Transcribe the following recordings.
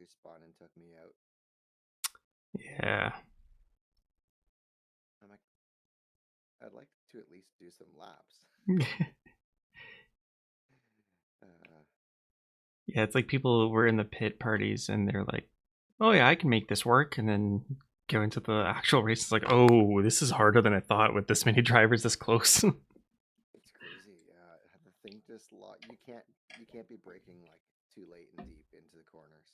spun and took me out. Yeah. I'm like, I'd like to at least do some laps. Uh, Yeah, it's like people were in the pit parties and they're like, oh yeah, I can make this work. And then go into the actual race. It's like, oh, this is harder than I thought with this many drivers this close. it's crazy. The thing just you can't be braking like too late and deep into the corners.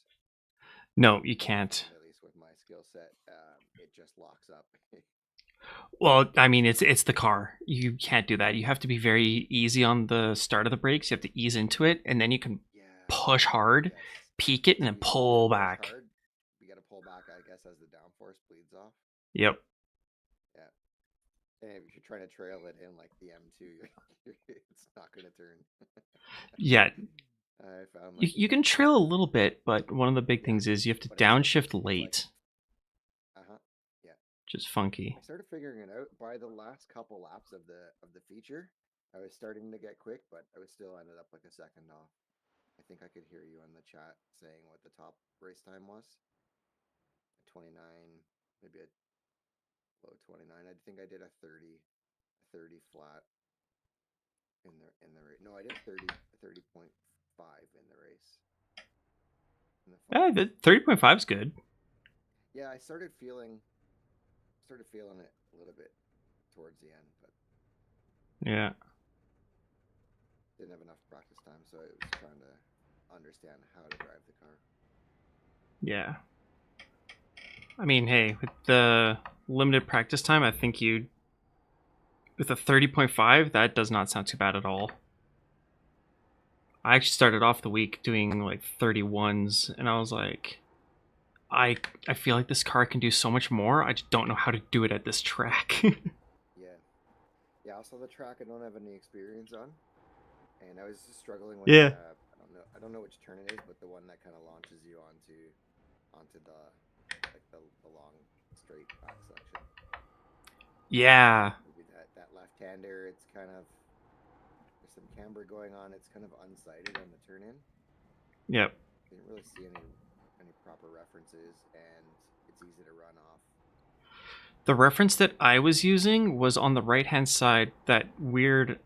No, you I can't. find at least with my skill set, it just locks up. Well, I mean, it's the car. You can't do that. You have to be very easy on the start of the brakes. You have to ease into it, and then you can Yeah. push hard, Yes. peak it, and So then you pull push back. hard. You got to pull back, I guess, as the downforce bleeds off. Yep. Yeah. And if you're trying to trail it in like the M2, it's not going to turn. Yeah, I found you, like you can trail a little bit, but one of the big yeah, things is you have to but downshift it's like late, yeah. which is funky. I started figuring it out by the last couple laps of the feature. I was starting to get quick, but I was still ended up like a second off. I think I could hear you in the chat saying what the top race time was. 29, maybe a low 29. I think I did a 30 flat in the race. No, I did 30.5 in the race in the Yeah, final. the 30.5 is good. Yeah, I started feeling it a little bit towards the end, but Yeah. didn't have enough practice time, so I was trying to understand how to drive the car. Yeah. I mean, hey, with the limited practice time, I think you with a 30.5, that does not sound too bad at all. I actually started off the week doing like 31s, and I was like, I feel like this car can do so much more. I just don't know how to do it at this track. Yeah, yeah. Also, the track I don't have any experience on, and I was just struggling with Yeah. I don't know which turn it is, but the one that kind of launches you onto the like the long straight back section. Yeah. Maybe that left hander. It's kind of there's some camber going on. It's kind of unsighted on the turn in. Yep. Didn't really see any proper references, and it's easy to run off. The reference that I was using was on the right hand side, that weird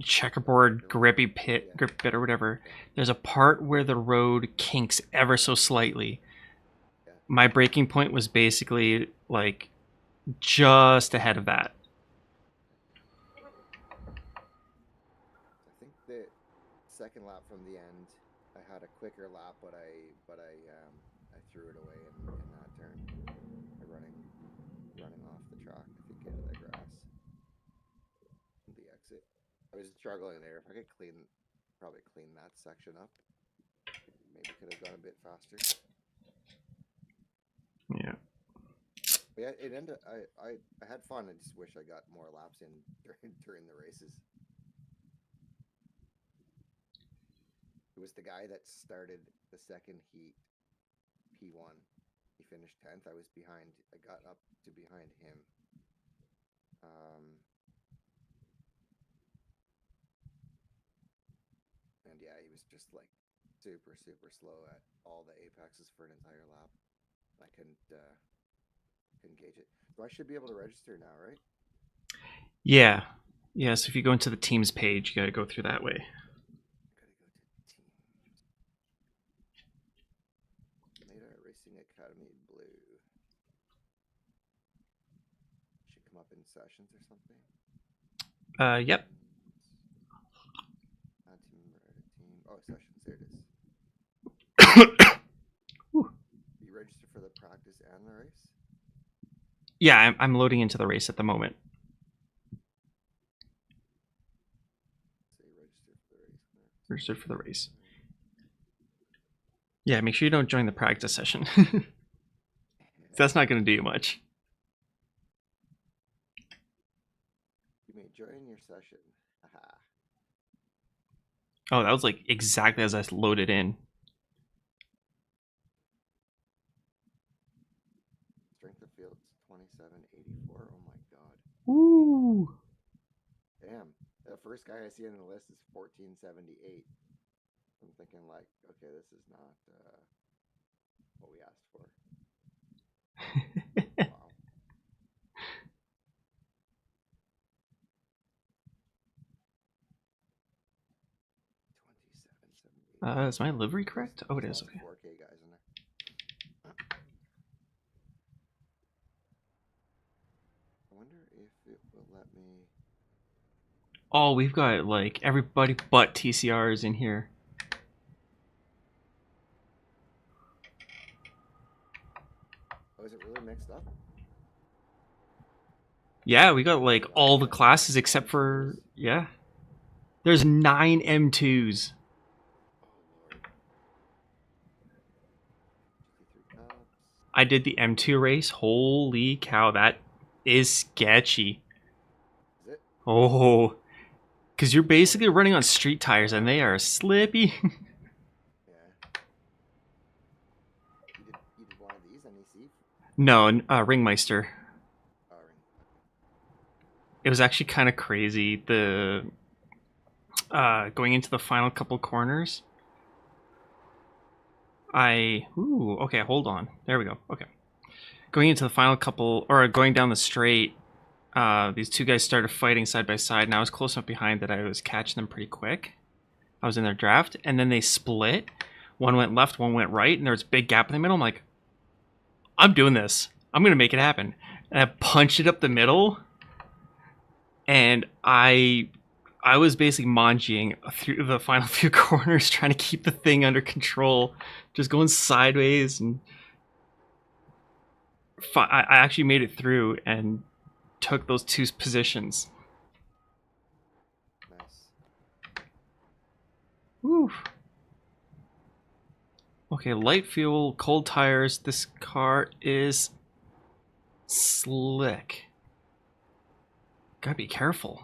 checkerboard grippy pit, Yeah. grip bit or whatever. Okay. There's a part where the road kinks ever so slightly. Yeah. My breaking point was basically like just ahead of that. I think the second lap from the end, I had a quicker lap, but I threw it away in that turn, running off the track. I think into the grass, the exit. I was struggling there. If I could probably clean that section up, maybe could have gone a bit faster. Yeah. But yeah, it ended. I had fun. I just wish I got more laps in during the races. It was the guy that started the second heat, P1. He finished 10th. I was behind. I got up to behind him. And yeah, he was just like super slow at all the apexes for an entire lap. I couldn't gauge it. So I should be able to register now, right? Yeah. Yeah, so if you go into the Teams page, you got to go through that way. I gotta go to team. Meta Racing Academy Blue. Should come up in sessions or something. Yep. Add team member, edit team. Oh, sessions. There it is. You register for the practice and the race? Yeah, I'm loading into the race at the moment. So you register for the race. Register for the race. Yeah, make sure you don't join the practice session. That's not going to do you much. You may join your session. Haha. Oh, that was like exactly as I loaded in. Strength of field 2784. Oh my god. Ooh. Damn. The first guy I see on the list is 1478. I'm thinking like, okay, this is not Wow. Is my livery correct? Oh, it is. Okay. 4K guys in there. I wonder if it will let me. Oh, we've got like everybody but TCRs in here. Oh, is it really mixed up? Yeah, we got like all the classes except for yeah. There's 9 M2s. Oh lord. 53 cups. I did the M2 race. Holy cow, that is sketchy. Is it? Oh, because you're basically running on street tires and they are slippy. Yeah. You did one of these NEC? No, Ringmeister. Oh, ring. It was actually kind of crazy. The going into the final couple corners. Ooh, okay, hold on. There we go. Okay. Going into the final couple, or going down the straight, these two guys started fighting side by side, and I was close enough behind that I was catching them pretty quick. I was in their draft, and then they split. One went left, one went right, and there was a big gap in the middle. I'm like, I'm doing this. I'm going to make it happen. And I punched it up the middle, and I was basically manjiing through the final few corners, trying to keep the thing under control, just going sideways. And I actually made it through and took those two positions. Nice. Woo. Okay, light fuel, cold tires. This car is slick. Gotta be careful.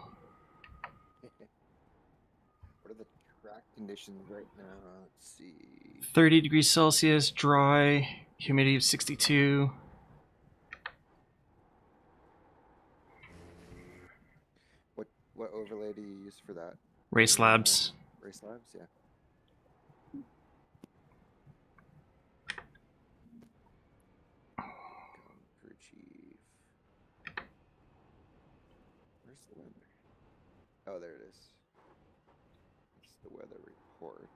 What are the track conditions right now? Let's see. 30 degrees Celsius, dry, humidity of 62. What overlay do you use for that? Race Labs. Race Labs, yeah. Crew chief. Where's the weather? Oh, there it is. It's the weather report.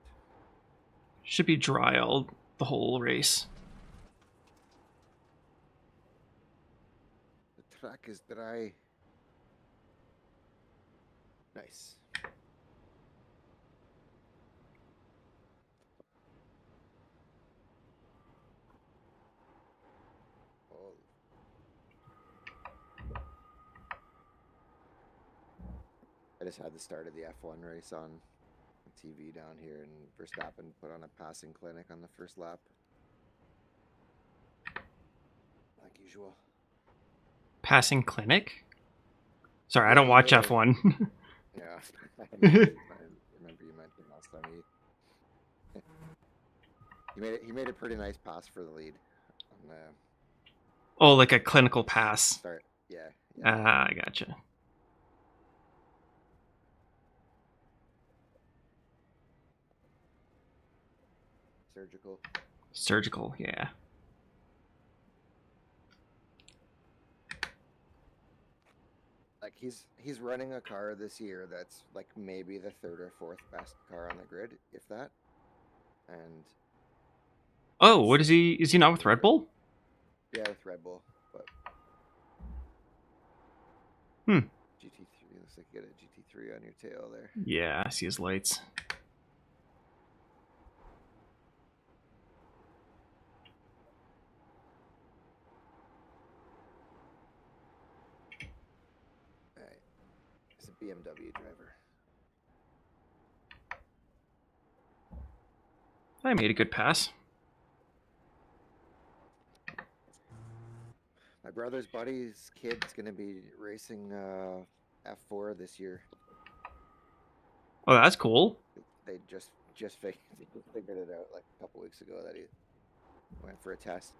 Should be dry all the whole race. The track is dry. Nice. Oh. I just had the start of the F1 race on TV down here, and Verstappen put on a passing clinic on the first lap. Like usual. Passing clinic? Sorry, I don't watch F1. Yeah. I remember you mentioned last time he made a pretty nice pass for the lead on the Oh, like a clinical pass. start. Yeah. Ah, I gotcha. Surgical, yeah. Like he's running a car this year that's like maybe the third or fourth best car on the grid, if that. And Oh, what is he? Is he not with Red Bull? yeah, with Red Bull, but GT3 looks like you got a GT3 on your tail there. Yeah, I see his lights. All right, it's a BMW driver. I made a good pass. My brother's buddy's kid's gonna be racing F4 this year. Oh, that's cool. They just figured it out like a couple weeks ago that he went for a test.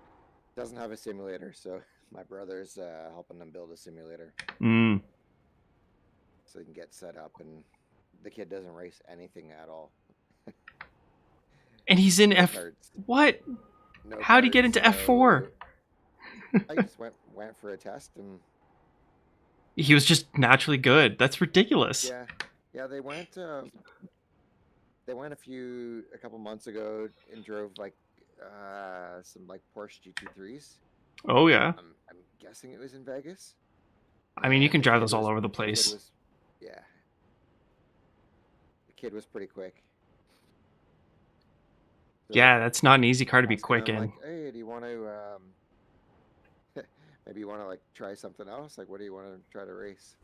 Doesn't have a simulator, so my brother's helping them build a simulator. So he can get set up, and the kid doesn't race anything at all. And he's in F. What? No How'd he get into F4? I just went for a test, and He was just naturally good. That's ridiculous. yeah, yeah, they went a couple months ago and drove like some like Porsche GT3s. Oh yeah. I'm guessing it was in Vegas, I mean, you and can drive those all over the place. yeah, the kid was pretty quick. So Yeah, that's not an easy car to be asking quick him in. like, hey, do you want to maybe you want to like try something else? Like, what do you want to try to race?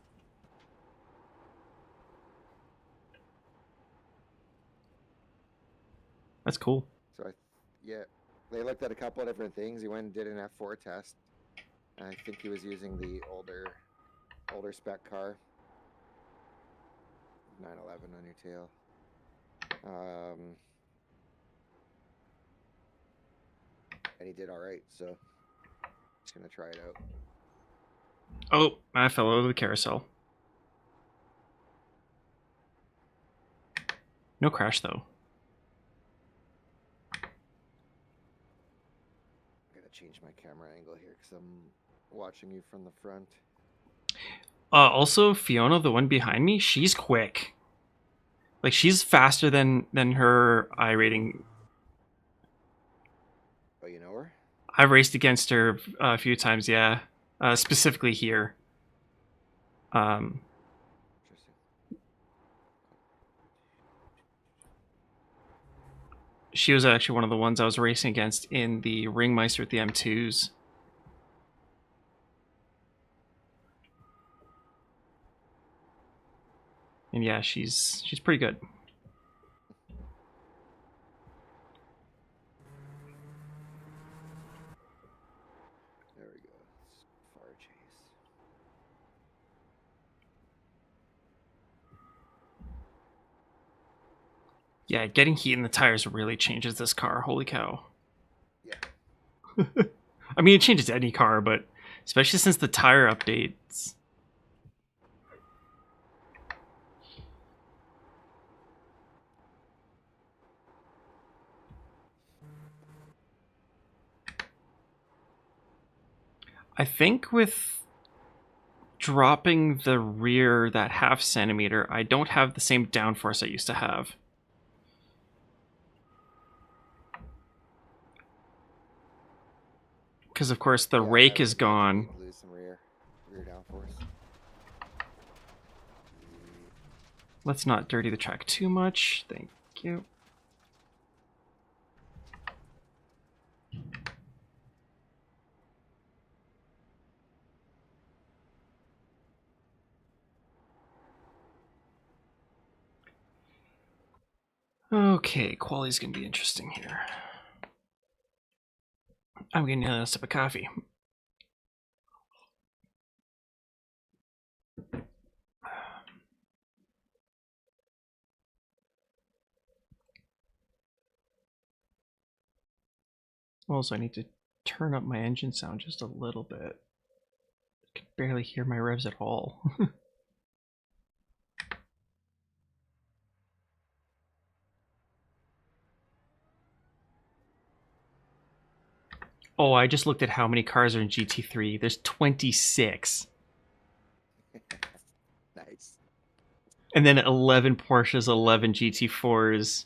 That's cool. So yeah, they looked at a couple of different things. He went and did an F4 test. I think he was using the older spec car, 911 on your tail. And he did all right. So just gonna try it out. Oh, I fell over the carousel. No crash though. I'm gonna change my camera angle here because I'm watching you from the front. Also, Fiona, the one behind me, she's quick. Like she's faster than her iRating. Oh, you know her? I've raced against her a few times. Yeah, specifically here. Interesting. She was actually one of the ones I was racing against in the Ringmeister at the M2s. And yeah, she's pretty good. There we go. Far chase. Yeah, getting heat in the tires really changes this car. Holy cow. Yeah. I mean, it changes any car, but especially since the tire updates. I think with dropping the rear that half centimeter, I don't have the same downforce I used to have. Because of course the Yeah, I rake would is imagine gone. you'd lose some rear downforce. Let's not dirty the track too much. Thank you. Okay, quality's gonna be interesting here. I'm getting a sip of coffee. Also, I need to turn up my engine sound just a little bit. I can barely hear my revs at all. Oh, I just looked at how many cars are in GT3. There's 26. Nice. And then 11 Porsches, 11 GT4s,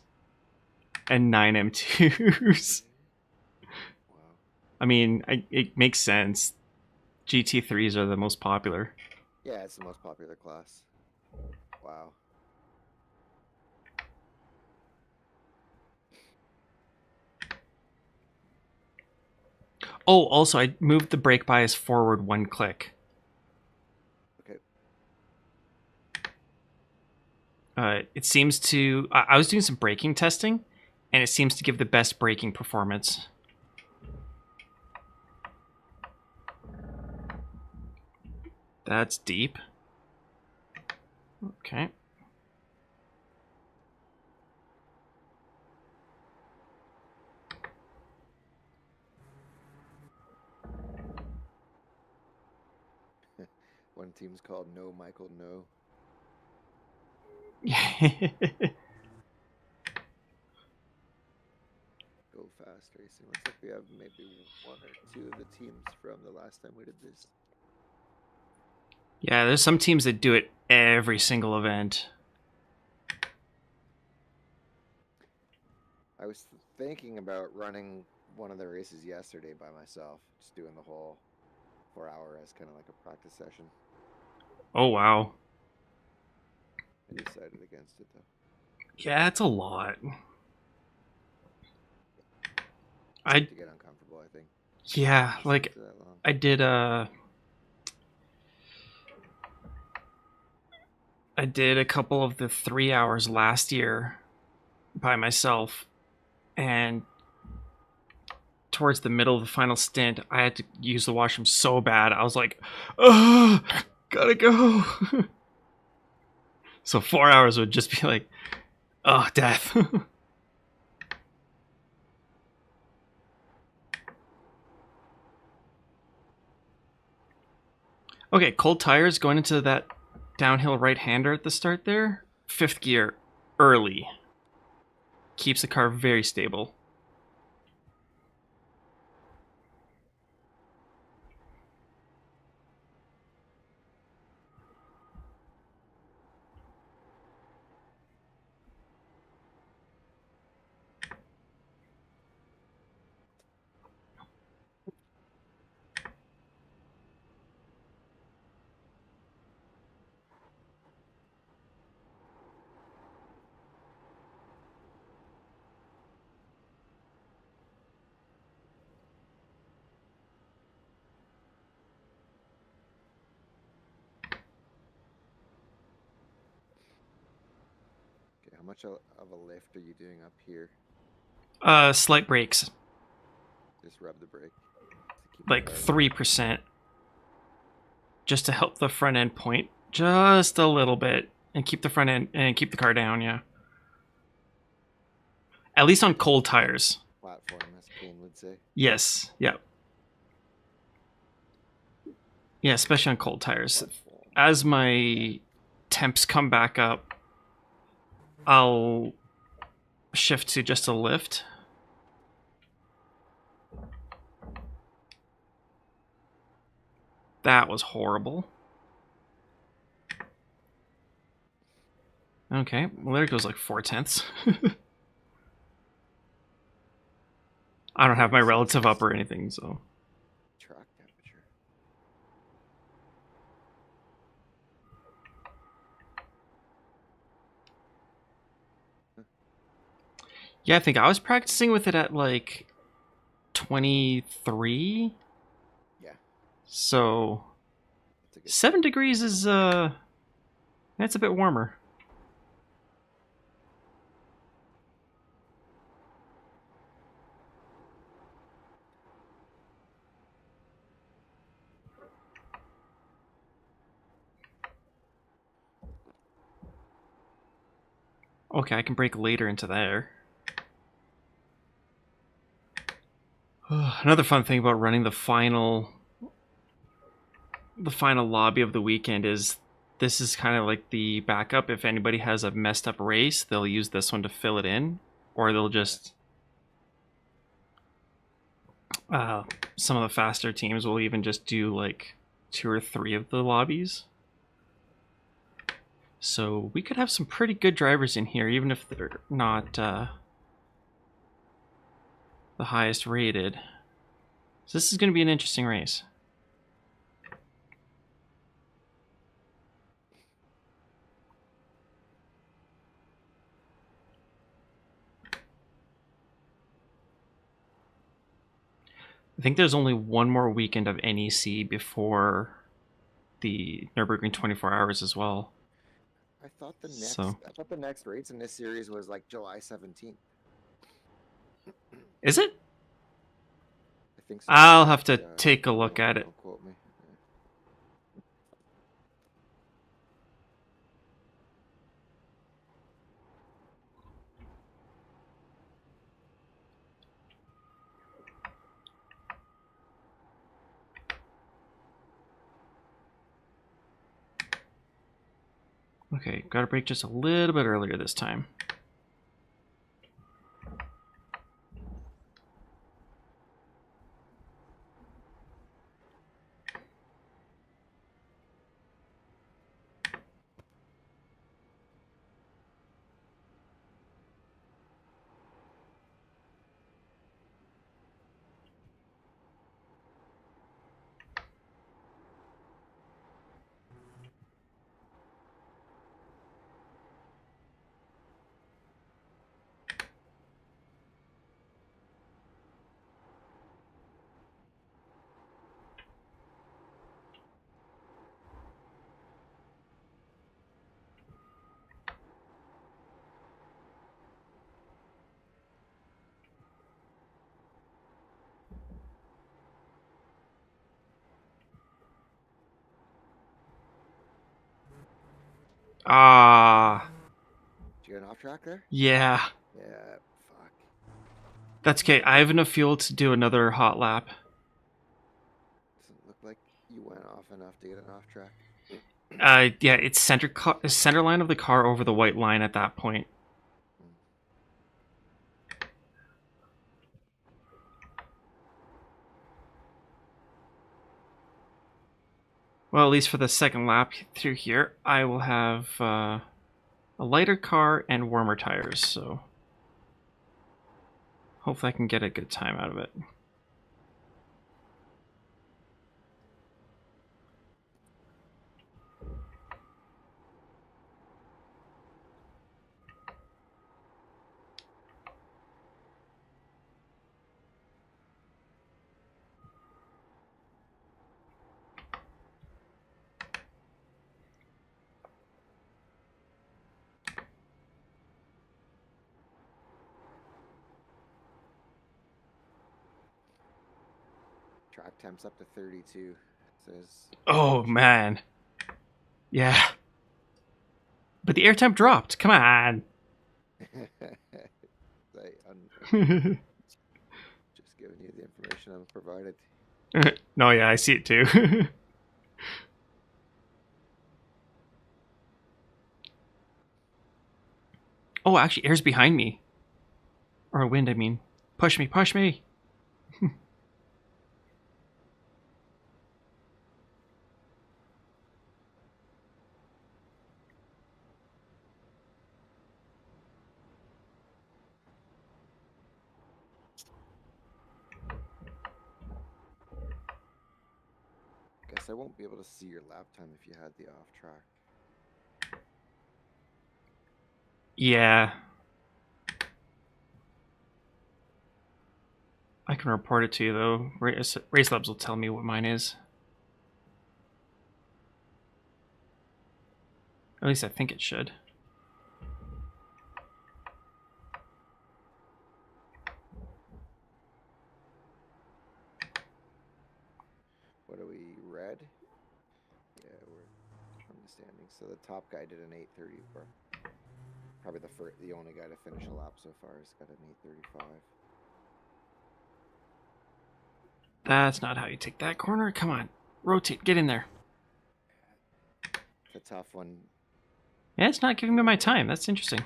and 9 M2s. Wow. I mean, it makes sense. GT3s are the most popular. Yeah, it's the most popular class. Wow. Oh, also, I moved the brake bias forward one click. Okay. It seems to... I was doing some braking testing, and it seems to give the best braking performance. That's deep. Okay. One team's called No Michael No. Go fast. fast racing. Looks like we have maybe 1 or 2 of the teams from the last time we did this. Yeah, there's some teams that do it every single event. I was thinking about running one of the races yesterday by myself, just doing the whole 4 hour as kind of like a practice session. Oh, wow. I decided against it though. Yeah, it's a lot. To get uncomfortable, I think. Yeah, like I did a couple of the 3 hours last year by myself, and towards the middle of the final stint, I had to use the washroom so bad. I was like, "Oh, gotta go." So 4 hours would just be like, "Oh, death." Okay, cold tires going into that downhill right-hander at the start there. 5th gear, early. Keeps the car very stable. Okay, how much of a lift are you doing up here? Slight brakes. Just rub the brake. Like 3%. Just to help the front end point just a little bit and keep the front end and keep the car down, yeah. At least on cold tires. Platform, as Kane would say. Yes, yeah. Yeah, especially on cold tires. Platform. As my temps come back up, I'll shift to just a lift. That was horrible. Okay, well there goes like 4/10. I don't have my relative up or anything, so. Track temperature. Yeah, I think I was practicing with it at like 23. Yeah. So 7 degrees is that's a bit warmer. Okay, I can break later into there. Another fun thing about running the final lobby of the weekend is this is kind of like the backup. If anybody has a messed up race, they'll use this one to fill it in, or they'll just some of the faster teams will even just do like 2 or 3 of the lobbies. So we could have some pretty good drivers in here, even if they're not the highest rated. So this is going to be an interesting race. I think there's only one more weekend of NEC before the Nürburgring 24 hours as well. I thought the next race in this series was like July 17th. Is it? I think so. I'll have to take a look at it. Don't quote me. Okay, gotta break just a little bit earlier this time. Ah, Did you get an off track there? yeah. Yeah, fuck. That's okay. I have enough fuel to do another hot lap. Doesn't look like you went off enough to get an off track. Yeah, it's center line of the car over the white line at that point. Well, at least for the second lap through here, I will have a lighter car and warmer tires, so hopefully I can get a good time out of it. Track temps up to 32. Says. Oh, man. Yeah. But the air temp dropped. Come on. Just giving you the information I'm provided. No, yeah, I see it too. Oh, actually, air's behind me. Or wind, I mean. Push me, push me. Guess I won't be able to see your lap time if you had the off track. Yeah. I can report it to you, though. Race Labs will tell me what mine is. At least I think it should. What are we, red? Yeah, we're understanding. So the top guy did an 8:30. Probably the only guy to finish a lap so far has got an 8:35. That's not how you take that corner. Come on. Rotate. Get in there. It's a tough one. Yeah, it's not giving me my time. That's interesting.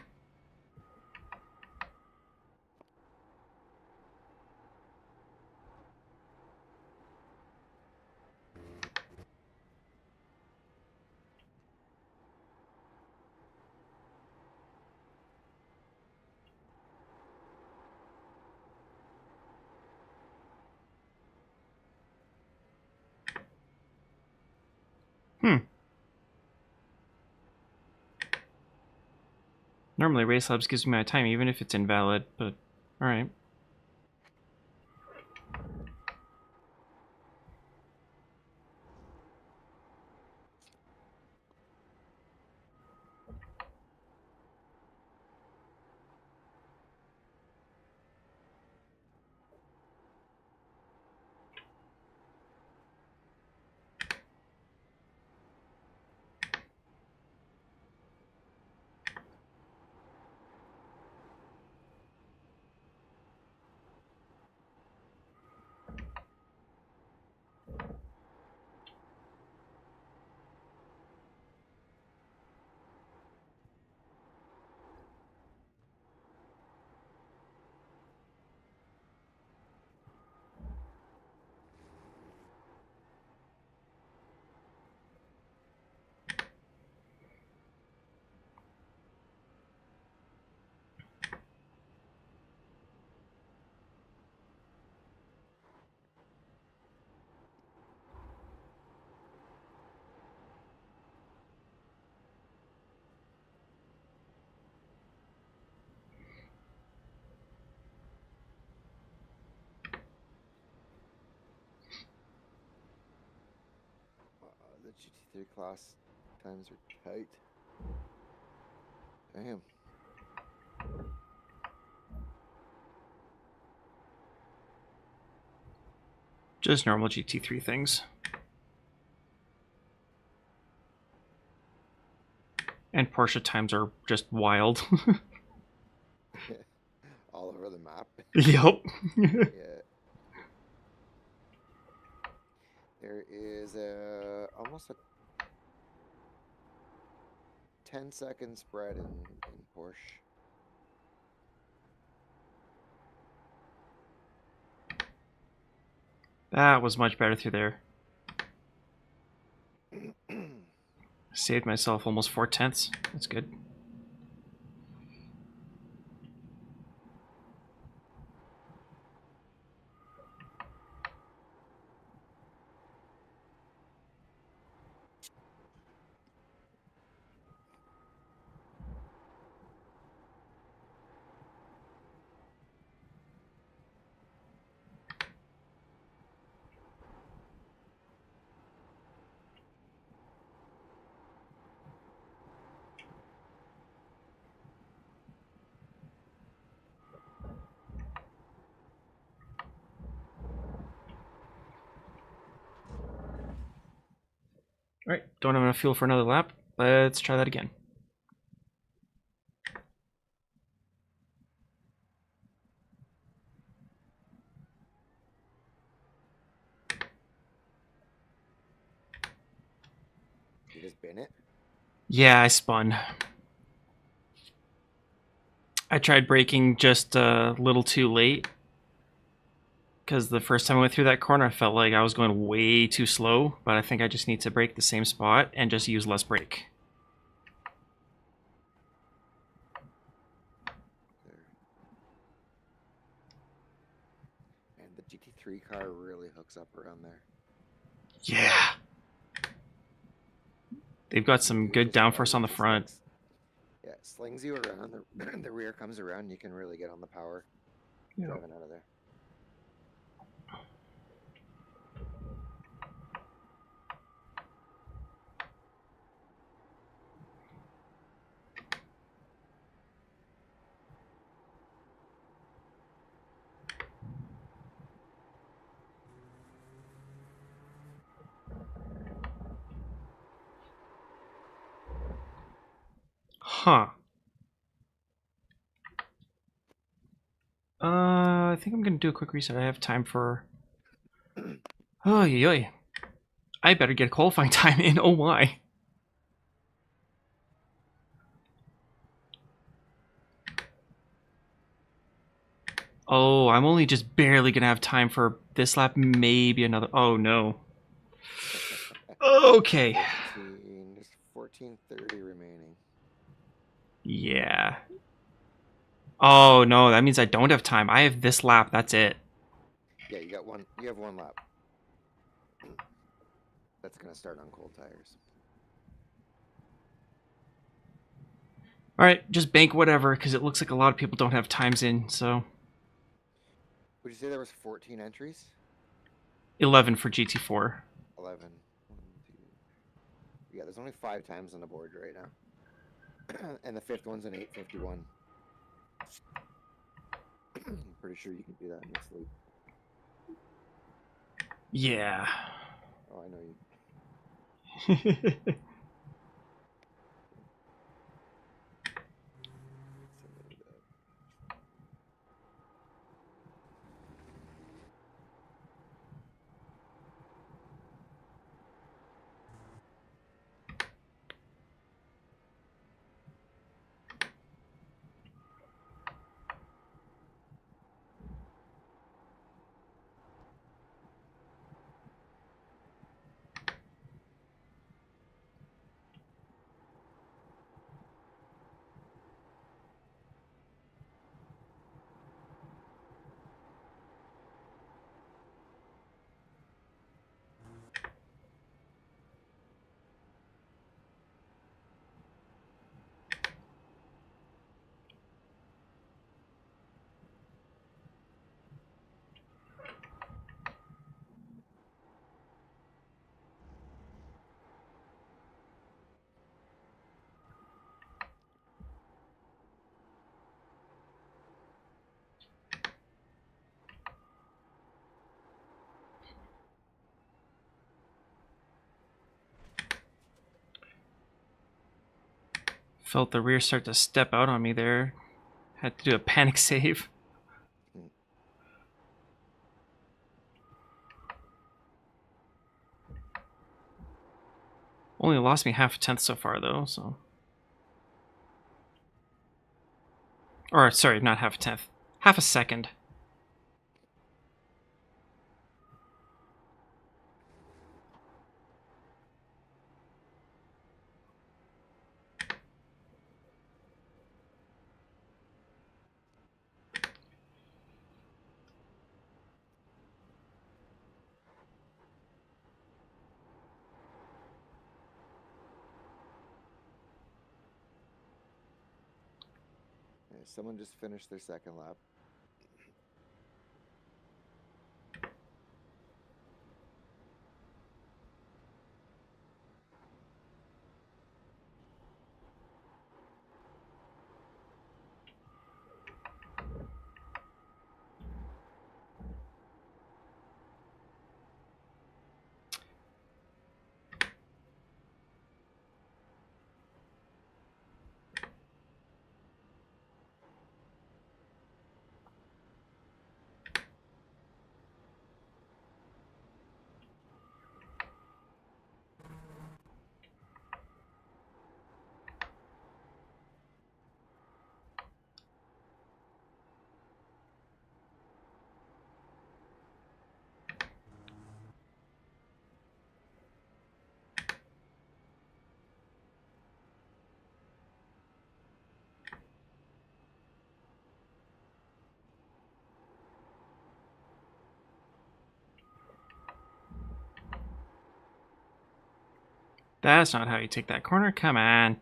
Normally, Race Labs gives me my time, even if it's invalid, but alright. The GT3 class times are tight. Damn. Just normal GT3 things. And Porsche times are just wild. All over the map. Yup. Yeah. There is almost a 10-second spread in Porsche. That was much better through there. Saved myself almost 4/10. That's good. All right, don't have enough fuel for another lap. Let's try that again. You just bin it? Yeah, I spun. I tried braking just a little too late. Because the first time I went through that corner, I felt like I was going way too slow. But I think I just need to brake the same spot and just use less brake. There. And the GT3 car really hooks up around there. Yeah. They've got some good downforce on the front. Yeah, it slings you around. The rear comes around, and you can really get on the power driving out of there. Huh. I think I'm gonna do a quick reset. I have time for. Oh, yoy. I better get qualifying time in. Oh my. Oh, I'm only just barely gonna have time for this lap, maybe another. Oh no. Okay. There's 14:30 remaining. Yeah. Oh no, that means I don't have time. I have this lap. That's it. Yeah, you got one. You have one lap. That's gonna start on cold tires. All right, just bank whatever because it looks like a lot of people don't have times in. So Would you say there was 14 entries? 11 for GT4. 11. One, two. Yeah, there's only 5 times on the board right now, and the 5th one's an 8:51. I'm pretty sure you can do that in your sleep. Yeah. Oh, I know you. felt the rear start to step out on me there. Had to do a panic save. Only lost me half a tenth so far, though, so... Or, sorry, not half a tenth. Half a second. Yeah, someone just finished their second lap. That's not how you take that corner. Come on.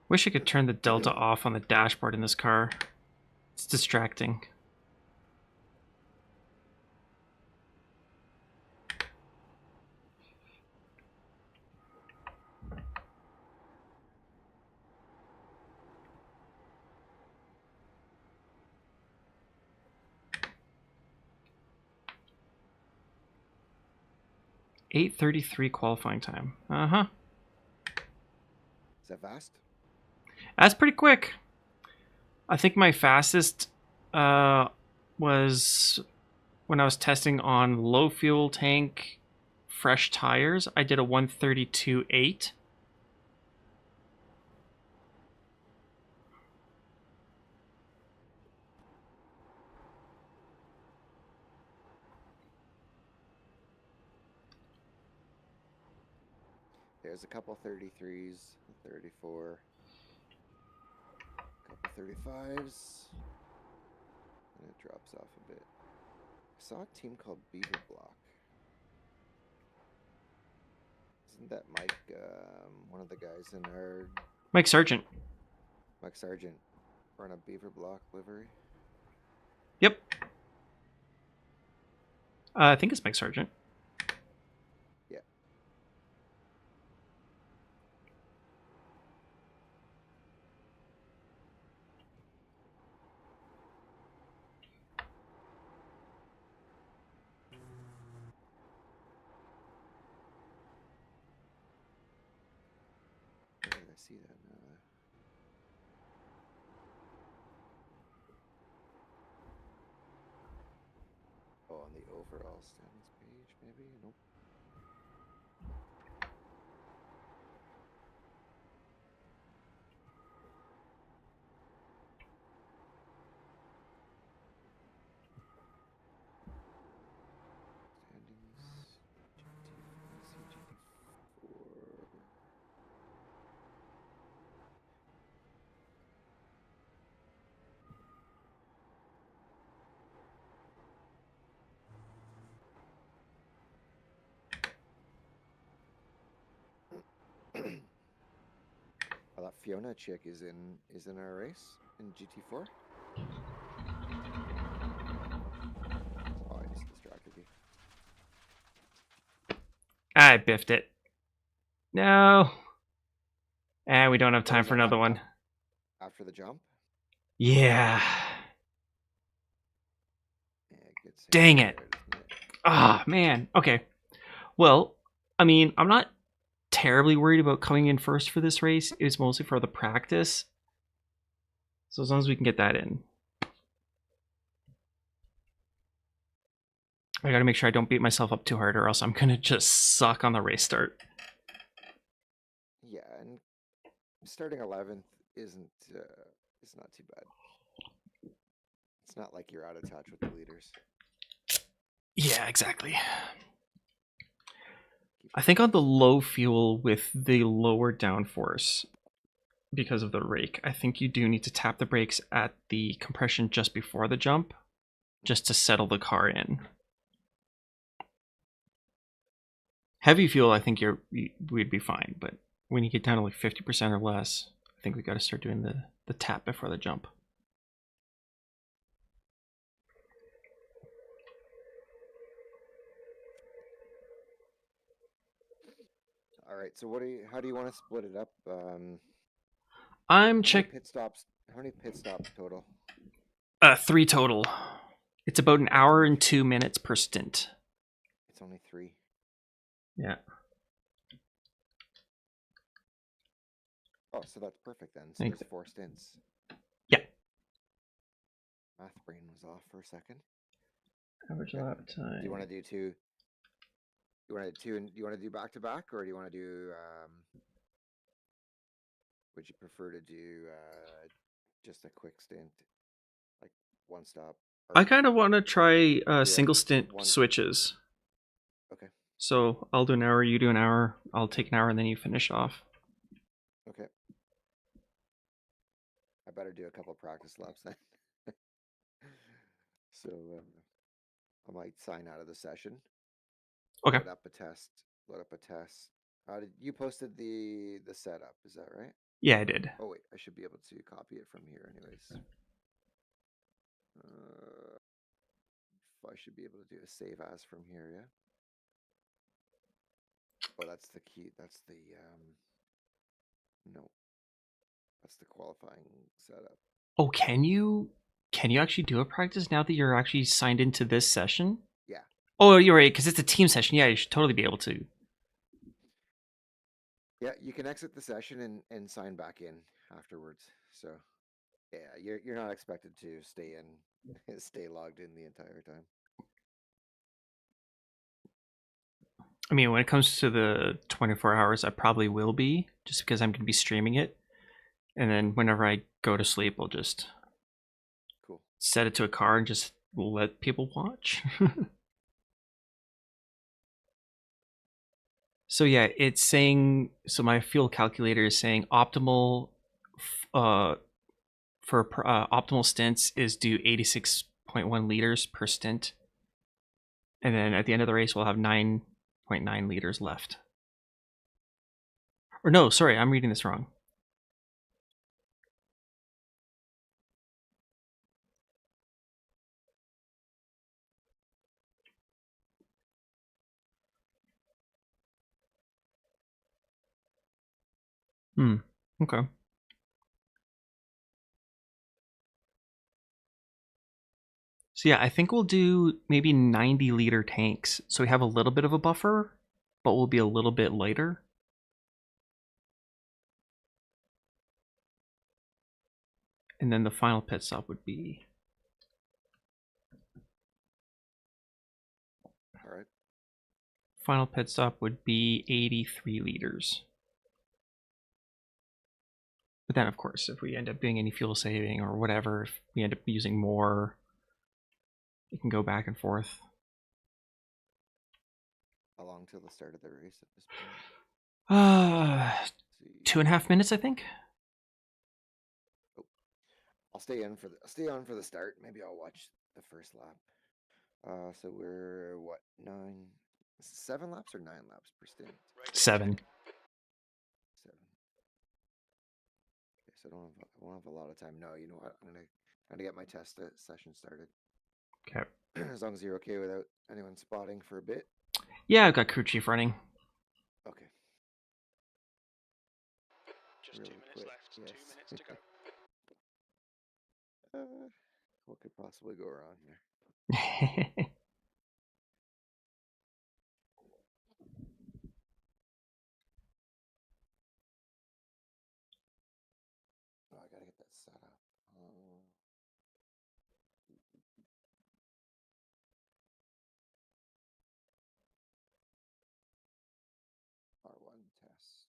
Wish I could turn the delta off on the dashboard in this car. It's distracting. .8:33 qualifying time. Uh-huh. Is that fast? That's pretty quick. I think my fastest was when I was testing on low fuel tank, fresh tires. I did a 1:32.8. There's a couple 33s, 34, a couple 35s, and it drops off a bit. I saw a team called Beaver Block. Isn't that Mike, one of the guys in our... Mike Sargent. Mike Sargent, wearing a Beaver Block livery? Yep. I think it's Mike Sargent. Yeah. Where did I see that now? Oh, on the overall standings page, maybe? Nope. Standings. GT4. Fiona chick is in our race in GT4. Oh, I just distracted you. I biffed it. No. And we don't have time for another one. After the jump? Yeah. Yeah, good save Dang there, it. isn't it? Ah, man. Okay. Well, I mean, I'm not terribly worried about coming in first for this race. It was mostly for the practice. So as long as we can get that in. I gotta make sure I don't beat myself up too hard or else I'm gonna just suck on the race start. Yeah, and starting 11th isn't it's not too bad. It's not like you're out of touch with the leaders. Yeah, exactly. I think on the low fuel with the lower downforce, because of the rake, I think you do need to tap the brakes at the compression just before the jump, just to settle the car in. Heavy fuel, I think we'd be fine, but when you get down to like 50% or less, I think we got to start doing the tap before the jump. All right, so how do you want to split it up? I'm How many pit stops total? 3 total. It's about an hour and 2 minutes per stint. It's only 3. Yeah. Oh, so that's perfect then. So there's 4 stints. Yeah. Math brain was off for a second. Average lap time. Do you want to do 2? You want to do 2 and you want to do back to back, or do you want to do? Would you prefer to do just a quick stint, like one stop? I kind of want to try single stint switches. Okay. So I'll do an hour, you do an hour, I'll take an hour, and then you finish off. Okay. I better do a couple practice laps then. So I might sign out of the session. Okay. Load up a test. You posted the setup? Is that right? Yeah, I did. Oh wait, I should be able to copy it from here, anyways. I should be able to do a save as from here, yeah. Oh, that's the key. That's the no. That's the qualifying setup. Oh, can you actually do a practice now that you're actually signed into this session? Yeah. Oh, you're right, because it's a team session. Yeah, you should totally be able to. Yeah, you can exit the session and sign back in afterwards. So yeah, you're not expected to stay logged in the entire time. I mean, when it comes to the 24 hours, I probably will be, just because I'm going to be streaming it. And then whenever I go to sleep, I'll just set it to a car and just let people watch. So yeah, it's saying, so my fuel calculator is saying optimal for optimal stints is do 86.1 liters per stint. And then at the end of the race, we'll have 9.9 liters left. Or no, sorry, I'm reading this wrong. Okay. So yeah, I think we'll do maybe 90-liter tanks. So we have a little bit of a buffer, but we'll be a little bit lighter. And then the final pit stop would be... All right. Final pit stop would be 83 liters. But then, of course, if we end up doing any fuel saving or whatever, if we end up using more, it can go back and forth. How long till the start of the race at this point? 2.5 minutes, I think. Oh. I'll stay on for the start. Maybe I'll watch the first lap. So we're what, 7 laps or 9 laps per stint? 7. I won't have a lot of time. No, you know what? I'm gonna get my test session started. Okay. As long as you're okay without anyone spotting for a bit. Yeah, I've got crew chief running. Okay. Just Really 2 minutes quick, left. yes. 2 minutes to go. What could possibly go wrong here? Oh, I gotta get that set up. R1 test.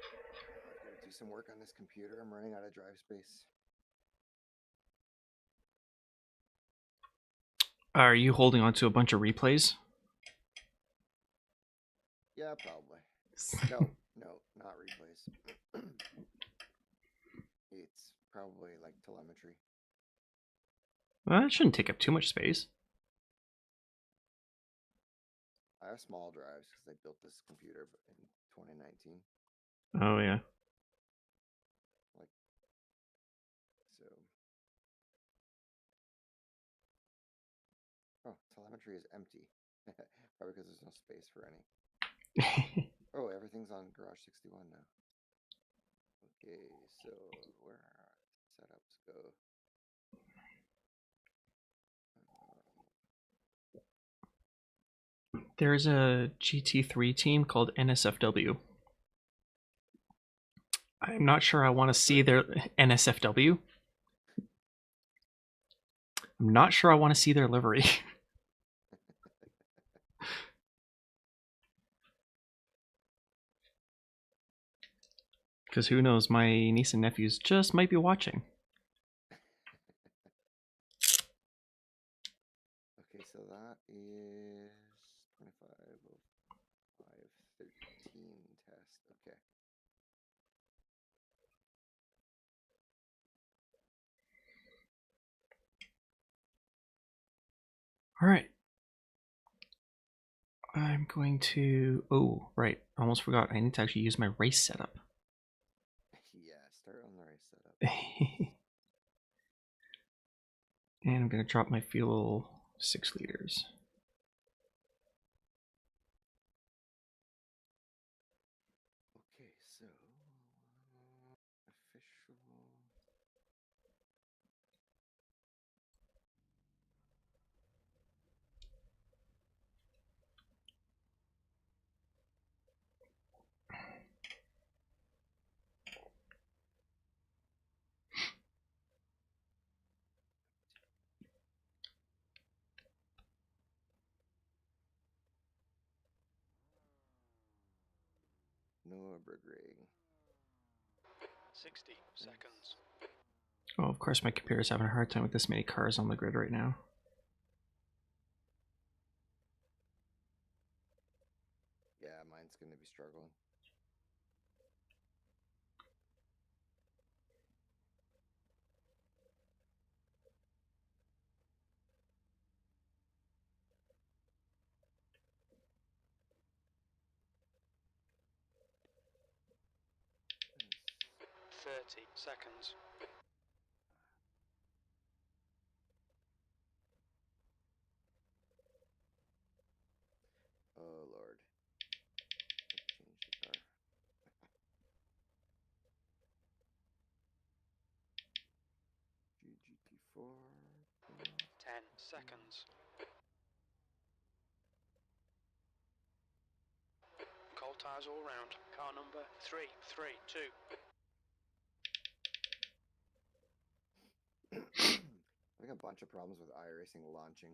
I've got to do some work on this computer. I'm running out of drive space. Are you holding on to a bunch of replays? Yeah, probably. No, not replays. It's probably like telemetry. Well, that shouldn't take up too much space. I have small drives because I built this computer in 2019. Oh, yeah. Like, so. Oh, telemetry is empty. Probably because there's no space for any. Oh, everything's on Garage 61 now. Okay, so where setups go? There's a GT3 team called NSFW. I'm not sure I want to see their NSFW. I'm not sure I want to see their livery. Because who knows, my niece and nephews just might be watching. Okay, so that is 25 of 513 test. Okay. All right. I'm going to... Oh, right. I almost forgot. I need to actually use my race setup. Yeah, start on the race setup. And I'm going to drop my fuel 6 liters. Okay, so official. Nürburgring. 60 seconds. Oh, of course my computer's having a hard time with this many cars on the grid right now. Yeah, mine's going to be struggling. Yes. 30 seconds. Oh, Lord. Change the car. GT4. 10 seconds. Cold tires all round. Car number 332. Having a bunch of problems with iRacing launching.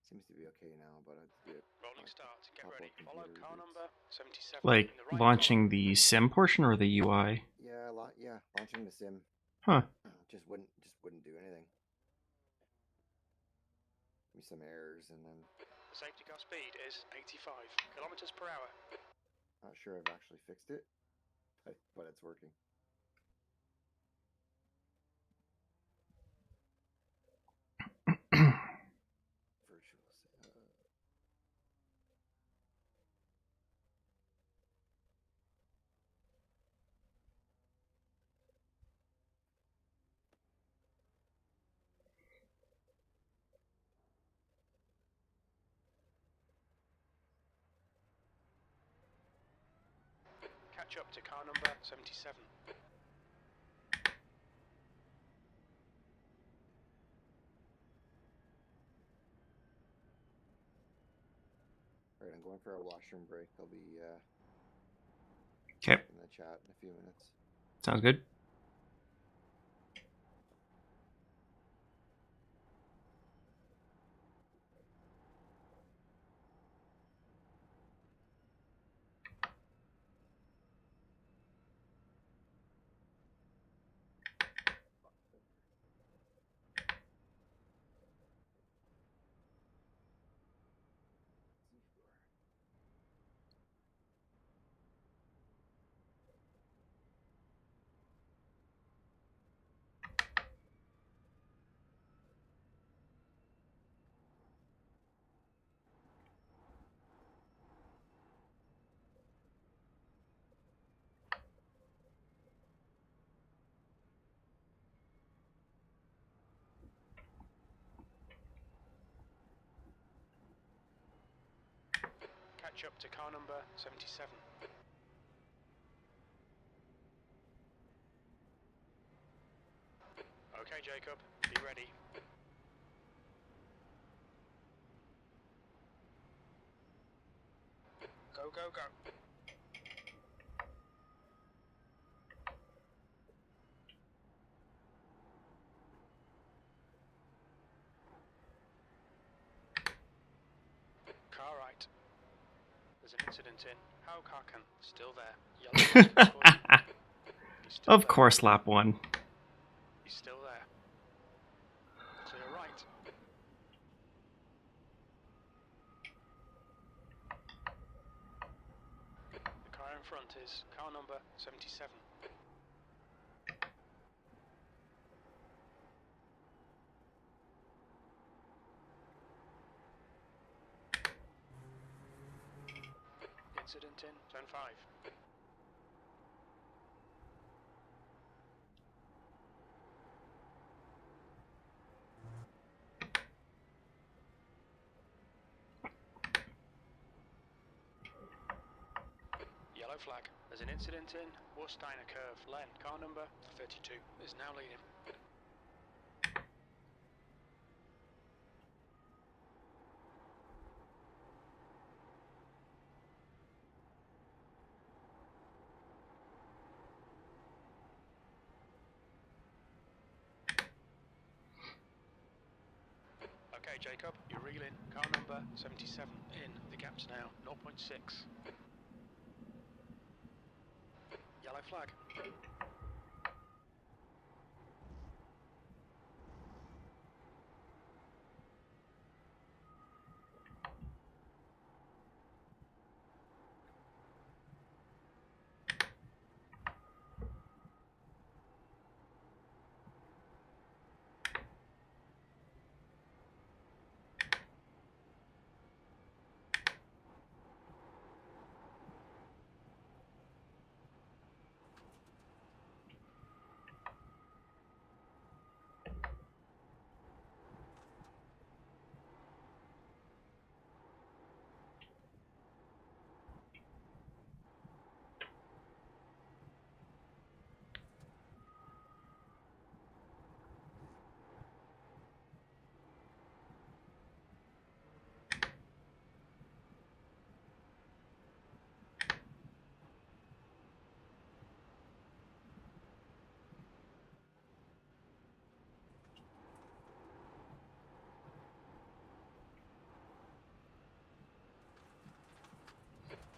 Seems to be okay now, but it's good. Rolling start. Get Couple ready. of Follow computer car reboots. number 77. Like in the right launching the sim portion or the UI? Yeah, launching the sim Huh. just wouldn't do anything. Give me some errors and then The safety car speed is 85 kilometers per hour. not sure I've actually fixed it, but it's working. Catch up to car number 77. Alright, I'm going for a washroom break. I'll be Okay, in the chat in a few minutes. sounds good. Catch up to car number 77. Okay, Jacob, be ready. Go, go, go. Car right. There's an incident in Haukaken. Still there. Yellow flag recording. He's still Of there. course, lap 1. He's still there. Clear right. The car in front is car number 77. Incident in zone 5. Yellow flag. There's an incident in Warsteiner Curve. Len, car number 32 is now leading. Okay, Jacob, you're reeling. Car number 77 in. The gap's now 0.6. Yellow flag.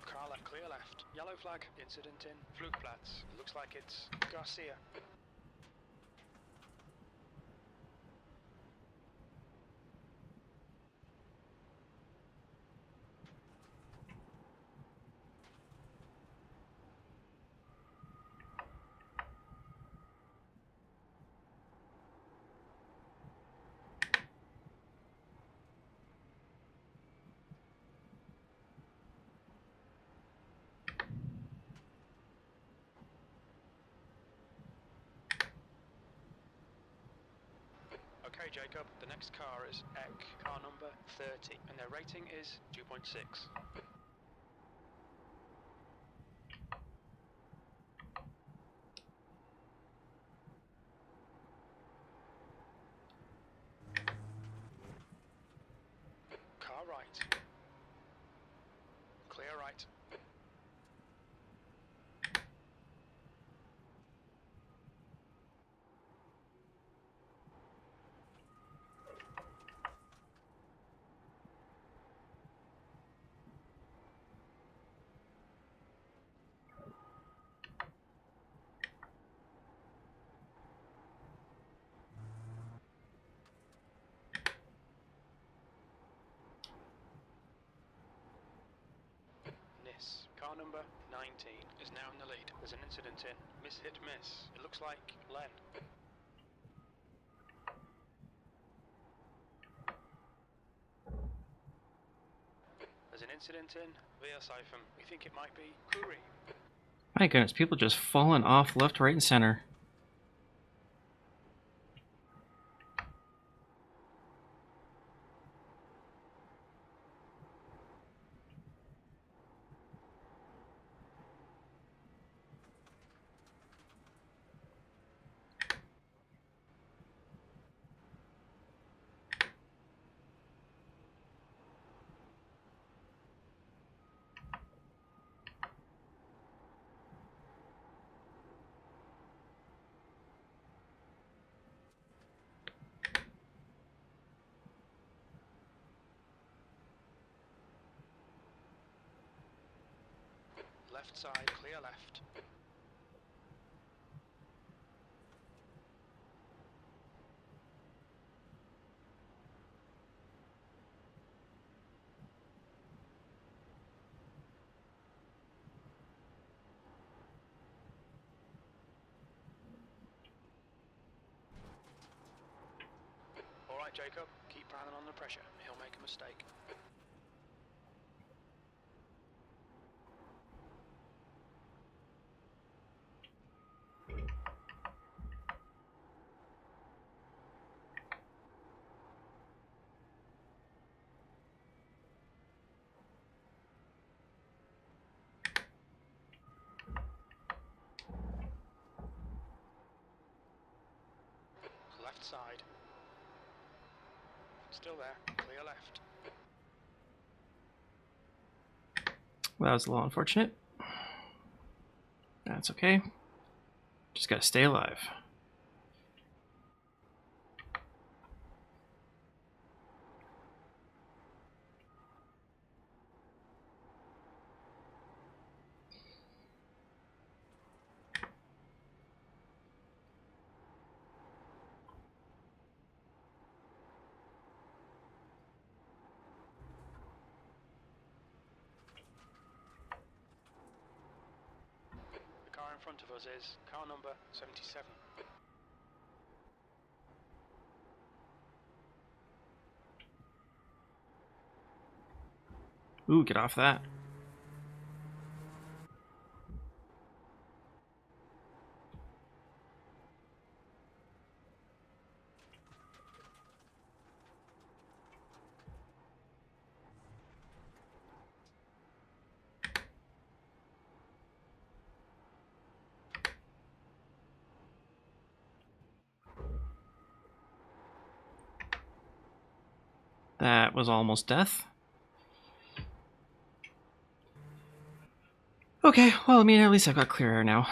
Car left, clear left. Yellow flag. Incident in Flugplatz. It looks like it's Garcia. Okay, Jacob, the next car is EC, car number 30, and their rating is 2.6. right. Clear right. NIS. Car number 19 is now in the lead. There's an incident in. Miss hit miss. It looks like Len. There's an incident in via siphon. We think it might be Kuri. My goodness, people just falling off left, right, and center. Left side, clear left. Alright, Jacob, keep piling on the pressure. He'll make a mistake. Left side. Still there, clear left. Well, that was a little unfortunate. That's okay. Just gotta stay alive. The car in front of us is car number 77. Ooh, get off that. That was almost death. Okay, well, I mean, at least I've got clear air now.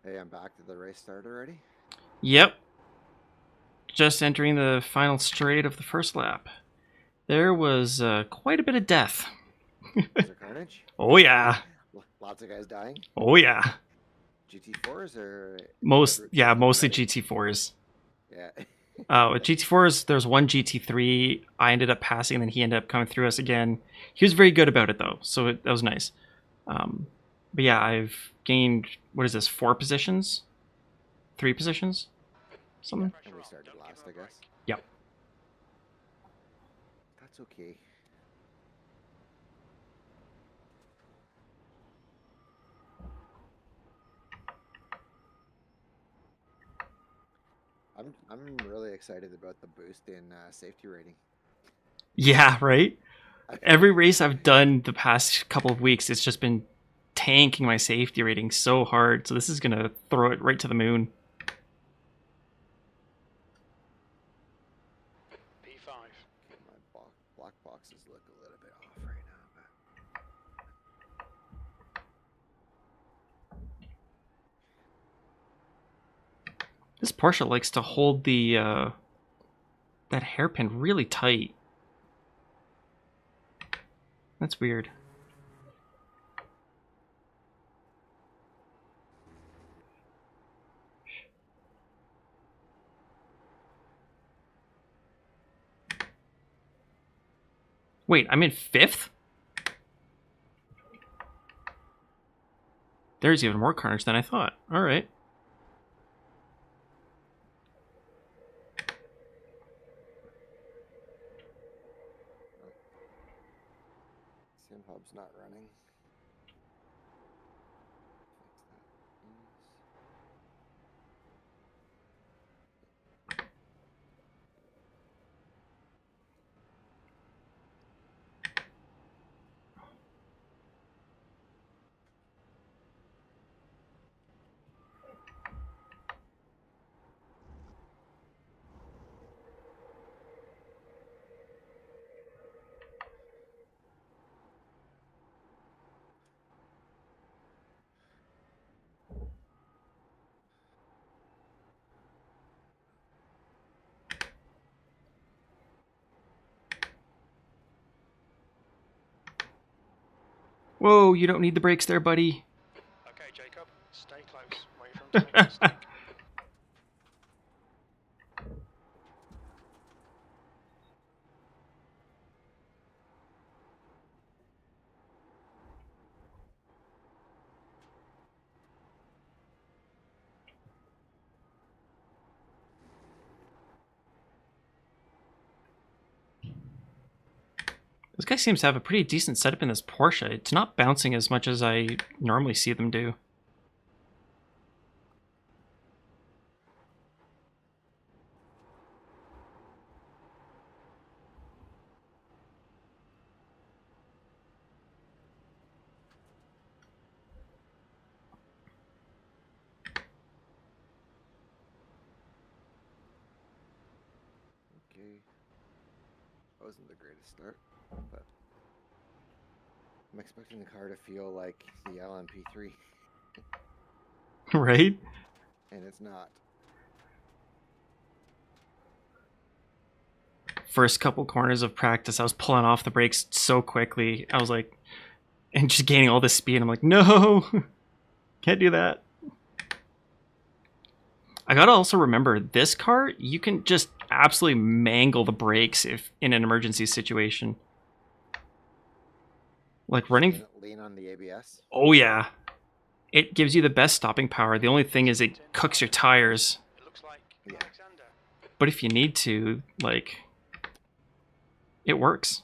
Hey, I'm back to the race start already. Yep. Just entering the final straight of the first lap. There was quite a bit of death. Is there carnage? Oh, yeah. Lots of guys dying. Oh, yeah. GT4s or Mostly GT4s. Yeah. With GT4s, there's one GT3 I ended up passing, and then he ended up coming through us again. He was very good about it, though, so that was nice. But yeah, I've gained, what is this, 4 positions? 3 positions? Something? And we started last, I guess. Yep. That's okay. I'm really excited about the boost in safety rating. Yeah, right? Every race I've done the past couple of weeks, it's just been tanking my safety rating so hard. So this is going to throw it right to the moon. P5. Okay, my black boxes look a little bit off right now, but This Porsche likes to hold the that hairpin really tight. That's weird. Wait, I'm in 5th? There's even more carnage than I thought. All right. Sim hub's not running. Fix that, please. Whoa, you don't need the brakes there, buddy. Okay, Jacob, stay close. Wait for him to make a mistake. This guy seems to have a pretty decent setup in this Porsche. It's not bouncing as much as I normally see them do. Okay. Wasn't the greatest start, but I'm expecting the car to feel like the LMP3, Right? and it's not. First couple corners of practice, I was pulling off the brakes so quickly. I was like, and just gaining all this speed. I'm like, no, can't do that. I gotta also remember, this car, you can just absolutely mangle the brakes if in an emergency situation. Like running. Lean on the ABS. Oh yeah, it gives you the best stopping power. The only thing is it cooks your tires. It looks like Yeah. Alexander. But if you need to, like, it works.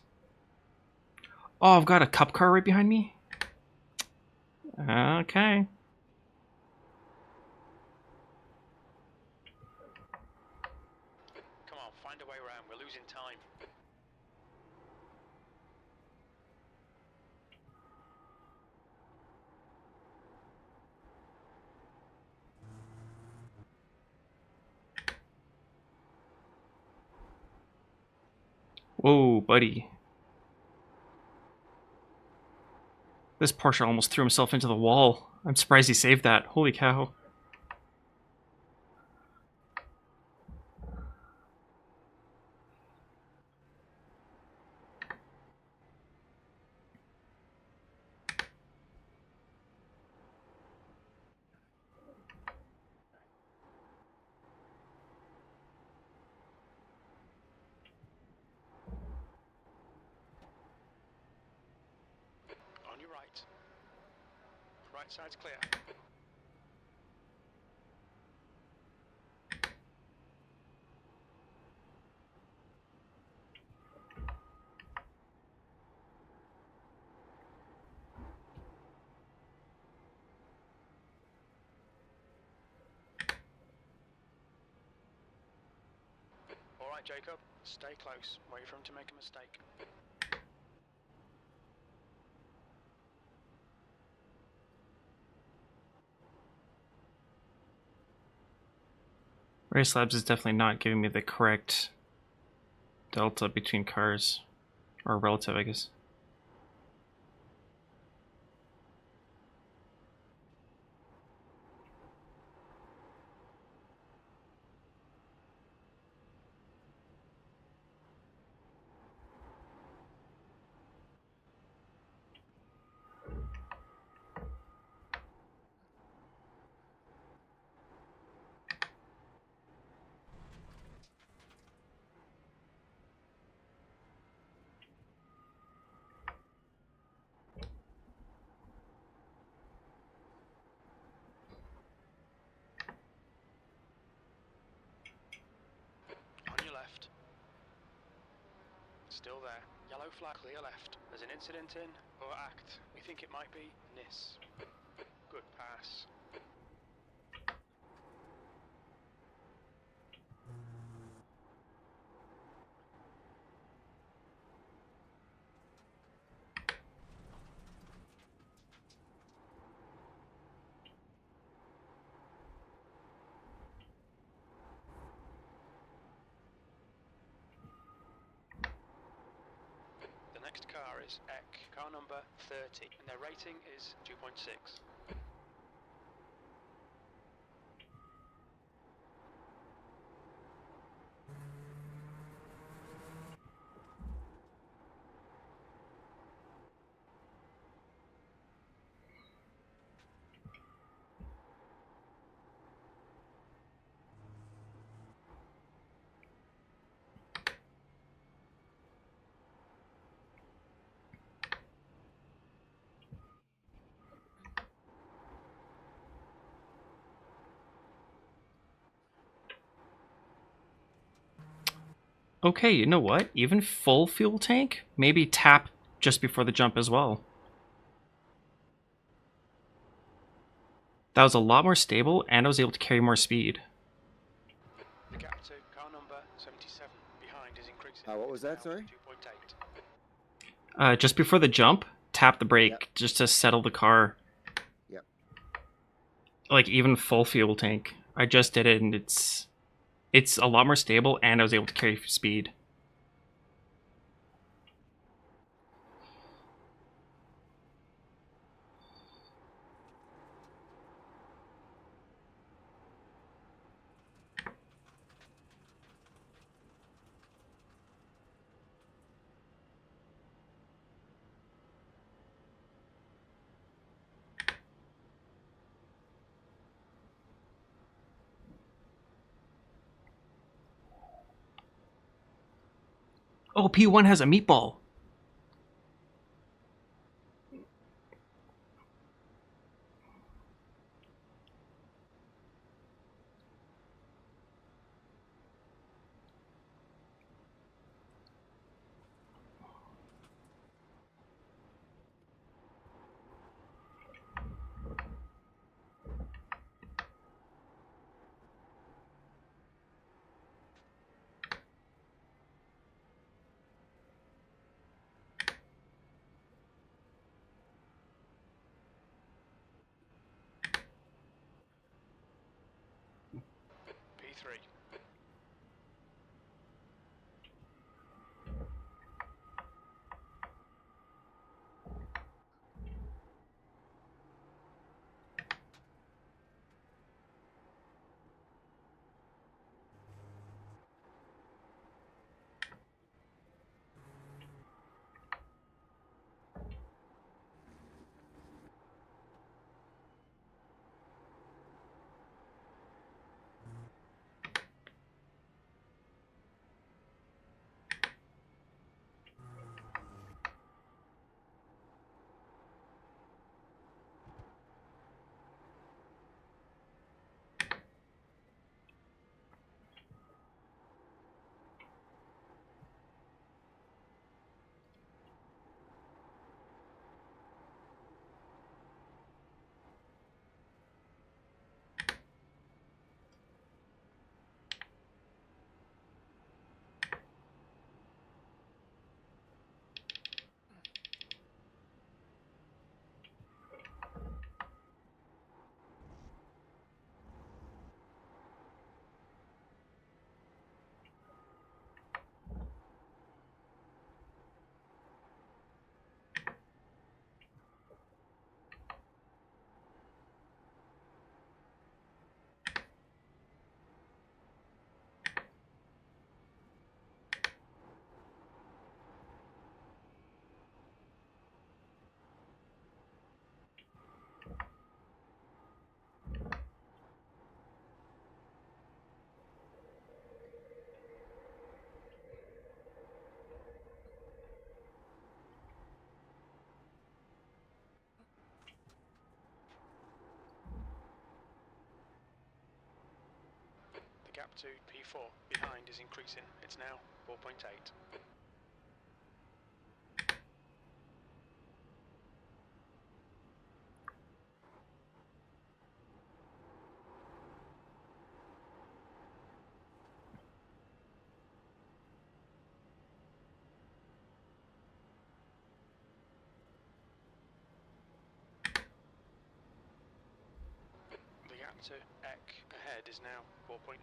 Oh, I've got a cup car right behind me. Okay. Come on, find a way around. We're losing time. Whoa, buddy. This Porsche almost threw himself into the wall. I'm surprised he saved that. Holy cow. On your right. Right side's clear. right, Jacob. Stay close. Wait for him to make a mistake. Race Labs is definitely not giving me the correct delta between cars. Or relative, I guess. On your left. Still there. Yellow flag, clear left. There's an incident in, or act. We think it might be NIS. Good pass. The next car is EC, car number 30, and their rating is 2.6. Okay, you know what? Even full fuel tank? Maybe tap just before the jump as well. That was a lot more stable, and I was able to carry more speed. The gap to car number 77 behind is increasing. What was that, sorry? 2.8. Just before the jump, tap the brake Yep. just to settle the car. Yep. Like even full fuel tank. I just did it, and it's a lot more stable, and I was able to carry speed. Oh, P1 has a meatball. gap to P4 behind is increasing. It's now 4.8. The gap to EC ahead is now 4.9.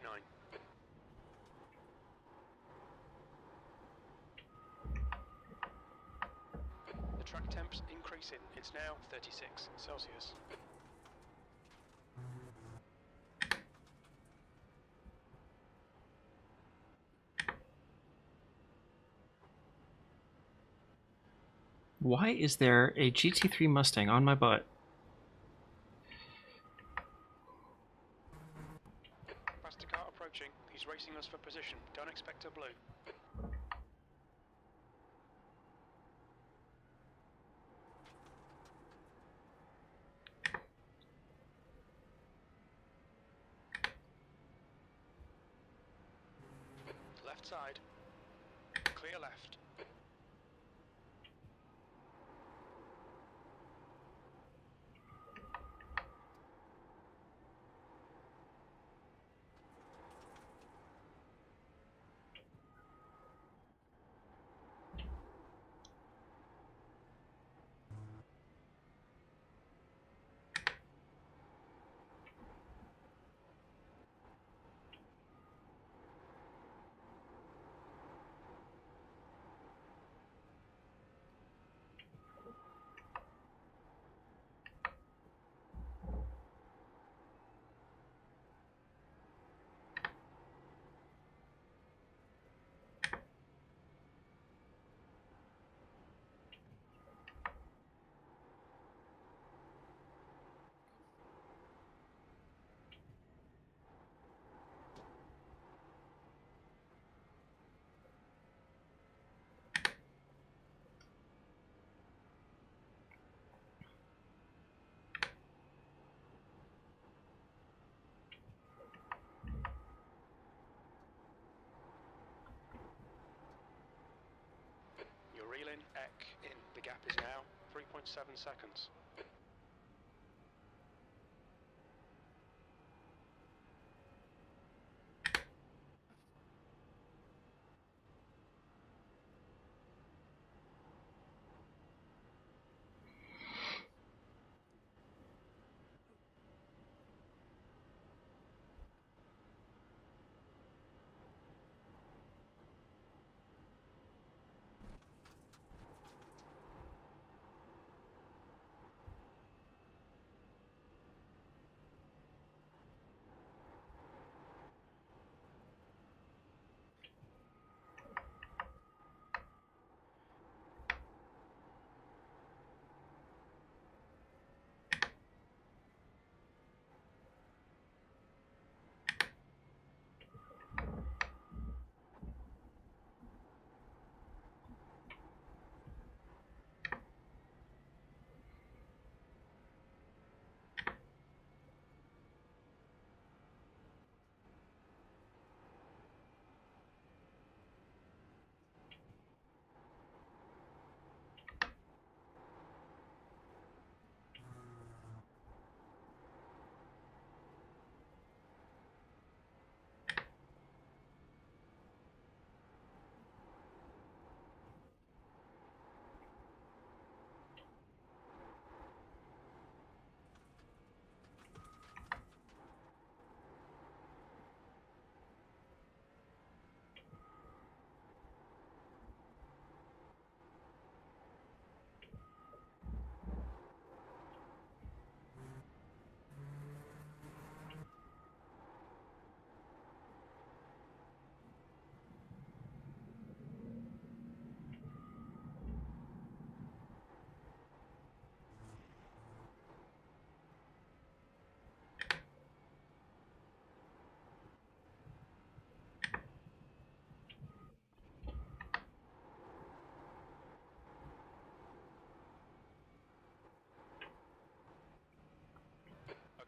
The track temp's increasing. It's now 36 Celsius. Why is there a GT3 Mustang on my butt? Faster car approaching. He's racing us for position. Don't expect a blue. Left side. Clear left. You're reeling EC in. The gap is now 3.7 seconds.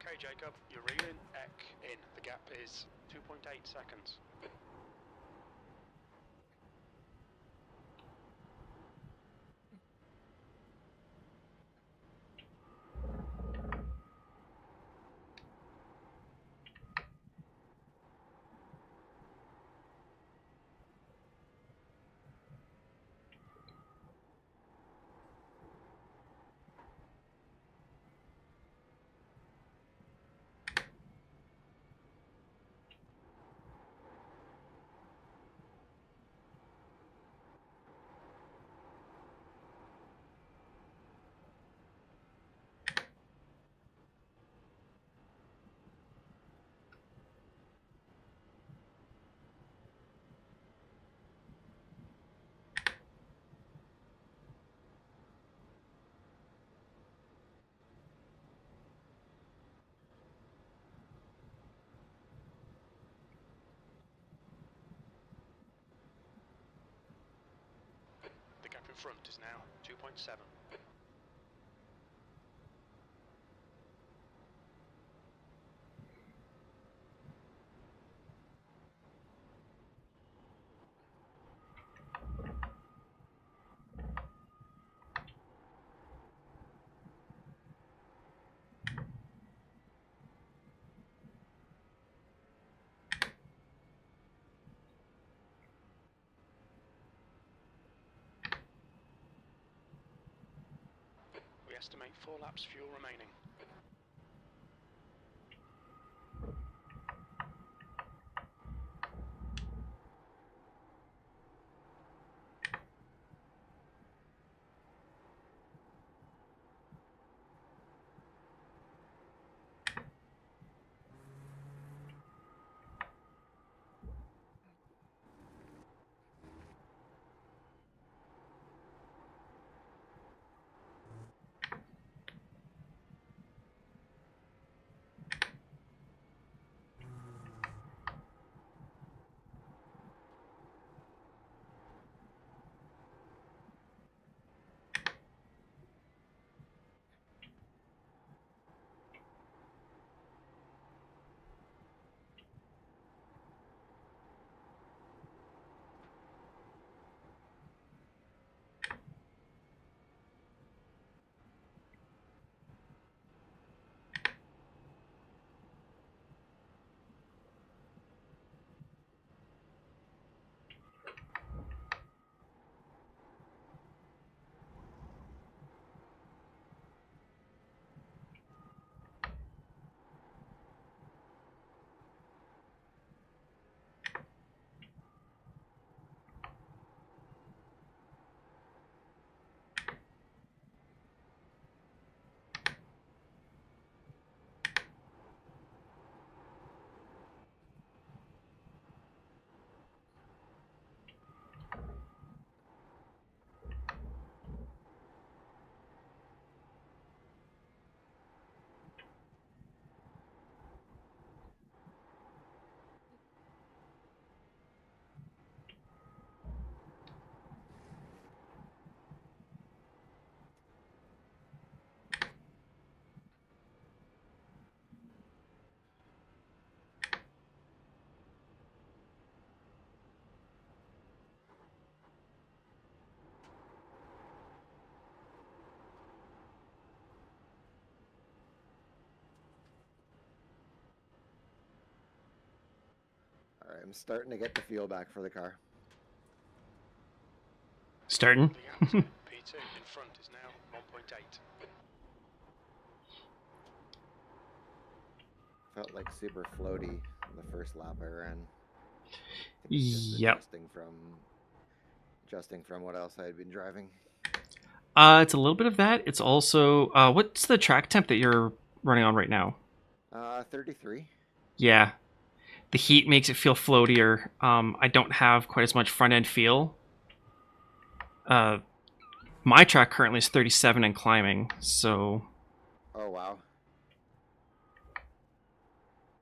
Okay, Jacob, you're reeling EC in. The gap is 2.8 seconds. The gap in front is now 2.7. We estimate 4 laps fuel remaining. All right, I'm starting to get the feel back for the car. Starting. The gap to P2 in front is now 1.8. Felt like super floaty on the first lap I ran. Yep. Adjusting from what else I had been driving. It's a little bit of that. It's also what's the track temp that you're running on right now? 33. Yeah, the heat makes it feel floatier. I don't have quite as much front end feel. My track currently is 37 and climbing, so. Oh wow.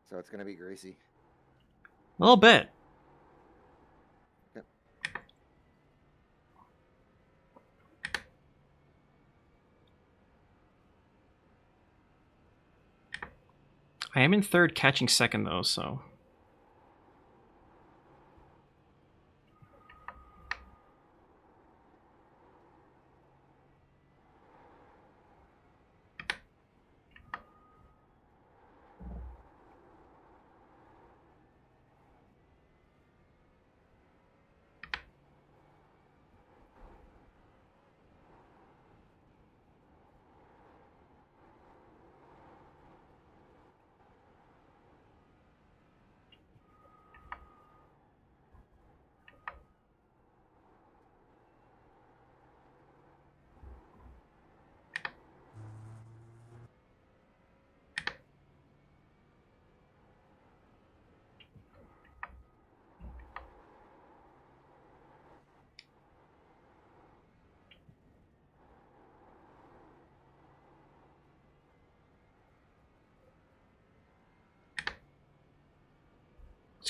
So it's gonna be greasy. A little bit. Yep. I am in third, catching second though, so.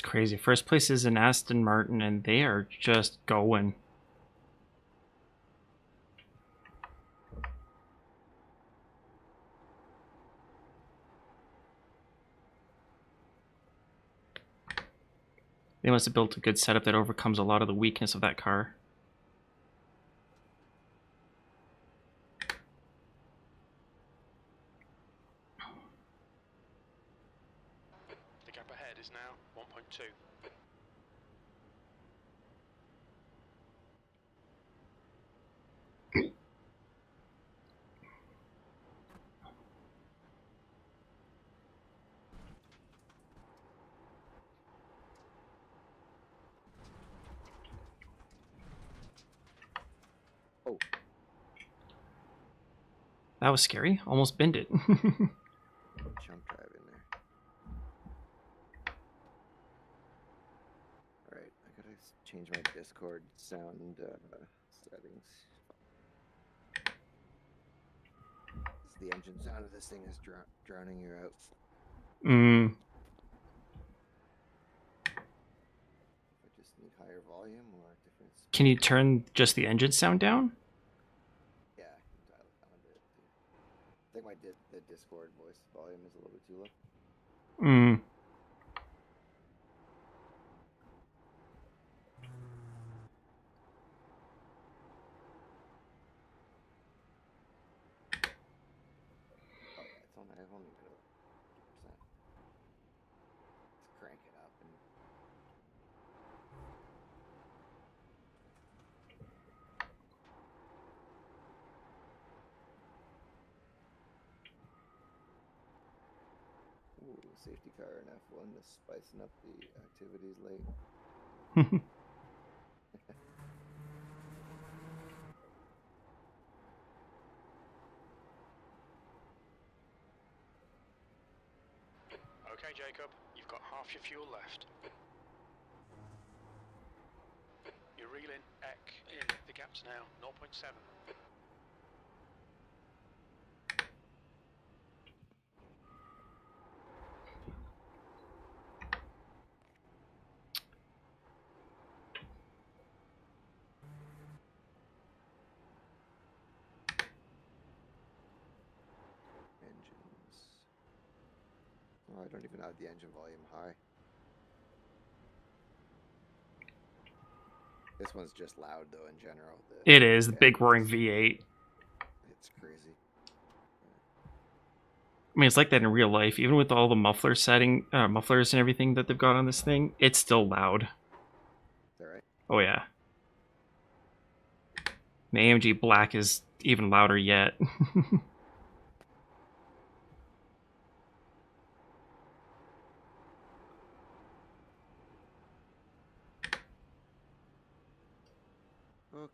crazy. First place is an Aston Martin, and they are just going. They must have built a good setup that overcomes a lot of the weakness of that car. The gap ahead is now 1.2. Oh, That was scary. Almost binned it. chunk drive in there. Alright, I gotta change my Discord sound settings. The engine sound of this thing is drowning you out. Mm. I just need higher volume or different speed. Can you turn just the engine sound down? Yeah, I can dial it down a bit. I think the Discord voice volume is a little bit too low. Mm. Oh yeah, I've only got 50%. Let's crank it up and ooh, safety car in F1 is spicing up the activities late. Okay, Jacob, you've got half your fuel left. You're reeling Eck in. The gap's now 0.7. Engines. Oh, I don't even have the engine volume high. This one's just loud though in general. It is the big roaring V8. It's crazy. I mean, it's like that in real life. Even with all the mufflers and everything that they've got on this thing, it's still loud. Is that right? Oh yeah. The AMG Black is even louder yet.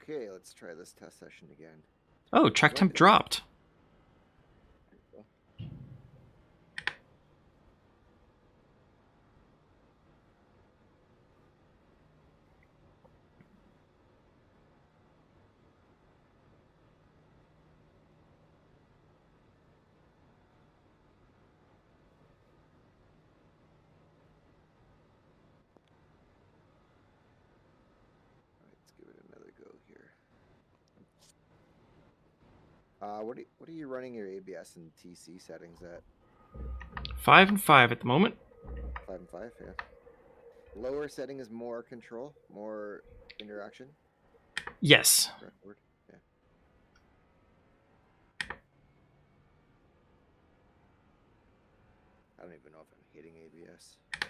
Okay, let's try this test session again. Oh, track temp dropped. There you go. Let's give it another go here. What are you running your ABS and TC settings at? 5 and 5 at the moment. 5 and 5, yeah. Lower setting is more control, more interaction. Yes. Correct word? Yeah. I don't even know if I'm hitting ABS. I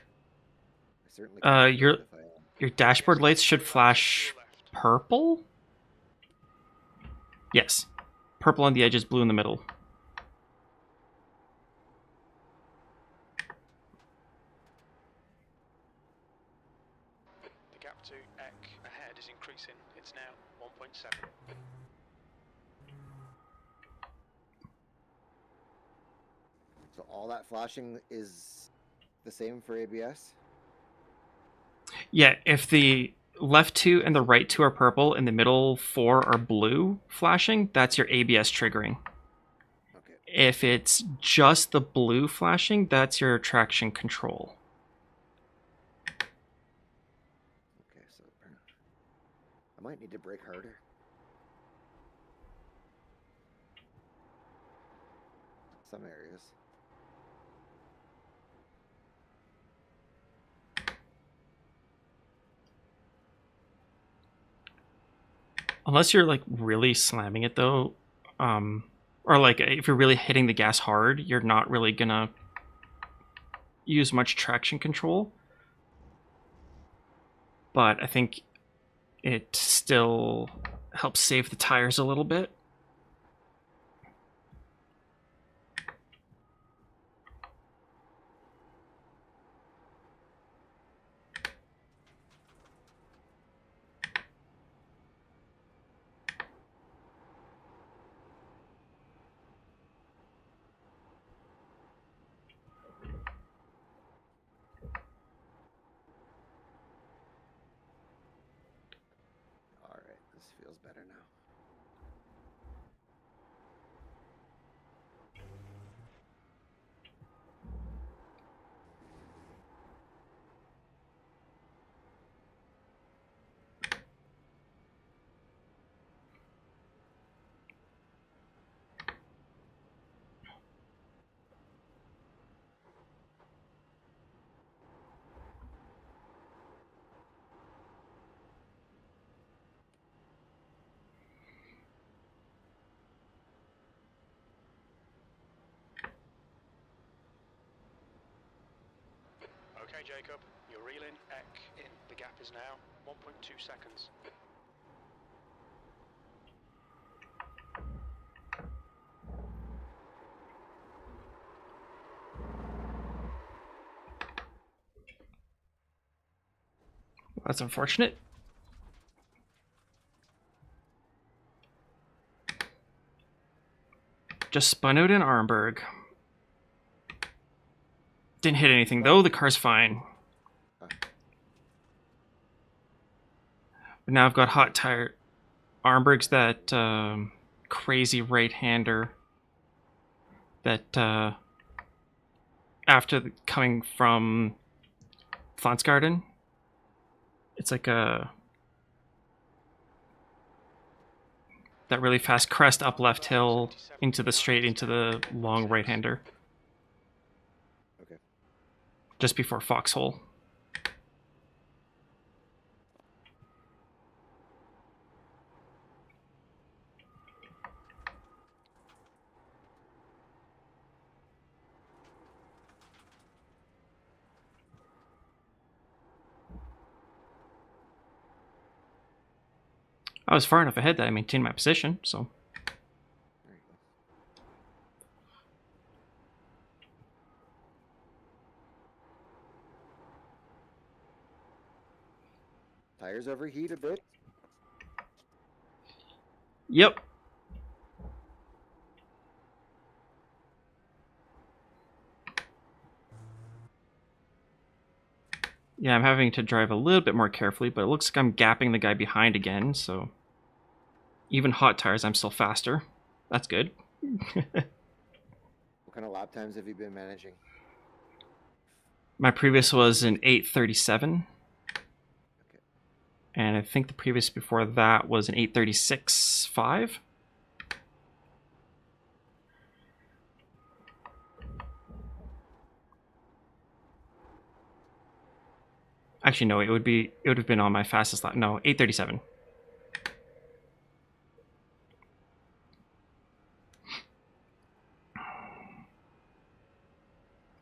certainly can't feel it if I am. Your dashboard lights should flash purple? Yes. Purple on the edges, blue in the middle. The gap to Eck ahead is increasing. It's now 1.7. So all that flashing is the same for ABS? Yeah, if the left 2 and the right 2 are purple and the middle 4 are blue flashing, that's your ABS triggering. Okay. If it's just the blue flashing, that's your traction control. I might need to brake harder. Some areas. Unless you're like really slamming it though, or like if you're really hitting the gas hard, you're not really gonna use much traction control. But I think it still helps save the tires a little bit. Alright, this feels better now. Okay, Jacob, you're reeling Eck in. The gap is now 1.2 seconds. That's unfortunate. Just spun out in Armberg. Didn't hit anything though, the car's fine. But now I've got hot tire. Armberg's that crazy right-hander that after coming from Garden, it's like that really fast crest up left hill into the straight into the long right-hander. Okay. Just before Foxhole. I was far enough ahead that I maintained my position, so. There you go. Tires overheat a bit. Yep. Yeah, I'm having to drive a little bit more carefully, but it looks like I'm gapping the guy behind again, so even hot tires, I'm still faster. That's good. What kind of lap times have you been managing? My previous was an 8:37. Okay. And I think the previous before that was an 8:36.5. Actually, no, it would have been on my fastest lap. No, 8:37.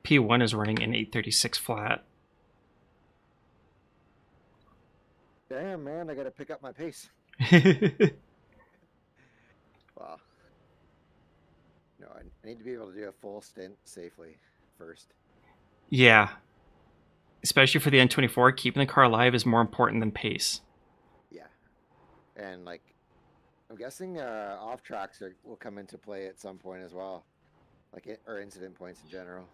P1 is running in 8:36 flat. Damn, man, I gotta pick up my pace. Wow. No, I need to be able to do a full stint safely first. Yeah. Especially for the N24, keeping the car alive is more important than pace. Yeah. And, like, I'm guessing off tracks will come into play at some point as well. Like, or incident points in general.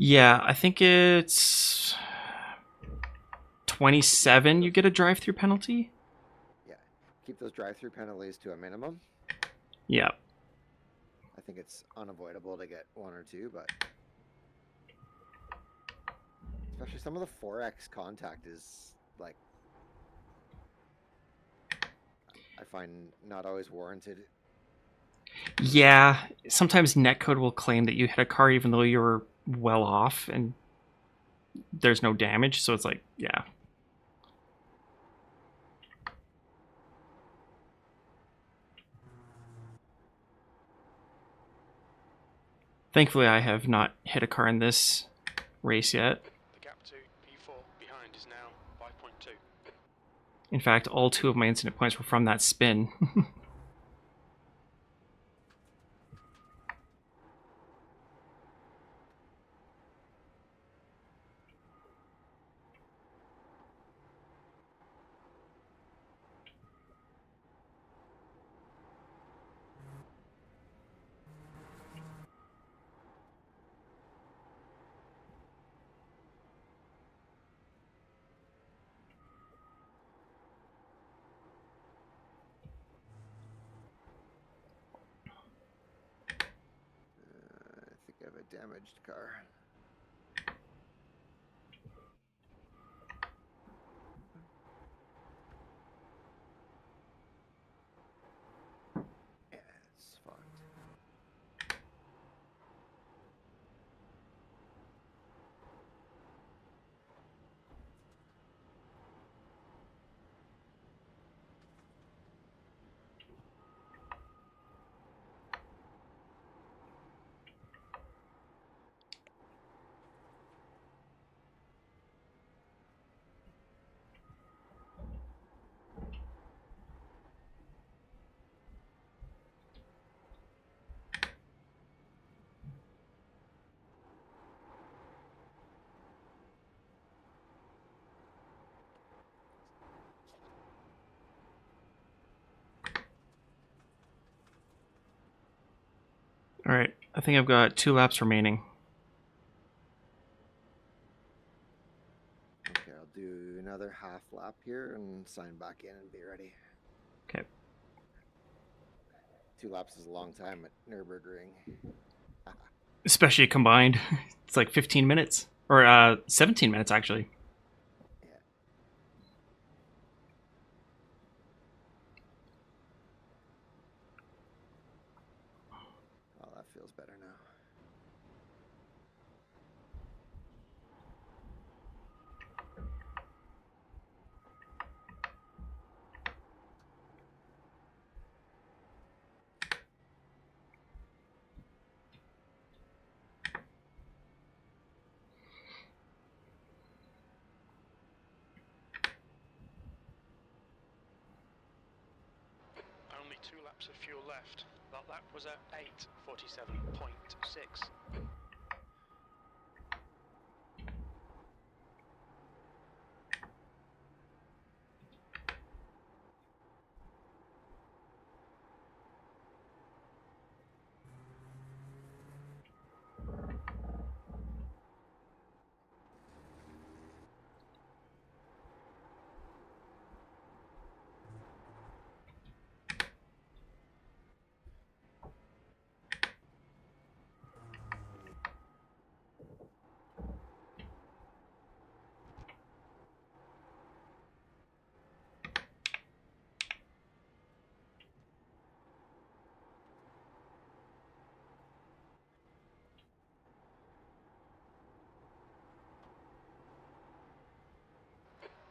Yeah, I think it's 27 you get a drive-through penalty. Yeah. Keep those drive-through penalties to a minimum. Yeah. I think it's unavoidable to get one or two, but especially some of the 4X contact is like I find not always warranted. Yeah, sometimes netcode will claim that you hit a car even though you're well off and there's no damage, so it's like, yeah. Thankfully, I have not hit a car in this race yet. The gap to P4 behind is now 5.2. In fact, all 2 of my incident points were from that spin. I think I have a damaged car. Yeah, it's fucked. Alright, I think I've got 2 laps remaining. Okay, I'll do another half lap here and sign back in and be ready. Okay. 2 laps is a long time at Nürburgring. Especially combined. It's like 15 minutes. Or 17 minutes, actually. Yeah. Oh, that feels better now. Only 2 laps of fuel left. That lap was at 8:47.6.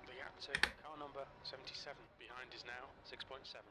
The gap to car number 77 behind is now 6.7.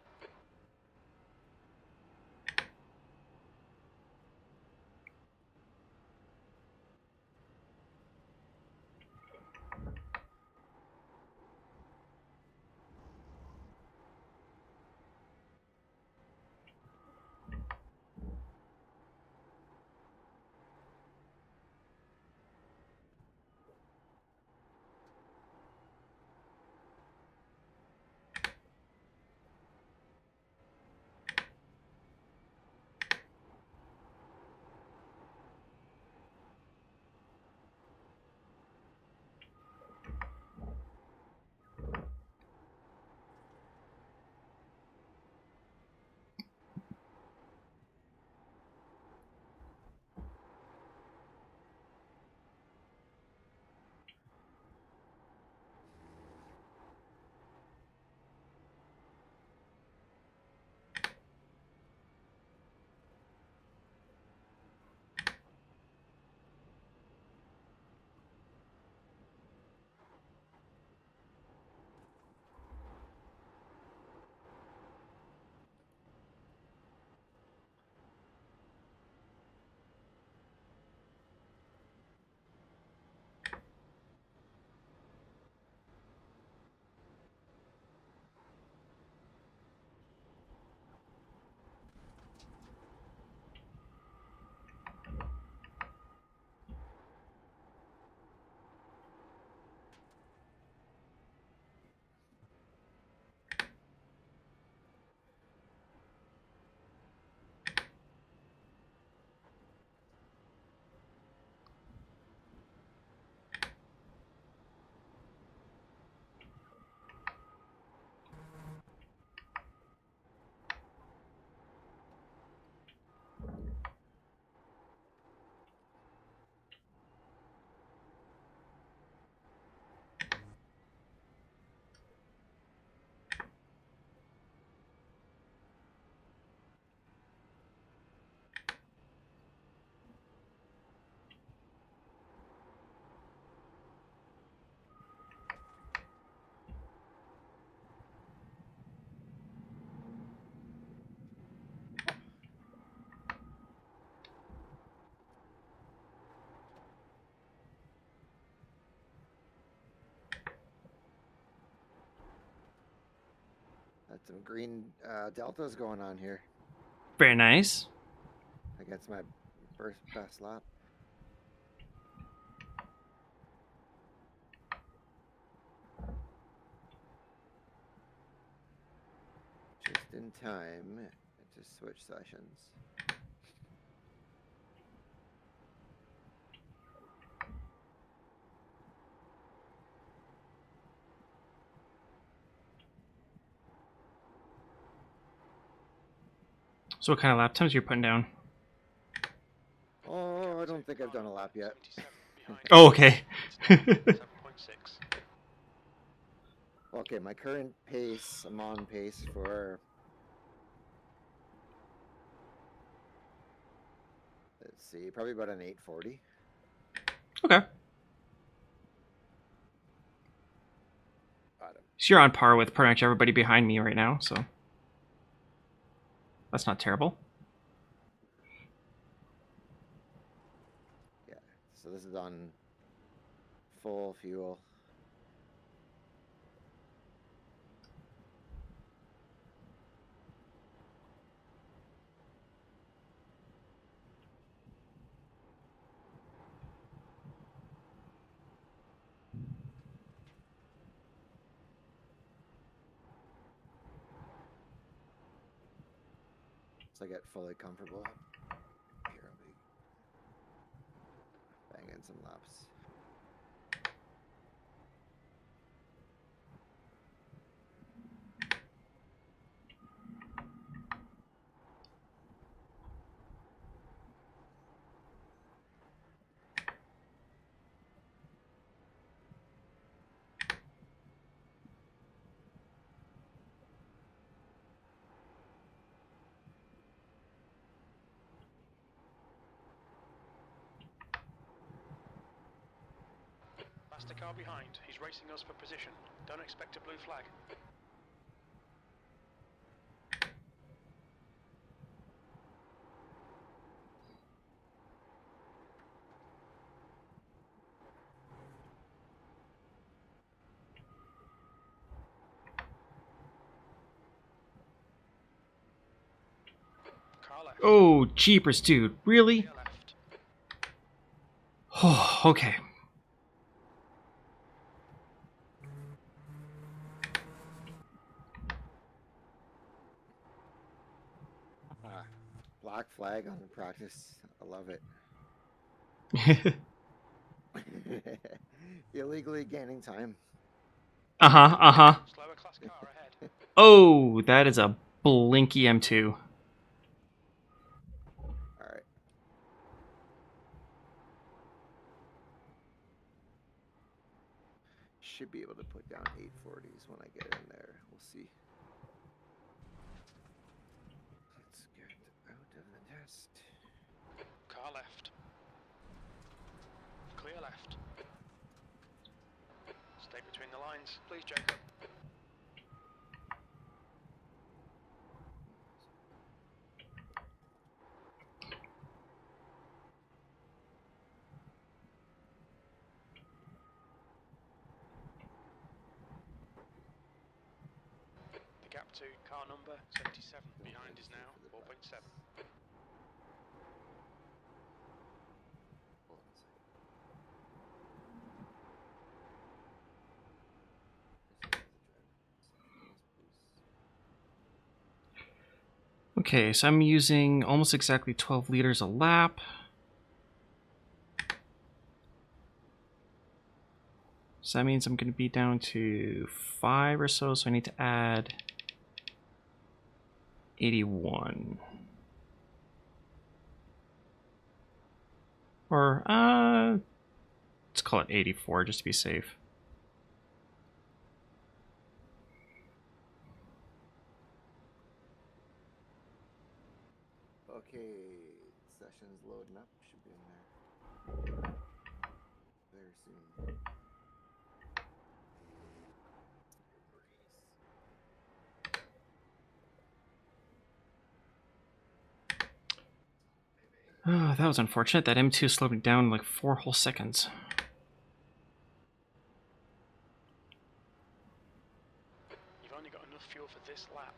Got some green deltas going on here Very nice. against my first best lap. Just in time to switch sessions. So what kind of lap times you're putting down? Oh, I don't think I've done a lap yet. 77 behind. Oh, okay. 7.6. Okay, my current pace, I'm on pace for, let's see, probably about an 840. Okay. Bottom. So you're on par with pretty much everybody behind me right now, so that's not terrible. Yeah, so this is on full fuel. So I get fully comfortable. Here, I'll be banging some laps. Faster car behind. He's racing us for position. Don't expect a blue flag. Car left. Oh, jeepers, dude. Really? Clear left. Oh, okay. Black flag on the practice. I love it. Illegally gaining time. Uh-huh, uh-huh. Slower class car ahead. Oh, that is a blinky M2. Alright. Should be able to put down 840s when I get in there. We'll see. Let's get out of the test. Car left. Clear left. Stay between the lines, please, Jacob. The gap to car number 77 behind is now 4.7. Hold on a second. Okay, so I'm using almost exactly 12 liters a lap. So that means I'm going to be down to 5 or so, so I need to add 81. Or, let's call it 84 just to be safe. Okay, session's loading up. Should be in there very soon. Oh, that was unfortunate. That M2 slowed me down like 4 whole seconds. You've only got enough fuel for this lap.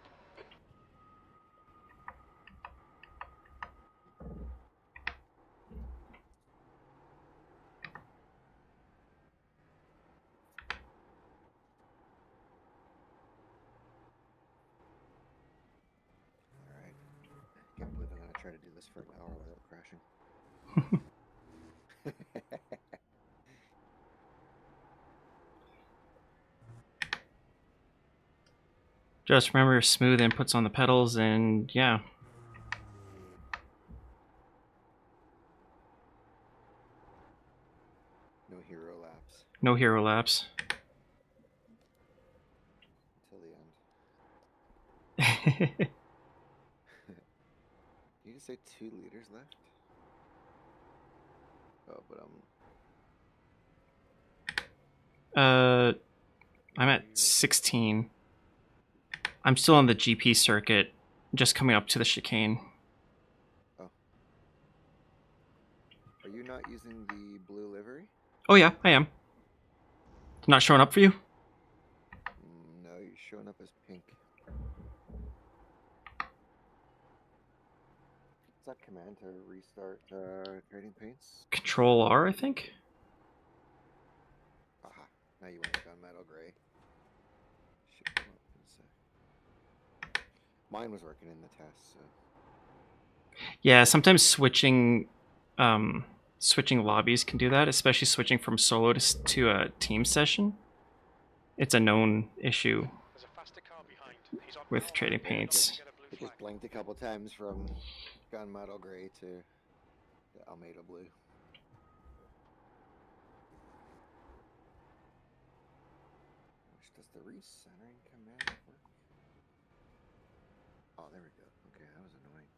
try to do this for an hour without crashing. Just remember smooth inputs on the pedals, and yeah. No hero laps No hero laps. until the end. You just say 2 liters left? Oh, but I'm at 16. I'm still on the GP circuit, just coming up to the chicane. oh. Are you not using the blue livery? Oh yeah, I am. Not showing up for you? No, you're showing up as pink. Is that command to restart trading paints? Control R, I think. Aha, now you went gunmetal gray. Should come up in a sec. Mine was working in the test, so. Yeah, sometimes switching lobbies can do that, especially switching from solo to a team session. It's a known issue There's a faster car behind. He's on with power. trading He's gonna paints. get a blue It flag. just blinked a couple times from gunmetal gray to the Almeida blue. Does the recentering command work? Oh, there we go. Okay, that was annoying.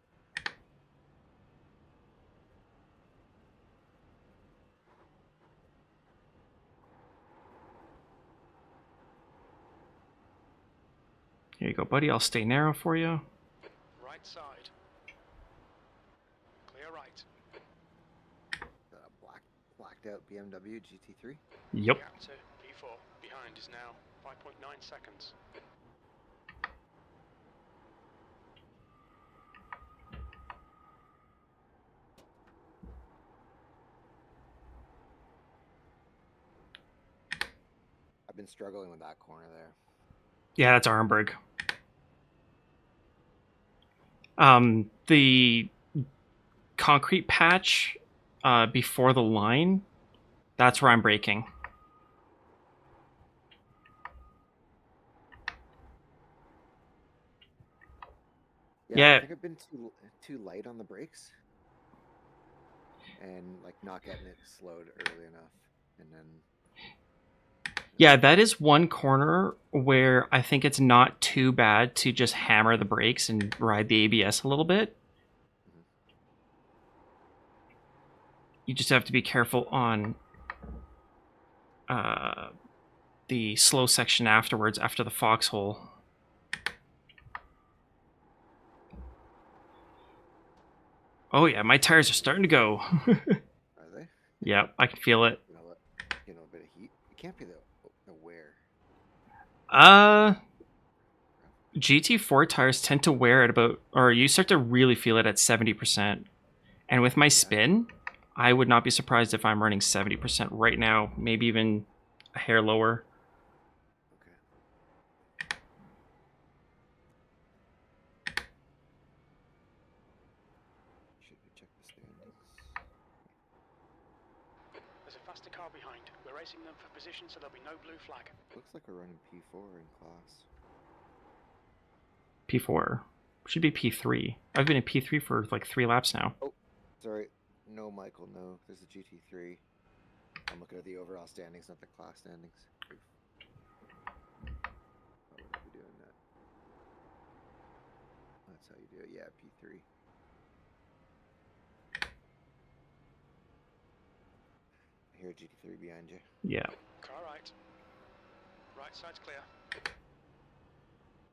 Here you go, buddy. I'll stay narrow for you. Right side. Clear right. Is that a blacked out BMW GT3? Yep. Gap to P4. Behind is now 5.9 seconds. I've been struggling with that corner there. Yeah, that's Armberg. The concrete patch before the line, that's where I'm braking. Yeah. I think I've been too light on the brakes, and like not getting it slowed early enough, and then. Yeah, that is one corner where I think it's not too bad to just hammer the brakes and ride the ABS a little bit. You just have to be careful on the slow section afterwards, after the foxhole. Oh yeah, my tires are starting to go. Are they? Yeah, I can feel it. You know, a bit of heat. It can't be the wear. GT4 tires tend to wear at about, or you start to really feel it at 70%. And with my spin, I would not be surprised if I'm running 70% right now, maybe even a hair lower. Okay. Should we check the standings? There's a faster car behind. We're racing them for position, so there'll be no blue flag. Looks like we're running P4 in class. P4. Should be P3. I've been in P3 for like 3 laps now. Oh, sorry. No, Michael, no. There's a GT3. I'm looking at the overall standings, not the class standings. Oof. Why would I be doing that? That's how you do it. Yeah, P3. I hear a GT3 behind you. Yeah. Car right. Right side's clear.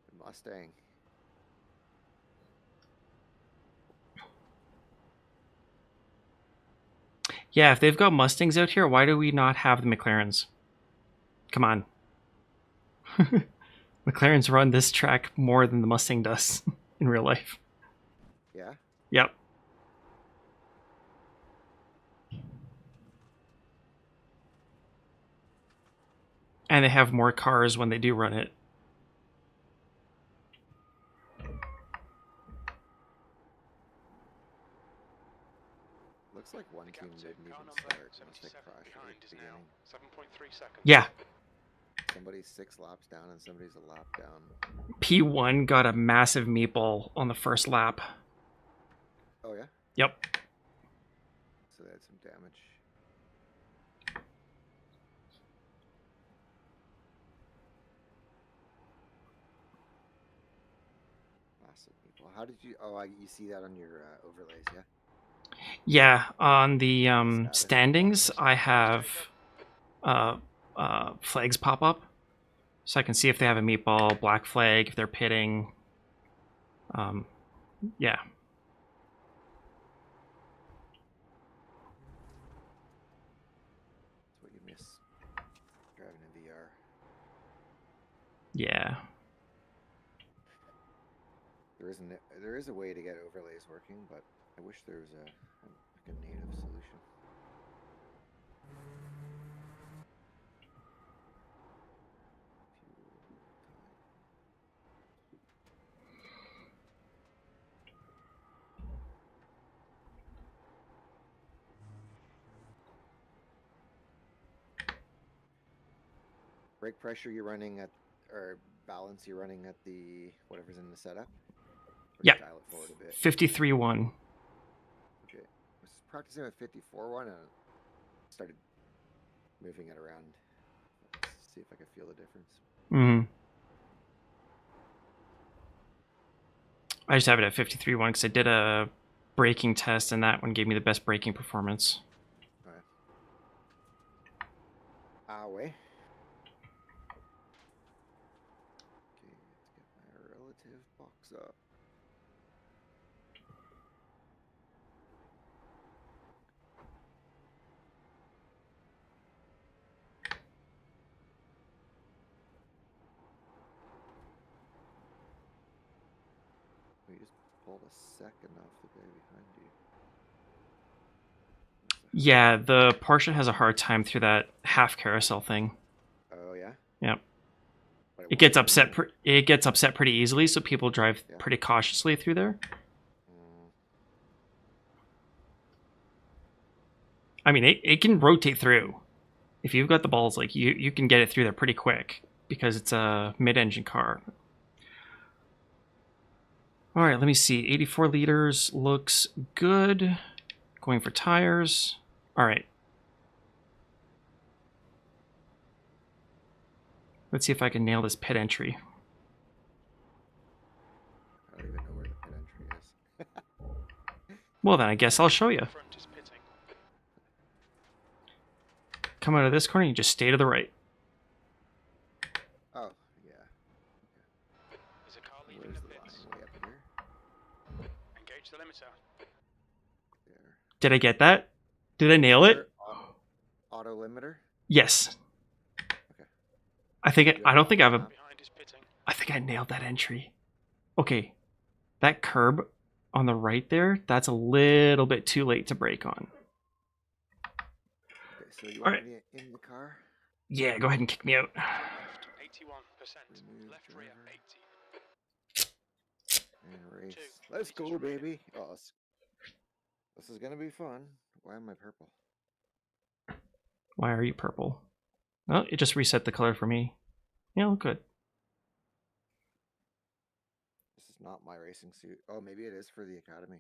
The Mustang. Yeah, if they've got Mustangs out here, why do we not have the McLarens? Come on. McLarens run this track more than the Mustang does in real life. Yeah? Yep. And they have more cars when they do run it. one The team captain, didn't car even number start once they 77 crashed at behind the is now beginning. 7.3 seconds. Yeah. Somebody's 6 laps down and somebody's a lap down. P1 got a massive meatball on the first lap. Oh yeah? Yep. So they had some damage. Massive people. How did you? Oh, you see that on your overlays, yeah? Yeah, on the Status. standings, I have flags pop up, so I can see if they have a meatball, black flag, if they're pitting. Yeah. That's what you miss driving in VR. Yeah. There is a way to get overlays working, but I wish there was like a native solution. Brake pressure you're running at, or balance you're running at the whatever's in the setup. Or Yeah. dial it forward a bit. 53-1. Okay. I was practicing with 54-1 and started moving it around. Let's see if I can feel the difference. Mm-hmm. I just have it at 53-1 because I did a braking test, and that one gave me the best braking performance. Alright. Away. Okay, let's get my relative box up. We just pulled a second off the guy behind you. Yeah, the Porsche has a hard time through that half carousel thing. Oh yeah. Yep. But It gets won't upset. turn. It gets upset pretty easily, so people drive Yeah. pretty cautiously through there. I mean, it can rotate through. If you've got the balls, like you can get it through there pretty quick because it's a mid-engine car. All right, let me see. 84 liters looks good. Going for tires. All right. Let's see if I can nail this pit entry. I don't even know where the pit entry is. Well, then I guess I'll show you. Front is pitting. Come out of this corner, you just stay to the right. Oh, yeah. There's a car leaving Where's the the pits. line? Way up here? Engage the limiter. There. Did I get that? Did I nail it? Auto limiter? Yes. Okay. I don't think I have a. Behind is pitting. I think I nailed that entry. Okay, that curb on the right there, that's a little bit too late to brake on. Okay, so you All want right. me in the car? Yeah, go ahead and kick me out. Left 81%. Remove Left rear driver. 80. And race. 2 Let's meters go, remaining. baby. Oh, this is gonna be fun. Why am I purple? Why are you purple? Oh, it just reset the color for me. Yeah, look good. This is not my racing suit. Oh, maybe it is for the academy.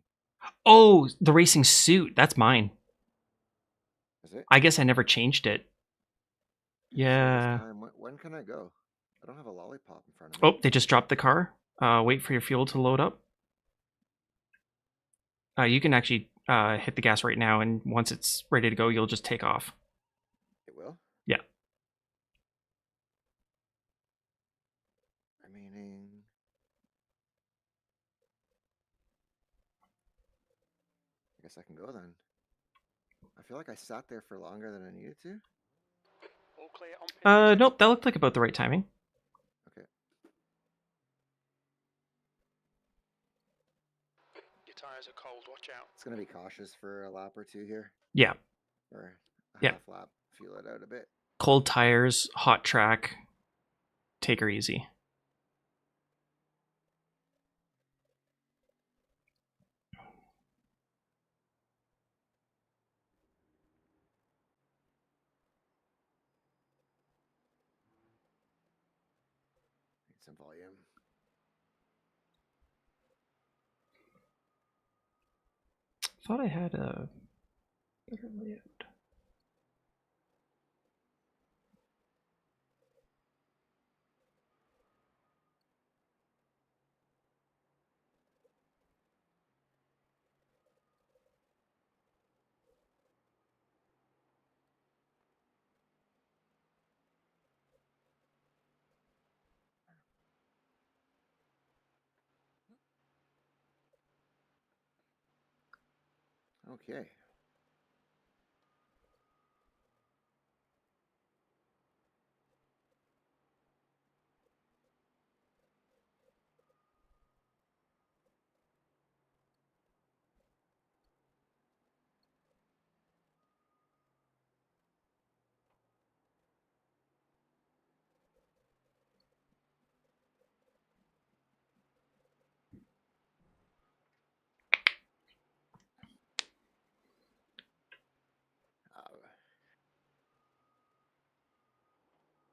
Oh, the racing suit. That's mine. Is it? I guess I never changed it. Yeah. Yeah. When can I go? I don't have a lollipop in front of me. Oh, they just dropped the car. Wait for your fuel to load up. You can actually hit the gas right now, and once it's ready to go, you'll just take off. It will? Yeah. Remaining. I guess I can go then. I feel like I sat there for longer than I needed to. All clear on pit. Nope, that looked like about the right timing. Okay. Your tyres are cold. Watch out. It's gonna be cautious for a lap or two here. Yeah. Or a Yeah. half lap. Feel it out a bit. Cold tires, hot track. Take her easy. some volume. Thought I had a better layout. Okay.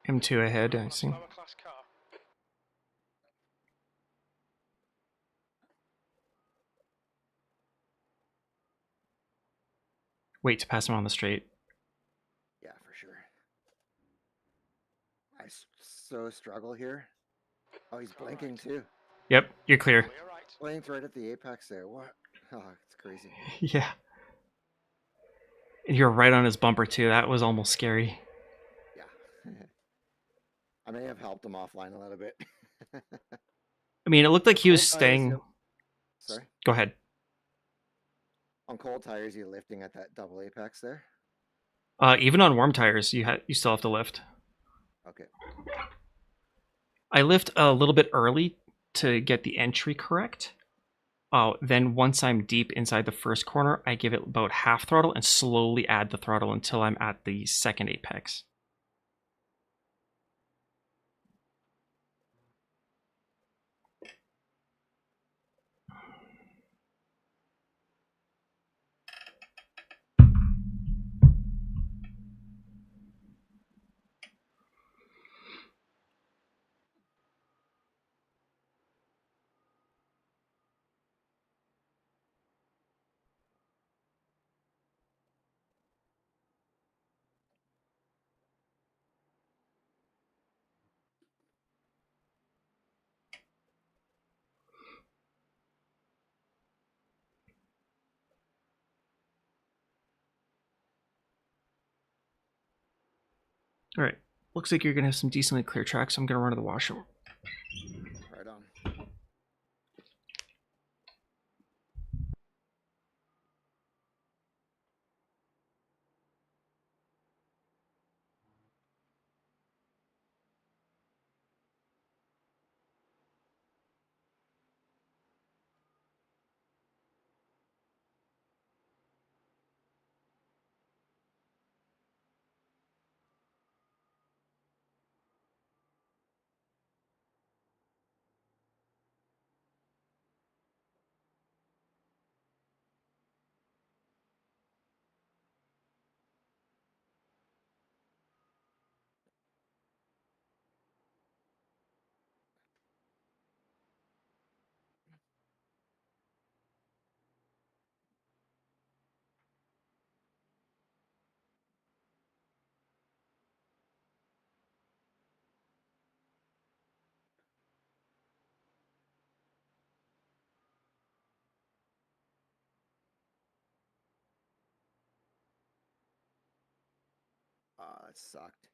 M2 ahead, I A see. slower class car. Wait to pass him on the straight. Yeah, for sure. I so struggle here. Oh, he's Car blinking right. too. Yep, you're clear. Clear right. Blinked right at the apex there. What? Oh, it's crazy. Yeah. And you're right on his bumper too. That was almost scary. Yeah. I may have helped him offline a little bit. I mean, it looked like he was Cold tires, staying. you- Sorry. Go ahead. On cold tires, you're lifting at that double apex there. Even on warm tires, you still have to lift. Okay. I lift a little bit early to get the entry correct. Then once I'm deep inside the first corner, I give it about half throttle and slowly add the throttle until I'm at the second apex. All right. Looks like you're going to have some decently clear tracks, so I'm going to run to the washroom. Right on. That sucked.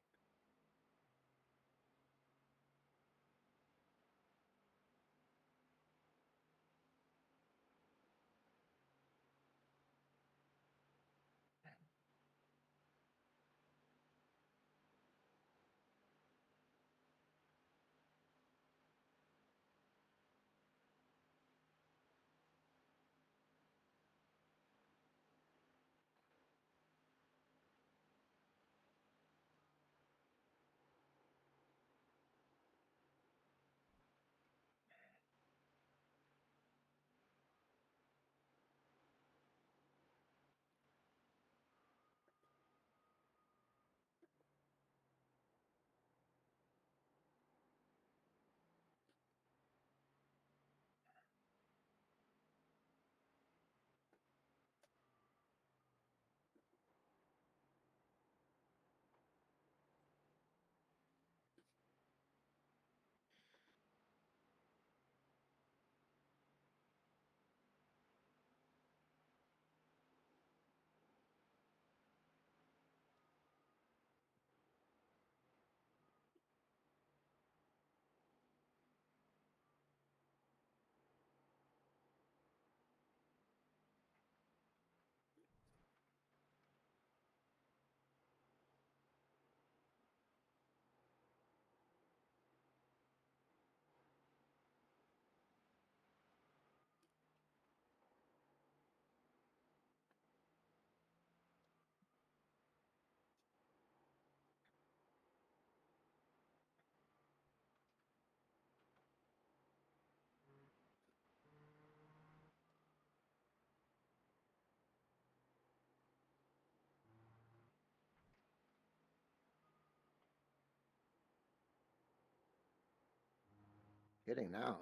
hitting now.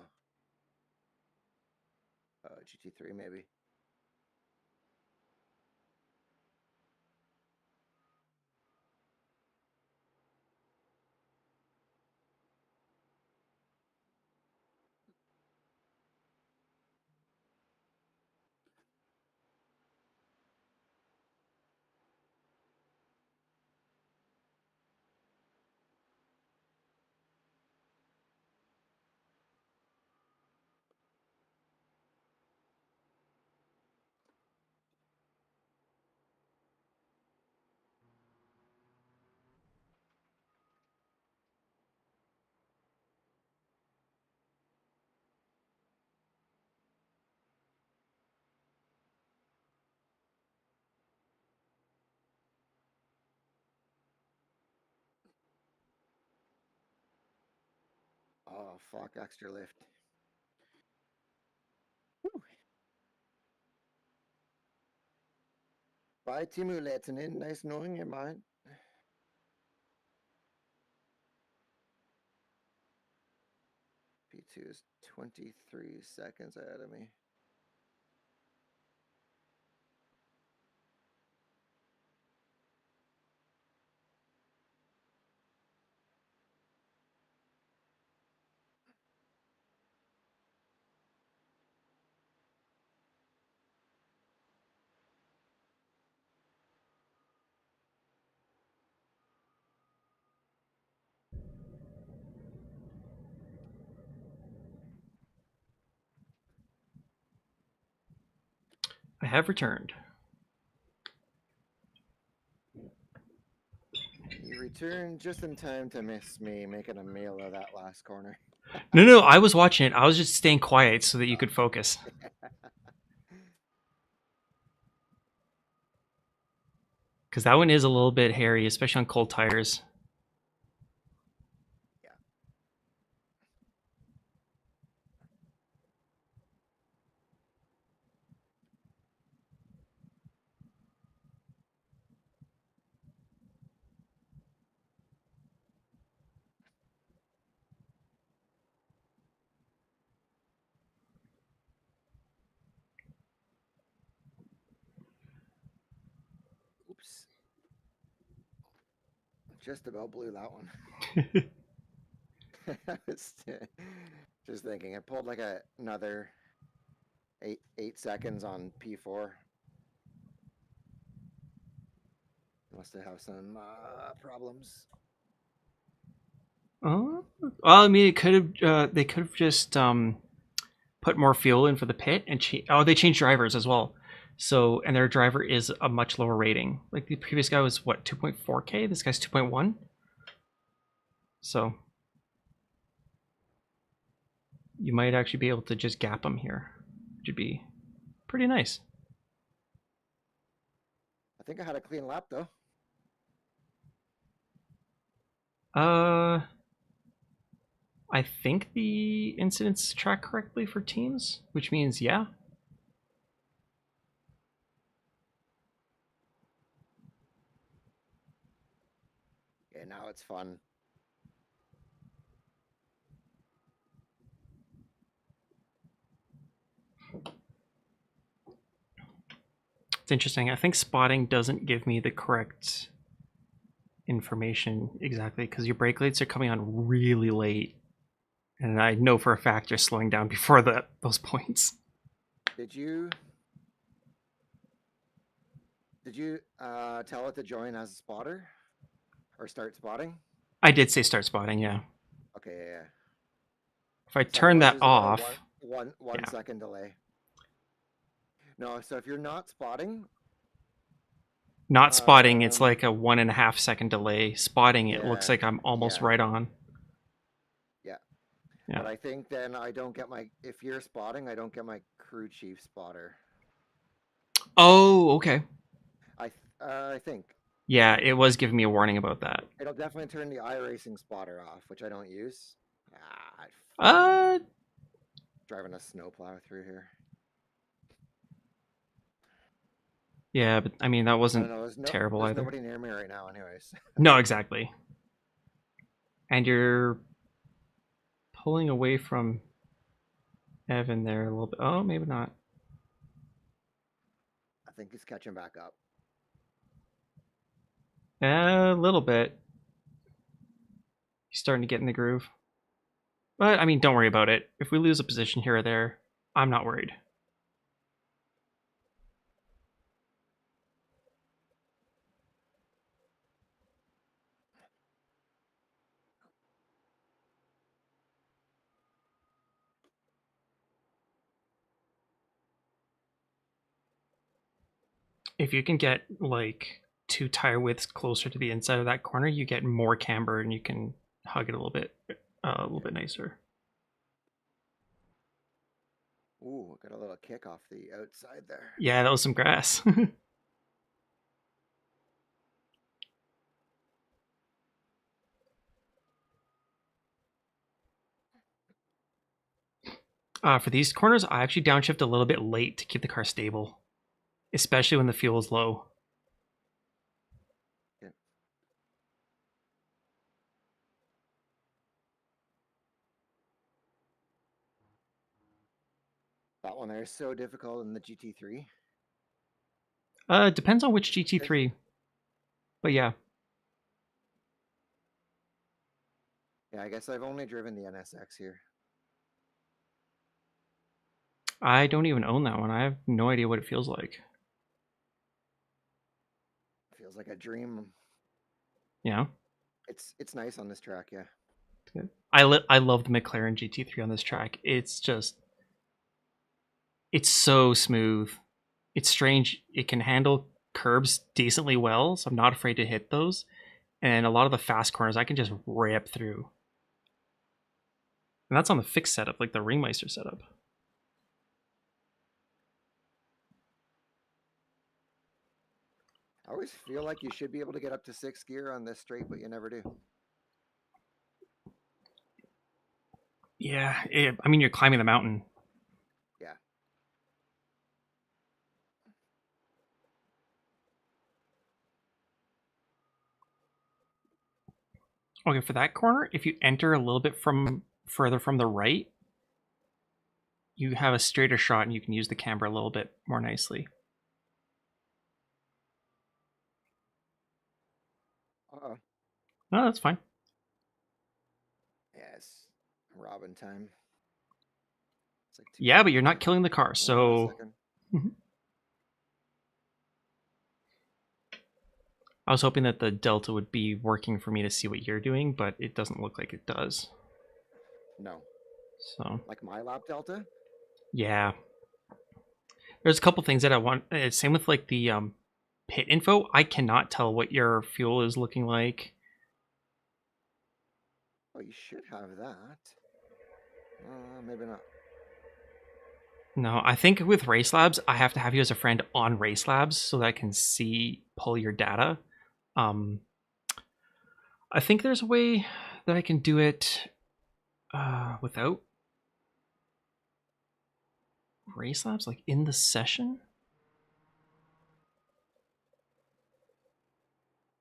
GT3 maybe. Oh, fuck, extra lift. Whew. Bye, Timu Lehtinen. Nice knowing you, man. P2 is 23 seconds ahead of me. I have returned. You returned just in time to miss me making a meal of that last corner. No, I was watching it. I was just staying quiet so that you could focus. Because that one is a little bit hairy, especially on cold tires. Oops. Just about blew that one. I was just thinking, I pulled like another eight seconds on P4. Must have some problems. Well, I mean, it could have. They could have just put more fuel in for the pit and they changed drivers as well. So, and their driver is a much lower rating. Like the previous guy was what, 2.4K? This guy's 2.1. So you might actually be able to just gap him here, which would be pretty nice. I think I had a clean lap though. I think the incidents track correctly for teams, which means yeah. Yeah, now it's fun. It's interesting. I think spotting doesn't give me the correct information exactly because your brake lights are coming on really late. And I know for a fact you're slowing down before those points. Did you tell it to join as a spotter or start spotting? I did say start spotting, yeah. Okay, yeah. If I turn that off, one yeah. second delay. No, so if you're not spotting, it's like a 1.5 second delay. Spotting, it looks like I'm almost right on. Yeah. But I think then I don't get if you're spotting, I don't get my crew chief spotter. Oh, okay. I think. Yeah, it was giving me a warning about that. It'll definitely turn the iRacing spotter off, which I don't use. Driving a snowplow through here. Yeah, but I mean that wasn't terrible there's either. Nobody near me right now, anyways. No, exactly. And your pulling away from Evan there a little bit. Oh, maybe not. I think he's catching back up. A little bit. He's starting to get in the groove. But, I mean, don't worry about it. If we lose a position here or there, I'm not worried. If you can get, like, 2 tire widths closer to the inside of that corner, you get more camber and you can hug it a little bit nicer. Ooh, got a little kick off the outside there. Yeah, that was some grass. For these corners, I actually downshift a little bit late to keep the car stable, especially when the fuel is low. Yeah. That one there is so difficult in the GT3. Depends on which GT3, but yeah. Yeah, I guess I've only driven the NSX here. I don't even own that one. I have no idea what it feels like. Feels like a dream. Yeah. It's nice on this track, yeah. Good. I love the McLaren GT3 on this track. It's so smooth. It's strange. It can handle curbs decently well, so I'm not afraid to hit those. And a lot of the fast corners I can just rip through. And that's on the fixed setup, like the Ringmeister setup. I always feel like you should be able to get up to 6th gear on this straight, but you never do. Yeah, I mean, you're climbing the mountain. Yeah. Okay, for that corner, if you enter a little bit further from the right, you have a straighter shot and you can use the camber a little bit more nicely. Uh-oh. No, that's fine. Yes. Robin time. It's like Yeah, but you're not killing the car, so... I was hoping that the delta would be working for me to see what you're doing, but it doesn't look like it does. No. So... Like my lap delta? Yeah. There's a couple things that I want... Same with, like, the pit info. I cannot tell what your fuel is looking like. Oh, you should have that. Maybe not. No, I think with Race Labs, I have to have you as a friend on Race Labs so that I can pull your data. I think there's a way that I can do it without Race Labs, like in the session.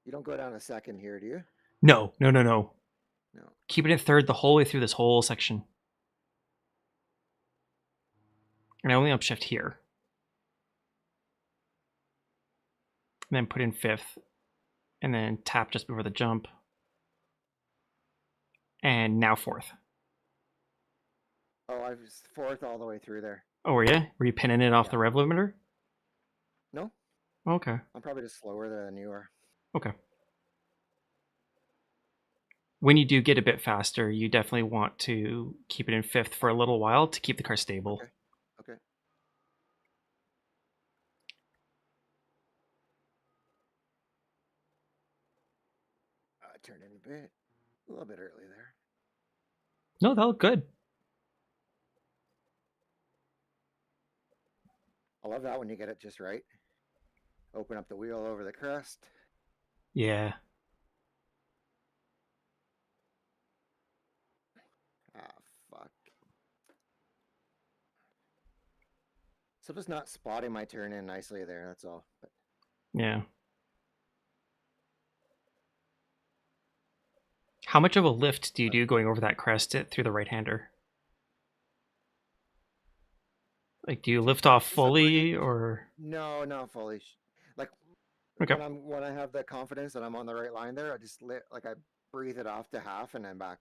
You don't go down a second here, do you? No. No. Keep it in third the whole way through this whole section. And I only upshift here. And then put in fifth. And then tap just before the jump. And now fourth. Oh, I was fourth all the way through there. Oh, were you? Were you pinning it off the rev limiter? No. Okay. I'm probably just slower than you are. Okay. When you do get a bit faster, you definitely want to keep it in fifth for a little while to keep the car stable. Okay. I turned in a little bit early there. No, that looked good. I love that when you get it just right. Open up the wheel over the crest. Yeah. Ah, fuck. So just not spotting my turn in nicely there, that's all. But... Yeah. How much of a lift do you do going over that crest through the right-hander? Like, do you lift off Just a fully, breathe. or? No, not fully. Like Okay. when I have the confidence that I'm on the right line there, I just like I breathe it off to half and then back.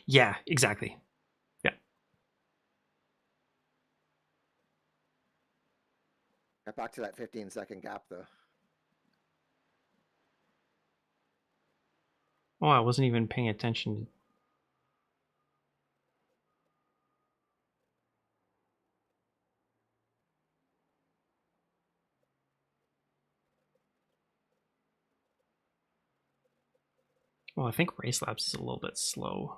Yeah, exactly. Yeah. Get back to that 15-second gap though. Oh, I wasn't even paying attention. Well, I think Race Labs is a little bit slow.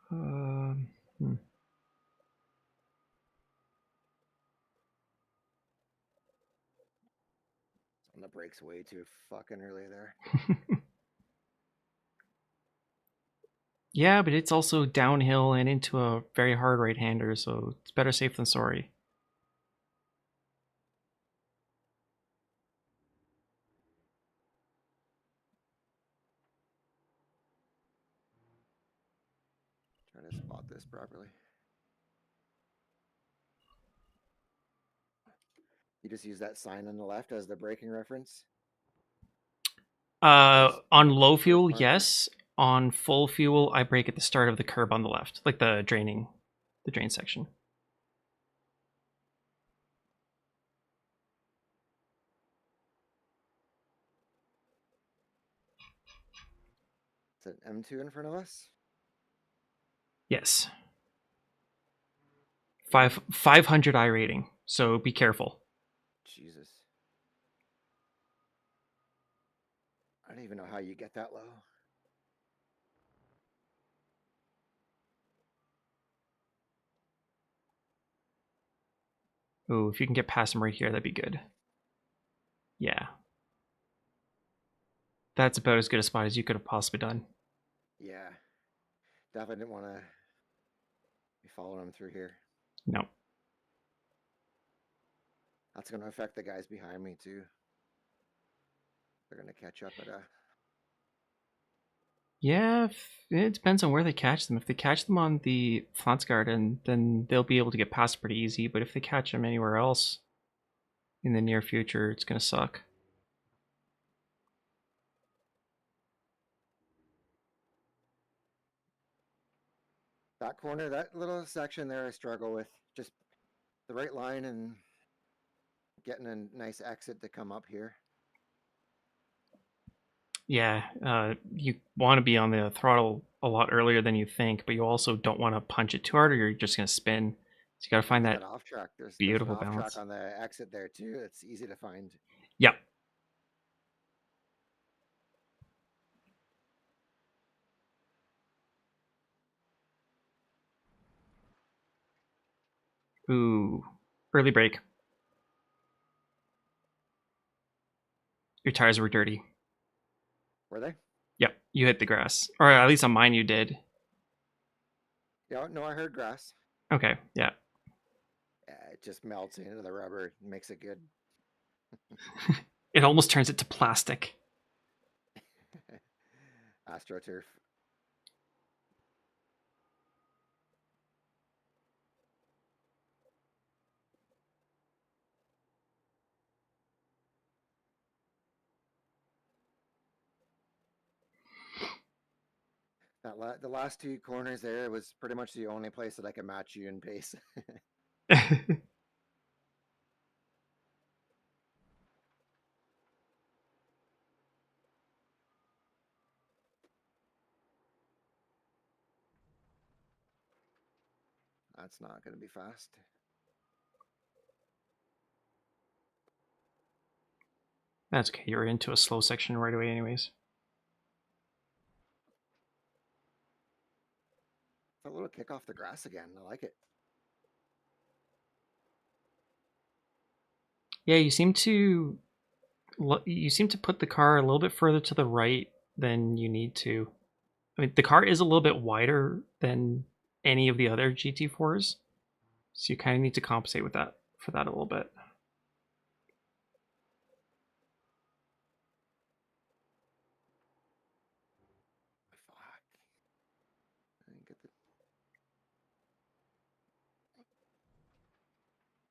Hmm. On the brakes way too fucking early there. Yeah, but it's also downhill and into a very hard right-hander, so it's better safe than sorry. Trying to spot this properly. You just use that sign on the left as the braking reference? On low fuel, marker? yes. On full fuel, I brake at the start of the curb on the left, like the drain section. Is it M2 in front of us? Yes. 500 I rating, so be careful. Jesus. I don't even know how you get that low. Ooh, if you can get past him right here, that'd be good. Yeah. That's about as good a spot as you could have possibly done. Yeah. Definitely didn't want to be following him through here. No. That's going to affect the guys behind me too. They're going to catch up at a... Yeah, it depends on where they catch them. If they catch them on the Flantsgarden, then they'll be able to get past pretty easy. But if they catch them anywhere else in the near future, it's going to suck. That corner, that little section there I struggle with. Just the right line and getting a nice exit to come up here. Yeah, you want to be on the throttle a lot earlier than you think, but you also don't want to punch it too hard or you're just going to spin. So you got to find Look that at off track. There's beautiful an off balance. track on the exit there too. It's easy to find. Yep. Ooh, early break. Your tires were dirty. Were they? Yep, you hit the grass. Or at least on mine you did. Yeah, no, I heard grass. Okay, yeah. Yeah, it just melts into the rubber, makes it good. It almost turns it to plastic. AstroTurf. The last two corners there was pretty much the only place that I could match you in pace. That's not going to be fast. That's okay, you're into a slow section right away anyways. It's a little kick off the grass again. I like it. Yeah, you seem to put the car a little bit further to the right than you need to. I mean, the car is a little bit wider than any of the other GT4s, so you kind of need to compensate with that a little bit.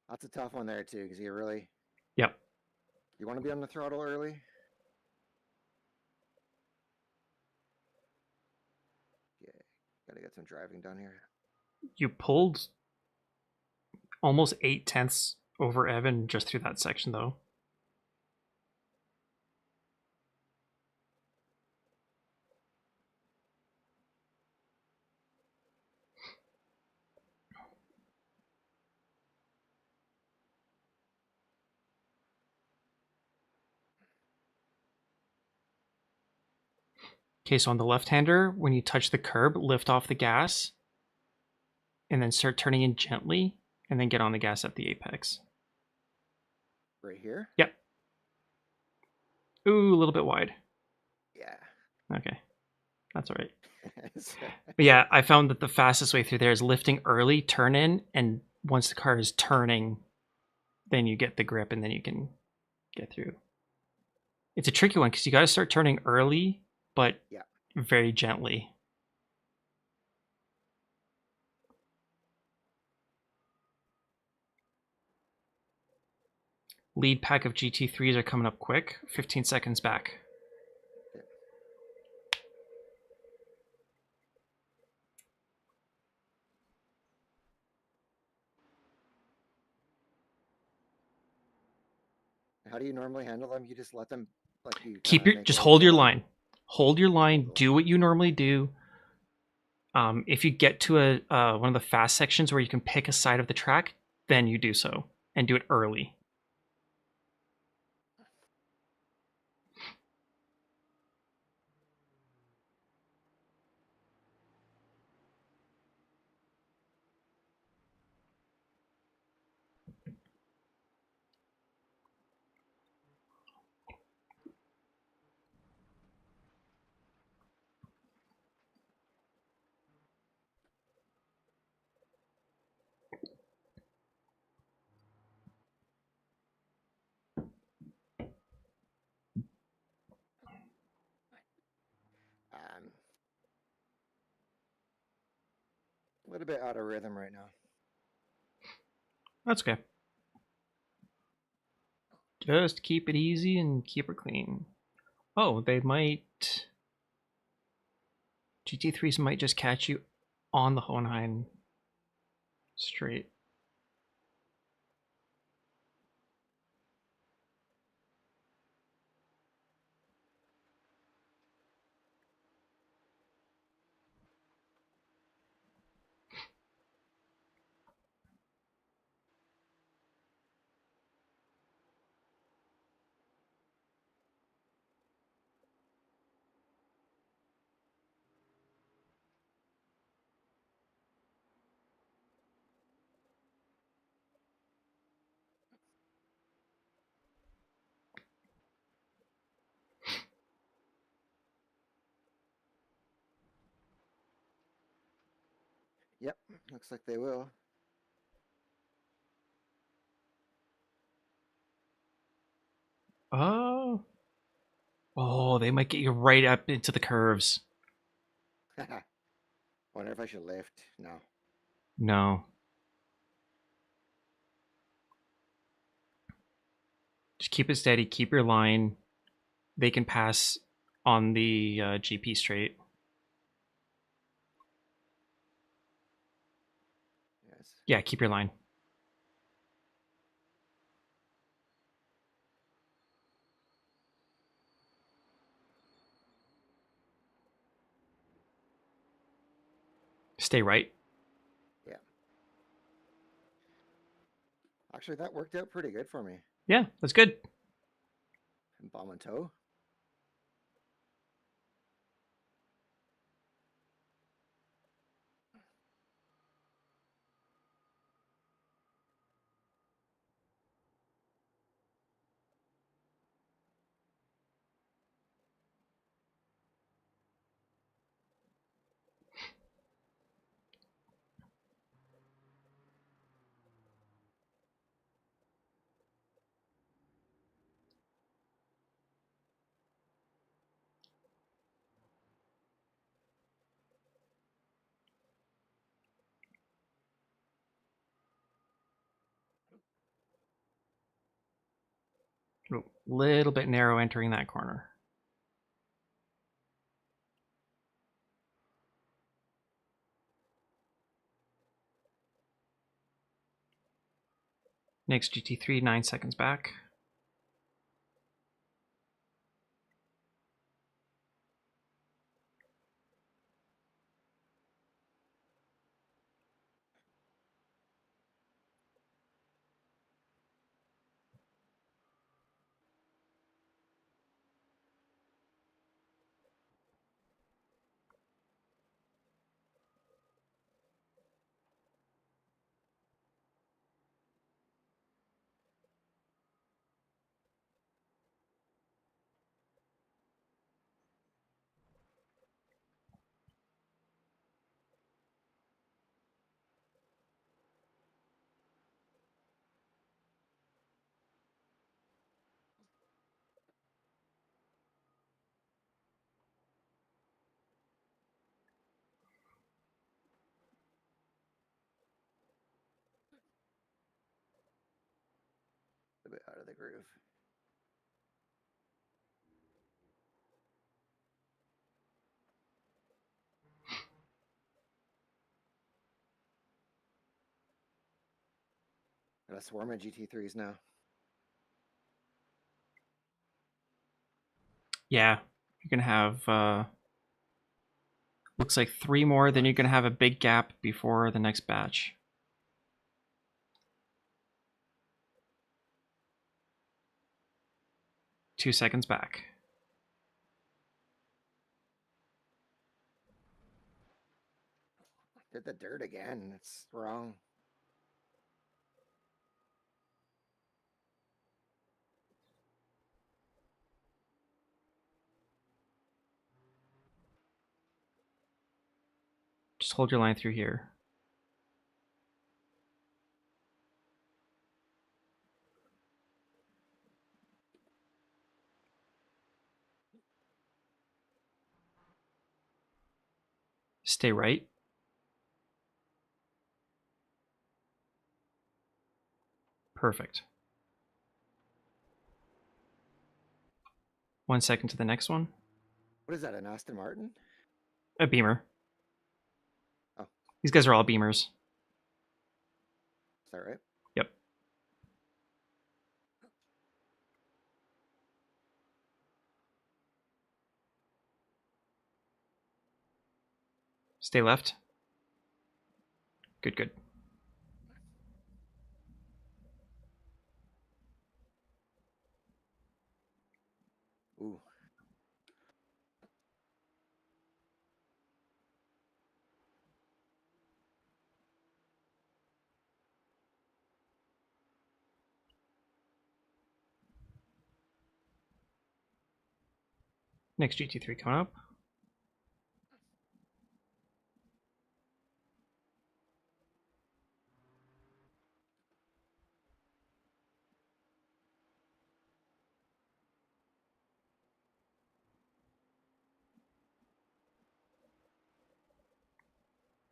That's a tough one there too, because you really Yep. you want to be on the throttle early. Yeah, gotta get some driving done here. You pulled almost 8/10 over Evan just through that section, though. Okay, so on the left-hander, when you touch the curb, lift off the gas, and then start turning in gently, and then get on the gas at the apex. Right here. Yep. Ooh, a little bit wide. Yeah. Okay, that's all right. But yeah, I found that the fastest way through there is lifting early, turn in, and once the car is turning, then you get the grip, and then you can get through. It's a tricky one because you got to start turning early, but Yeah. very gently. Lead pack of GT3s are coming up quick. 15 seconds back. How do you normally handle them? You just let them, like, you Keep kinda your make just way hold for your them? line. Hold your line. Hold the Do what you normally do. If you get to a one of the fast sections where you can pick a side of the track, then you do so and do it early. A little bit out of rhythm right now. That's okay. Just keep it easy and keep it clean. Oh, they might. GT3s might just catch you on the Hohenheim straight. Yep, looks like they will. Oh. Oh, they might get you right up into the curves. Wonder if I should lift. No. No. Just keep it steady. Keep your line. They can pass on the GP straight. Yes. Yeah, keep your line. Stay right. Yeah. Actually, that worked out pretty good for me. Yeah, that's good. And bomb and toe. A little bit narrow entering that corner. Next GT3, 9 seconds back. A bit out of the groove. Got a swarm of GT3s now. Yeah, you're going to have, looks like 3 more, then you're going to have a big gap before the next batch. Two seconds back. Did the dirt again. It's wrong. Just hold your line through here. Stay right. Perfect. 1 second to the next one. What is that, an Aston Martin? A Beamer. Oh. These guys are all Beamers. Is that right? Yep. Stay left. Good, good. Ooh. Next GT3 coming up.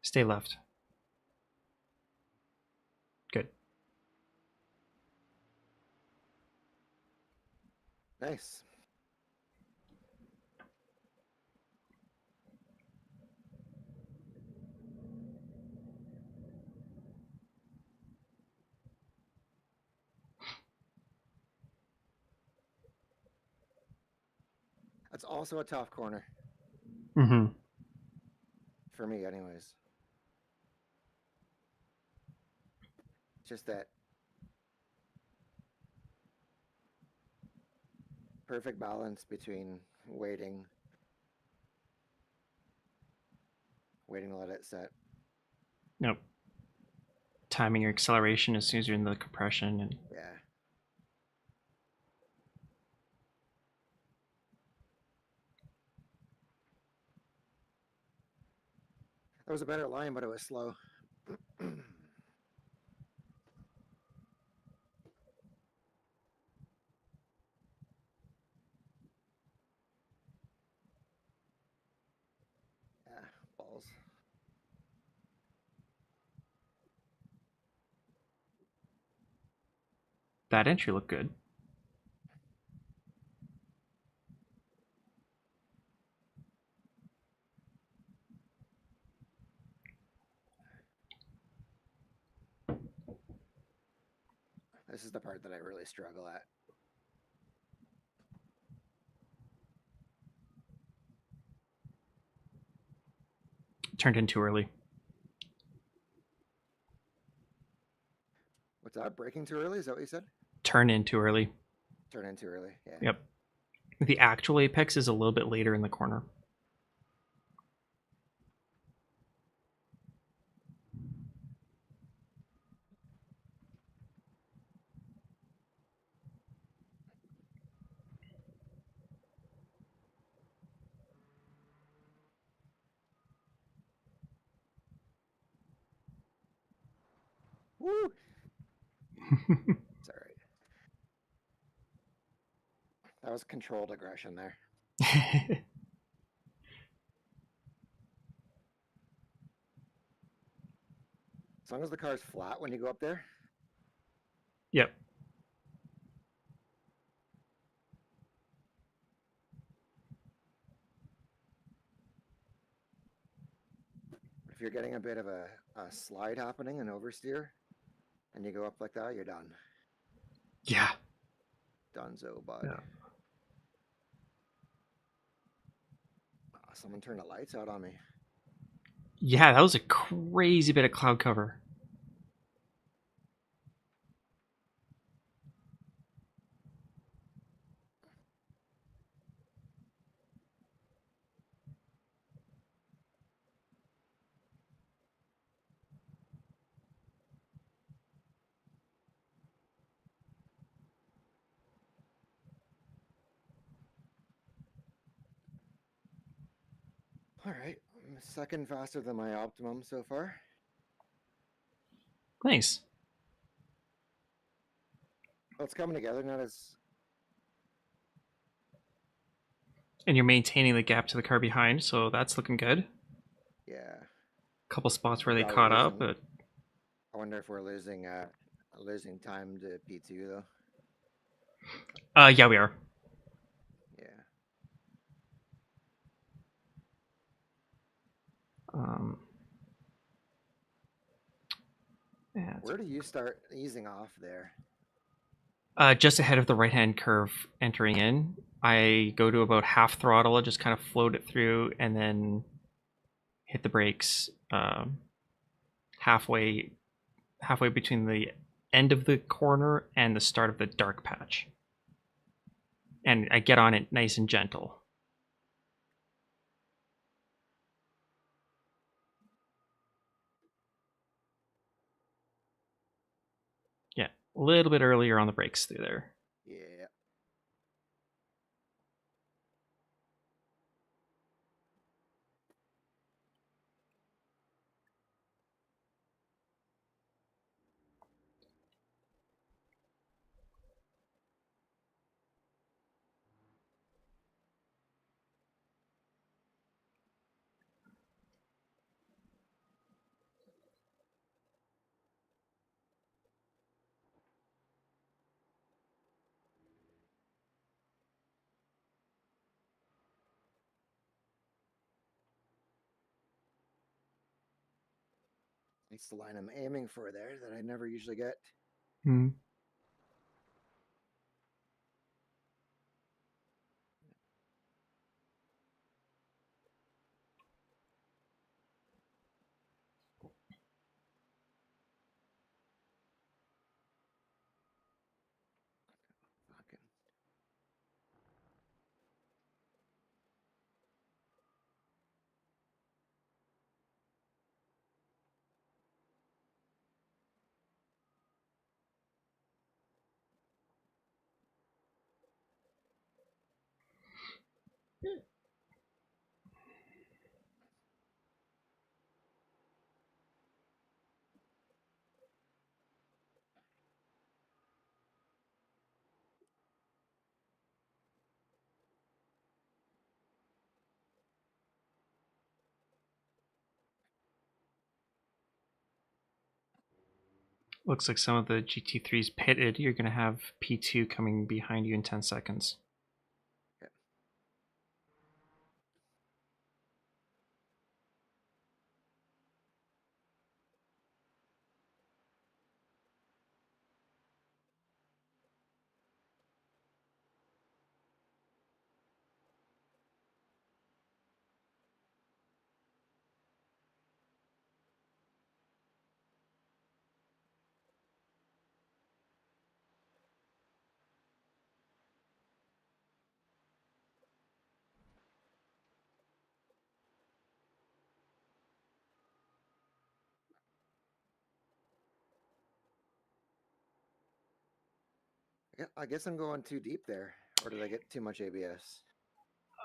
Stay left. Good. Nice. That's also a tough corner. Mm-hmm. For me, anyways. Just that perfect balance between waiting to let it set. Nope. Timing your acceleration as soon as you're in the compression and Yeah. That was a better line, but it was slow. Yeah, balls. that entry looked good. This is the part that I really struggle at. Turned in too early. What's that? Breaking too early? Is that what you said? Turn in too early. Turn in too early. Yeah. Yep. The actual apex is a little bit later in the corner. Woo! It's all right. That was controlled aggression there. As long as the car's flat when you go up there. Yep. If you're getting a bit of a slide happening, an oversteer, and you go up like that, you're done. Yeah. Donezo, bud. Yeah. Someone turned the lights out on me. Yeah, that was a crazy bit of cloud cover. All right, I'm a second faster than my optimum so far. Nice. Well, it's coming together, not as... And you're maintaining the gap to the car behind, so that's looking good. Yeah. A couple spots where they Probably caught up, losing- but I wonder if we're losing time to P2 though. yeah, we are. Yeah. Yeah, Where do you start easing off there? just ahead of the right-hand curve entering in. I go to about half throttle, I just kind of float it through, and then hit the brakes halfway between the end of the corner and the start of the dark patch. And I get on it nice and gentle. Yeah, a little bit earlier on the brakes through there. Yeah. It's the line I'm aiming for there that I never usually get. Hmm. Fucking. Looks like some of the GT3s pitted. You're going to have P2 coming behind you in 10 seconds. Yeah. Yeah, I guess I'm going too deep there, or did I get too much ABS?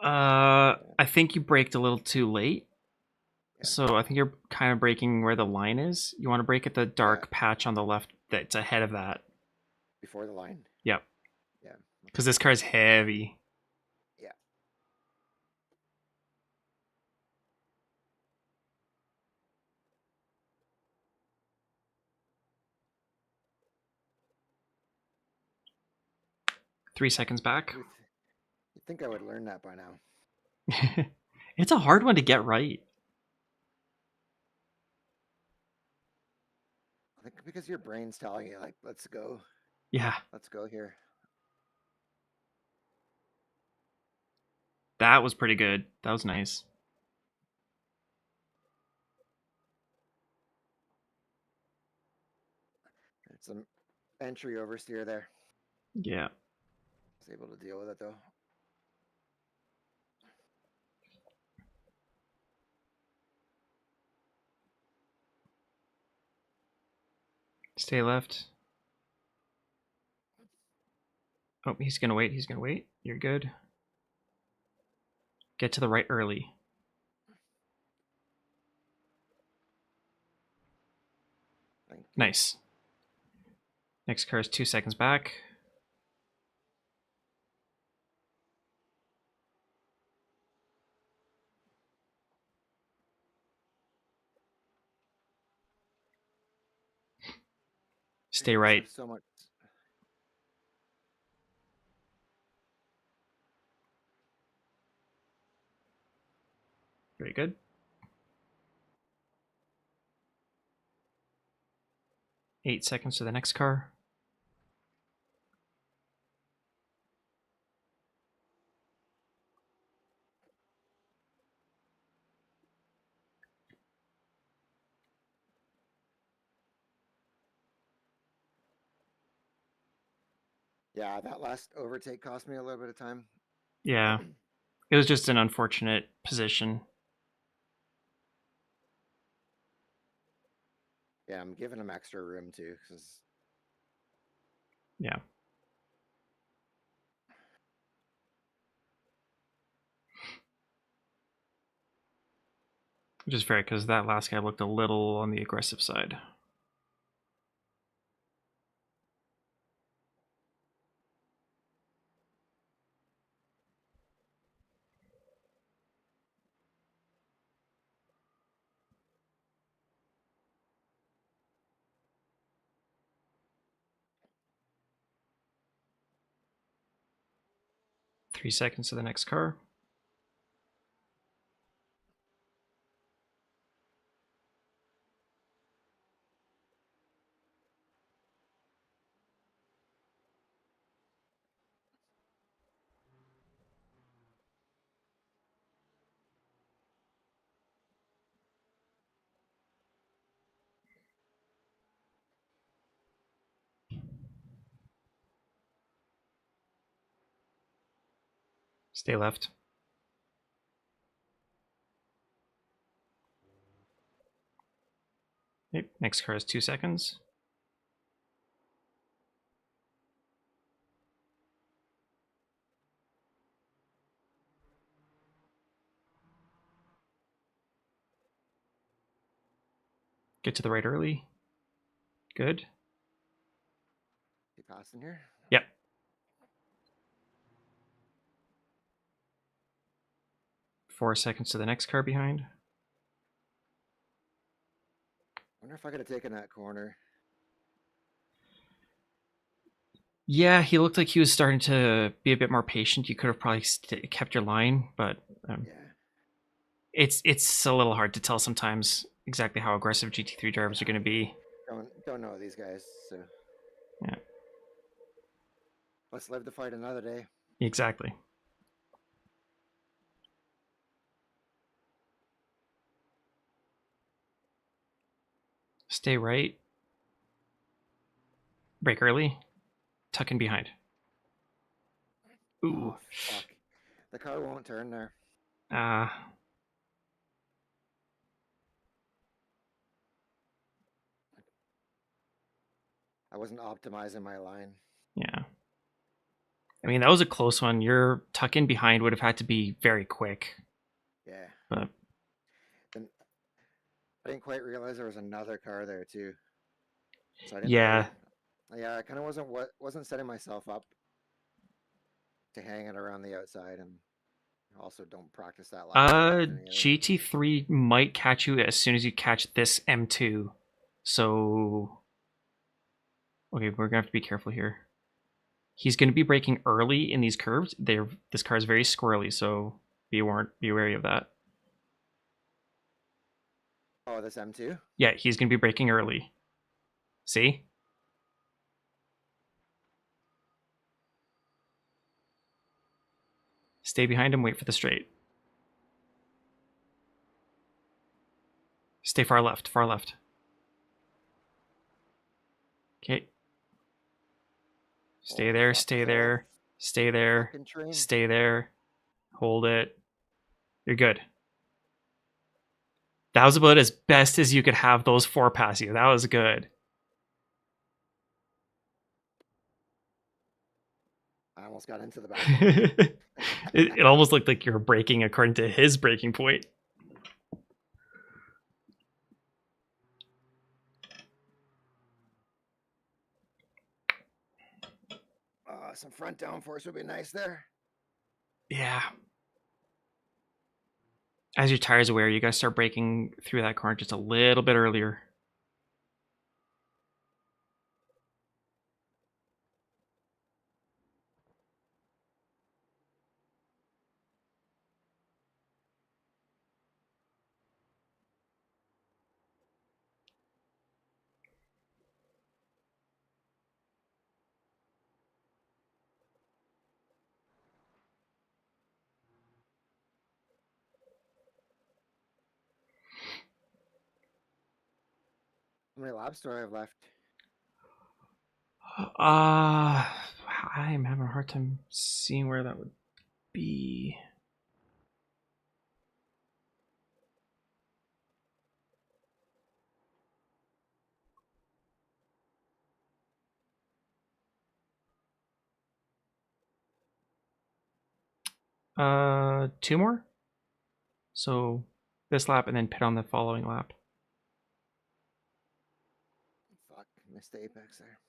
I think you braked a little too late. Yeah. So I think you're kind of braking where the line is. You want to brake at the dark patch on the left that's ahead of that. Before the line. Yep. Yeah. Because this car's heavy. Yeah. Three seconds back. You'd think I would learn that by now. It's a hard one to get right. I think because your brain's telling you, like, let's go. Yeah. Let's go here. That was pretty good. That was nice. It's an entry oversteer there. Yeah. I was able to deal with it though. Stay left. Oh, he's going to wait. He's going to wait. You're good. Get to the right early. Thank you. Nice. Next car is 2 seconds back. Stay right. So much. Very good. 8 seconds to the next car. Yeah, that last overtake cost me a little bit of time. Yeah. It was just an unfortunate position. Yeah, I'm giving him extra room too, because Yeah. Which is fair, because that last guy looked a little on the aggressive side. Three seconds to the next car. Stay left. Okay, next car is 2 seconds. Get to the right early. Good. he passed in here. Yep. Four seconds to the next car behind. Wonder if I could have taken that corner. Yeah, he looked like he was starting to be a bit more patient. You could have probably kept your line, but Yeah. it's a little hard to tell sometimes exactly how aggressive GT3 drivers are going to be. Don't know these guys, so Yeah, let's live to fight another day. exactly. Stay right. Brake early. Tuck in behind. Ooh. Oh, fuck. The car won't turn there. Ah. I wasn't optimizing my line. Yeah. I mean, that was a close one. Your tuck in behind would have had to be very quick. Yeah. But Then I didn't quite realize there was another car there too. So I didn't yeah, really, yeah, I kind of wasn't setting myself up to hang it around the outside, and also don't practice that lap very often either. GT3 might catch you as soon as you catch this M2. So, okay, we're gonna have to be careful here. He's gonna be braking early in these curves. This car is very squirrely, so be wary of that. Oh, this M2? Yeah, he's gonna be braking early. See? Stay behind him, wait for the straight. Stay far left, far left. Okay. Stay Oh, there, fuck, stay Phil. there, stay there, Fucking train. stay there. Hold it. You're good. That was about as best as you could have those four pass you. That was good. I almost got into the back of him. It almost looked like you were braking according to his braking point. Some front downforce would be nice there. Yeah. As your tires wear, you gotta start braking through that corner just a little bit earlier. How many laps do I have left? I'm having a hard time seeing where that would be. Two more. So this lap and then pit on the following lap. Fuck, missed the apex there.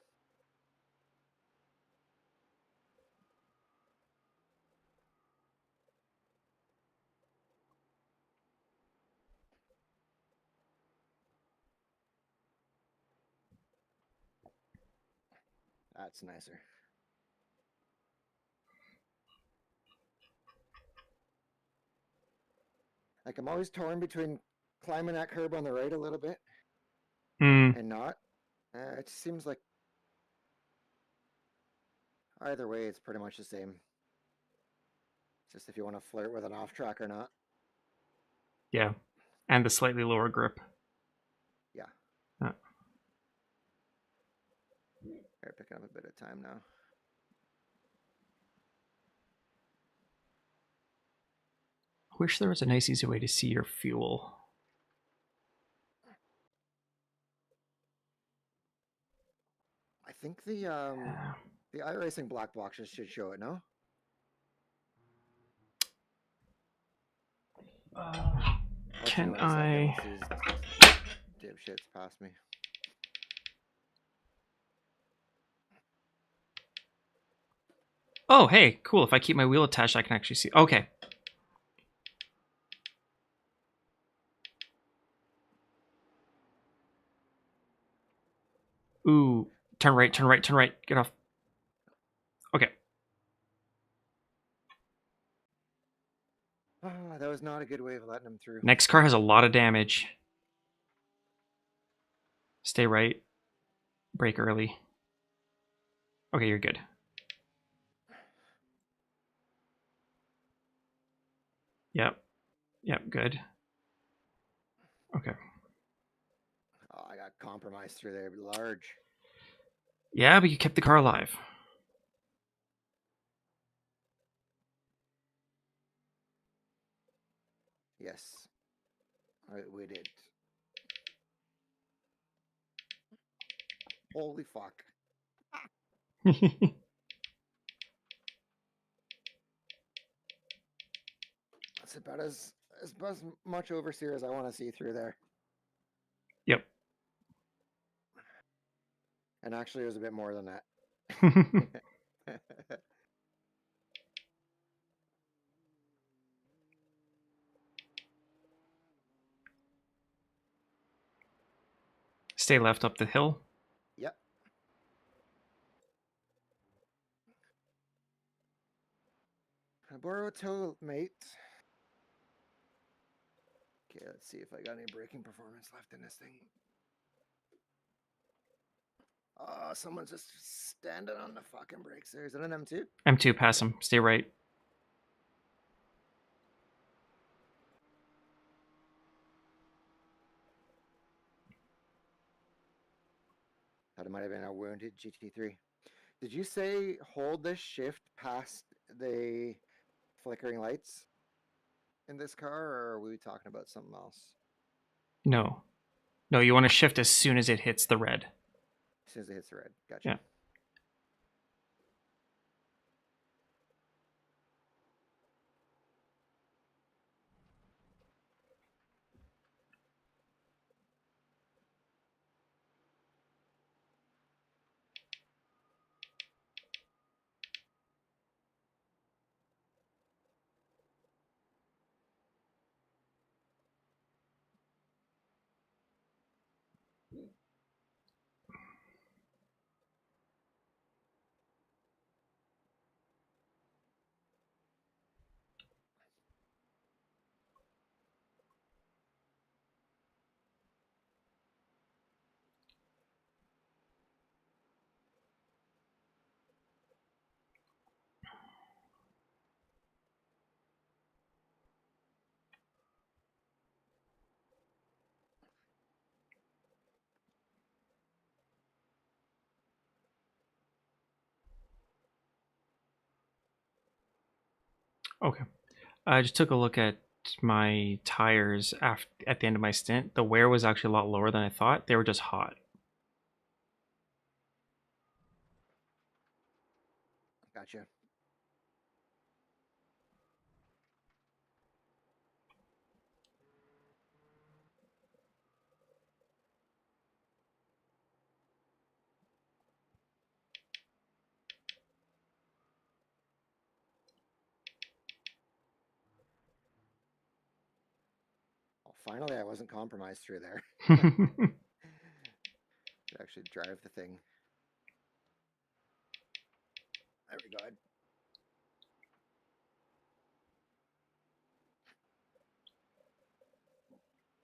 That's nicer. Like, I'm always torn between climbing that curb on the right a little bit and not. It just seems like either way, it's pretty much the same. Just if you want to flirt with an off track or not. Yeah. And the slightly lower grip. Yeah. Uh, They're picking up a bit of time now. I wish there was a nice easy way to see your fuel. I think the iRacing black boxes should show it, no? Can Wait a I? second, let's see. Dipshits past me. Oh, hey, cool. If I keep my wheel attached, I can actually see. Okay. Ooh, turn right, turn right, turn right. Get off. Okay. That was not a good way of letting him through. Next car has a lot of damage. Stay right. Brake early. Okay, you're good. Yep. Yep, good. Okay. Oh, I got compromised through there large. Yeah, but you kept the car alive. Yes. We did. Holy fuck. It's about as much oversteer as I want to see through there. Yep. And actually, it was a bit more than that. Stay left up the hill. Yep. Can I borrow a tow, mate? Okay, let's see if I got any braking performance left in this thing. Oh, someone's just standing on the fucking brakes there. Is it an M2? M2, pass him. Stay right. That might have been a wounded GT3. Did you say hold this shift past the flickering lights in this car, or are we talking about something else? No. No, you want to shift as soon as it hits the red. As soon as it hits the red. Gotcha. Yeah. Okay. I just took a look at my tires at the end of my stint. The wear was actually a lot lower than I thought. They were just hot. Gotcha. Well, finally, I wasn't compromised through there. Could actually drive the thing. There we go.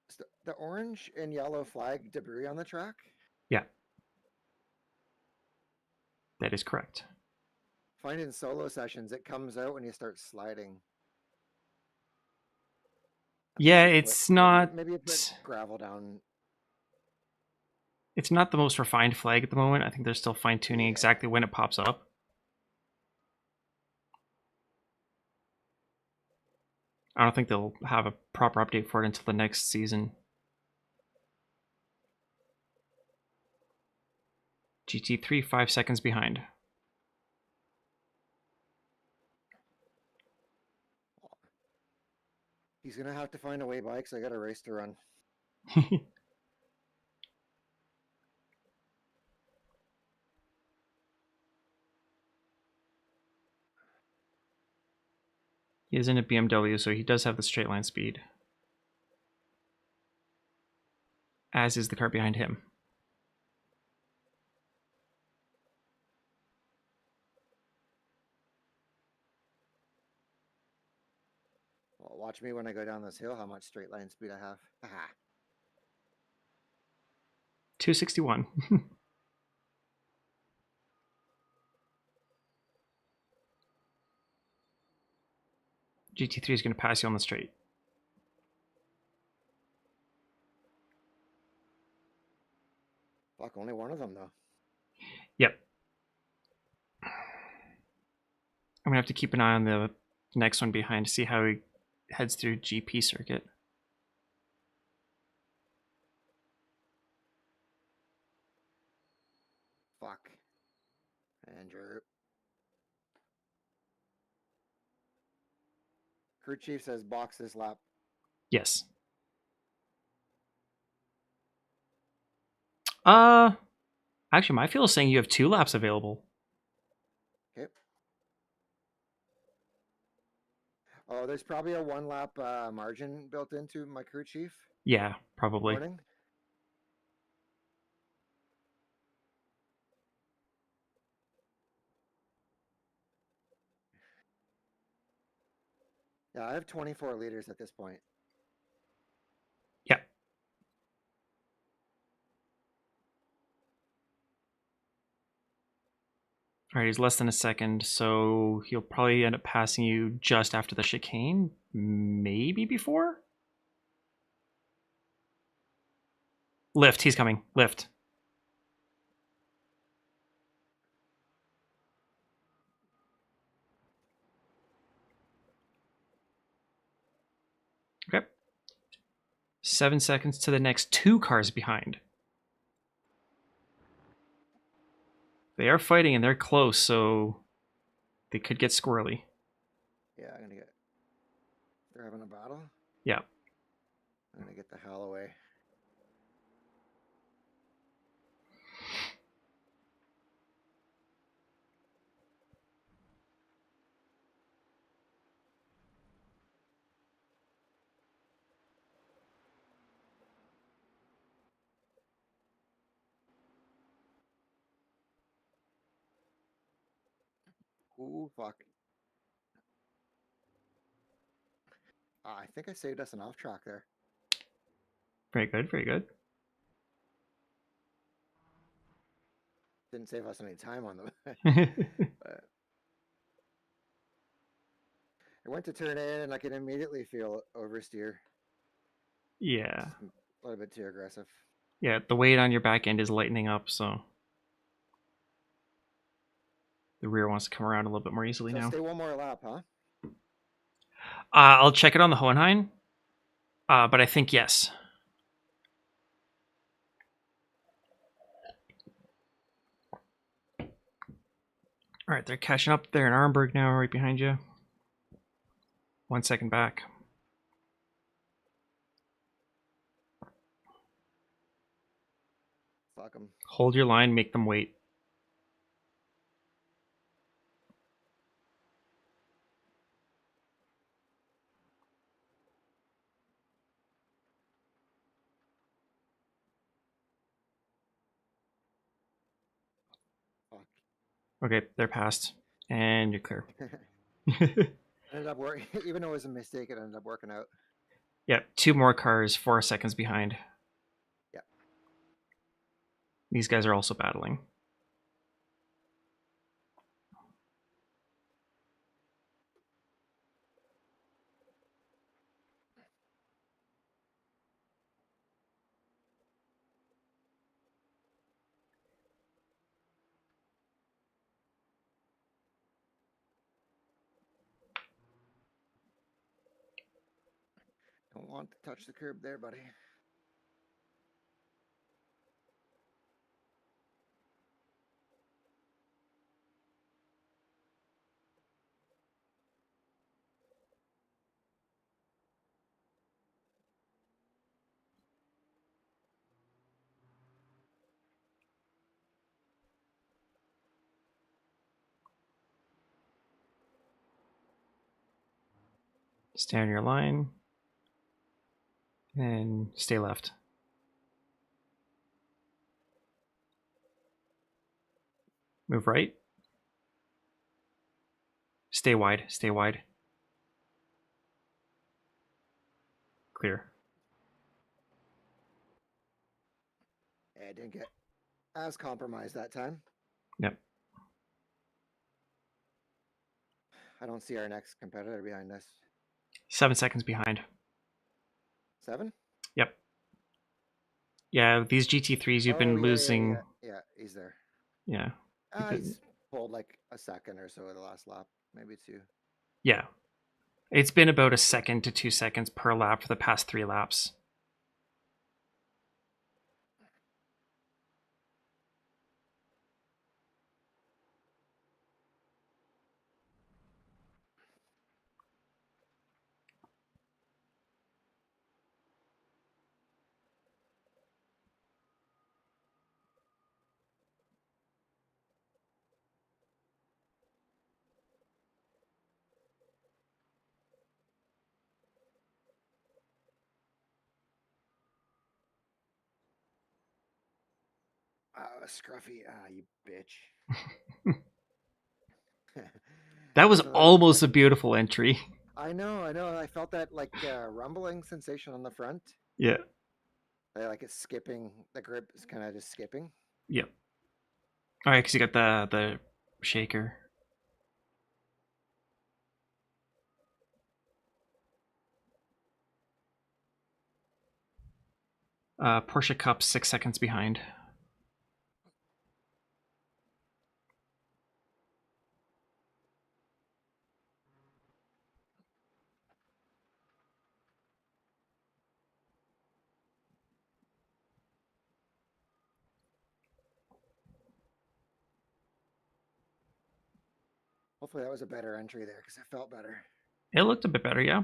Is the orange and yellow flag debris on the track? Yeah. That is correct. Find in solo sessions, it comes out when you start sliding. Yeah, it's not... Maybe you put gravel down. It's not the most refined flag at the moment. I think they're still fine-tuning exactly when it pops up. I don't think they'll have a proper update for it until the next season. GT3, 5 seconds behind. He's going to have to find a way by because I got a race to run. He is in a BMW, so he does have the straight line speed. As is the car behind him. Well, watch me when I go down this hill, how much straight line speed I have. Haha. 261. GT3 is going to pass you on the straight. Fuck, only one of them though. Yep. I'm going to have to keep an eye on the next one behind to see how he heads through GP circuit. Fuck. Andrew. Crew chief says box this lap. Yes. Actually, my feel is saying you have 2 laps available. Okay. Oh, there's probably a 1 lap margin built into my crew chief. Yeah, probably. Warning. Yeah, I have 24 liters at this point. Yeah. All right, he's less than a second, so he'll probably end up passing you just after the chicane, maybe before? Lift, he's coming. Lift. Okay. 7 seconds to the next 2 cars behind. They are fighting and they're close, so they could get squirrely. Yeah, I'm gonna get. They're having a battle. Yeah. I'm gonna get the hell away. Ooh, fuck. I think I saved us an off track there. Very good, very good. Didn't save us any time on them. But I went to turn in and I could immediately feel oversteer. Yeah. A little bit too aggressive. Yeah, the weight on your back end is lightening up, so the rear wants to come around a little bit more easily So now. stay 1 more lap, huh? I'll check it on the Hohenheim, but I think yes. All right, they're catching up there in Arnberg now, right behind you. 1 second back. Fuck them. Hold your line, make them wait. Fuck. Okay, they're passed, and you're clear. Ended up working, even though it was a mistake, it ended up working out. Yeah, 2 more cars, 4 seconds behind. Yeah. These guys are also battling. Don't want to touch the curb there, buddy. Stay on your line, and stay left. Move right. Stay wide, stay wide. Clear. Yeah, I didn't get as compromised that time. Yep. I don't see our next competitor behind us. 7 seconds behind. 7? Yep. Yeah, these GT3s you've been losing. Yeah, he's there. Yeah. He's pulled like a second or so of the last lap, maybe 2. Yeah. It's been about a second to 2 seconds per lap for the past 3 laps. Scruffy. You bitch. That was So almost a beautiful entry. I know. I felt that like rumbling sensation on the front. Yeah. Like it's skipping. The grip is kind of just skipping. Yep. All right, because you got the shaker. Porsche Cup 6 seconds behind. Hopefully that was a better entry there because it felt better. It looked a bit better, yeah.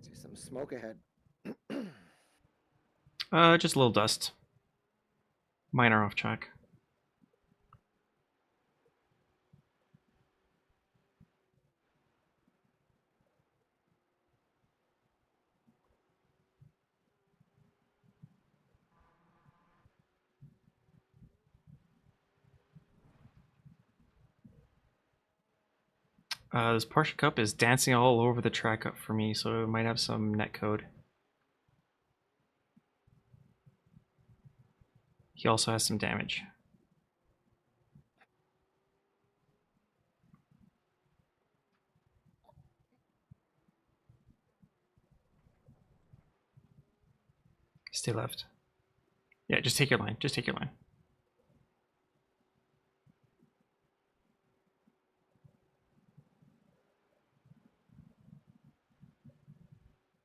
See some smoke ahead. Just a little dust. Minor off track. This Porsche Cup is dancing all over the track up for me, so it might have some net code. He also has some damage. Stay left. Yeah, just take your line. Just take your line.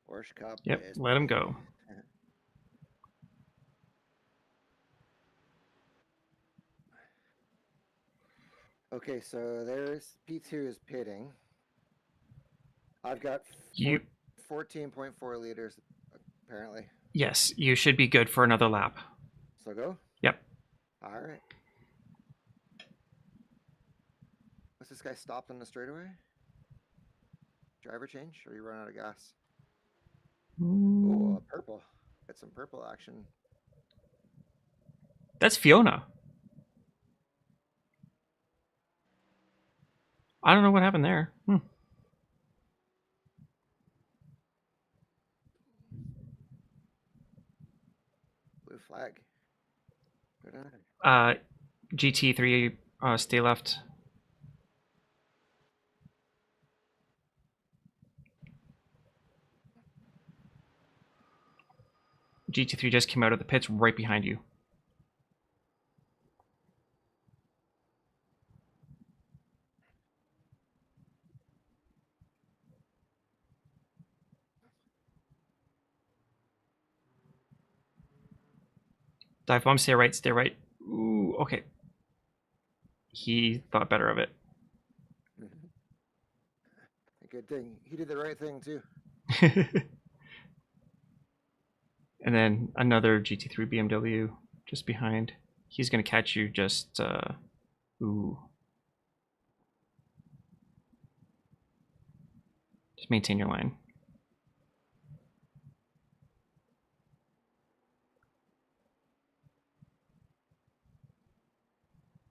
Porsche Cup. Yep, Is... let him go. Okay, so there's P2 is pitting. I've got 14.4 liters apparently. Yes, you should be good for another lap. So go? Yep. All right. Was this guy stopped on the straightaway? Driver change or you run out of gas? Oh, purple. Got some purple action. That's Fiona. I don't know what happened there. Blue flag. Good on it. GT3, stay left. GT3 just came out of the pits right behind you. Dive bomb, stay right, stay right. Ooh, okay. He thought better of it. Good thing. He did the right thing too. And then another GT3 BMW just behind. He's going to catch you just... ooh. Just maintain your line.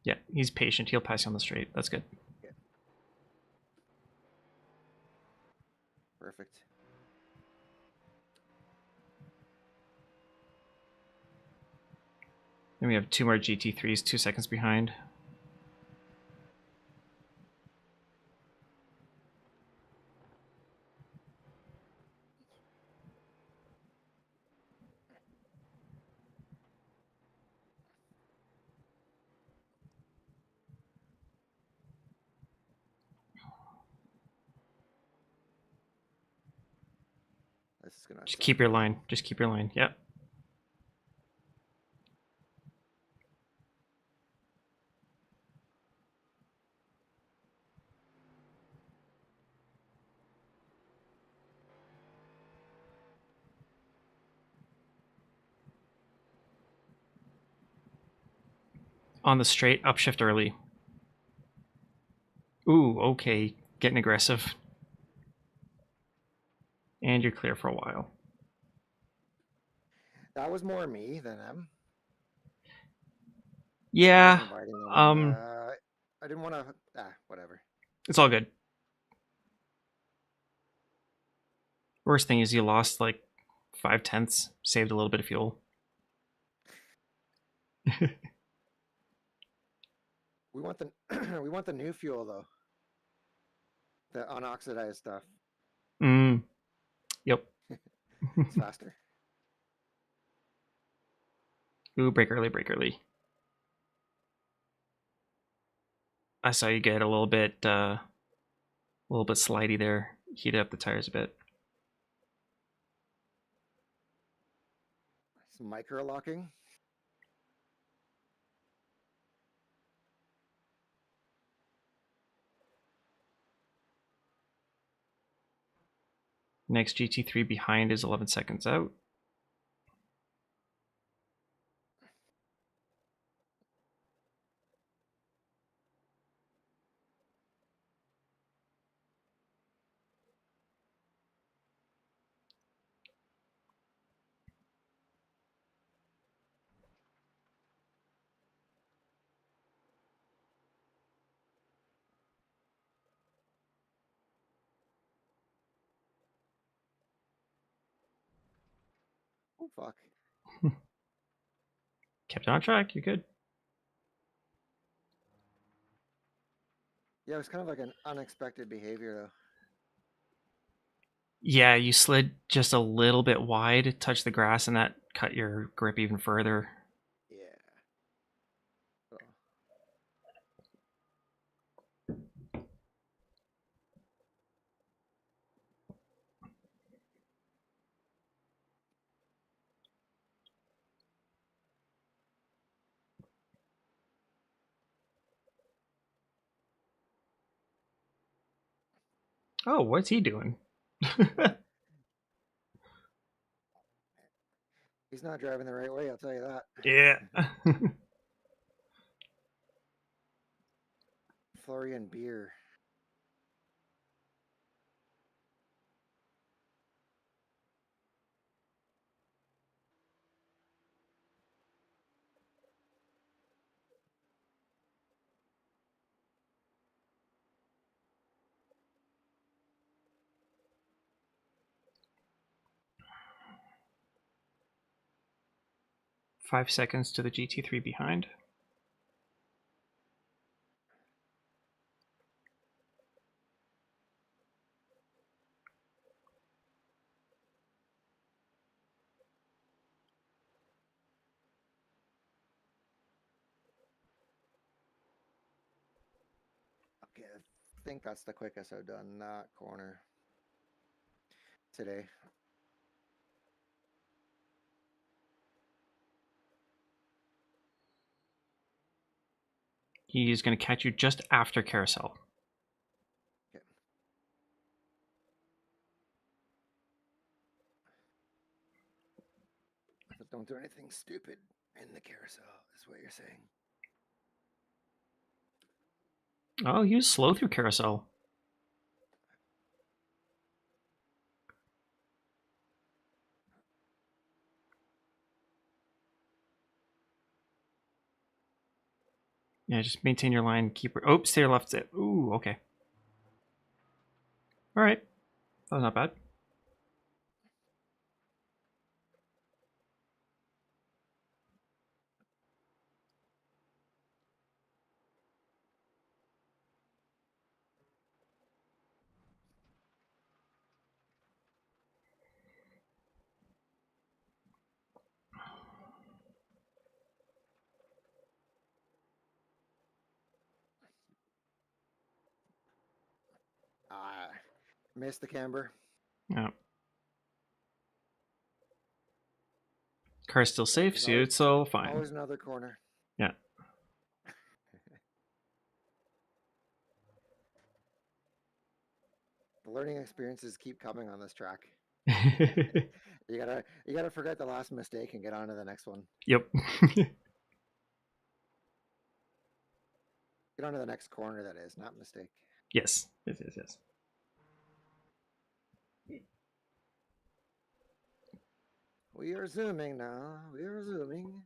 Yeah, he's patient. He'll pass you on the straight. That's good. Yeah. Perfect. Then we have two more GT3s, 2 seconds behind. This is gonna Just keep your line. Just keep your line. Yep. On the straight, upshift early. Ooh, okay. Getting aggressive. And you're clear for a while. That was more me than them. Yeah. Inviting them and, I didn't want to. Whatever. It's all good. Worst thing is you lost like 5/10, saved a little bit of fuel. We want the we want the new fuel though. The unoxidized stuff. Yep. It's faster. Ooh, brake early, brake early. I saw you get a little bit slidey there. Heated up the tires a bit. Some micro locking. Next GT3 behind is 11 seconds out. Oh fuck. Kept it on track. You're good. Yeah, it was kind of like an unexpected behavior though. Yeah, you slid just a little bit wide, touched the grass, and that cut your grip even further. Yeah. Oh. Oh, what's he doing? He's not driving the right way, I'll tell you that. Yeah. Florian beer. Five seconds to the GT3 behind. Okay, I think that's the quickest I've done that corner today. He's going to catch you just after carousel. Okay. But don't do anything stupid in the carousel, is what you're saying. Oh, he was slow through carousel. Yeah, just maintain your line. Keep. Oh, stay left. Ooh, okay. All right. That was not bad. Missed the camber. Yeah. Car's still safe, so it's all fine. Always another corner. Yeah. The learning experiences keep coming on this track. You gotta forget the last mistake and get on to the next one. Yep. Get on to the next corner, that is, not mistake. Yes. Yes. We are zooming now. We are zooming.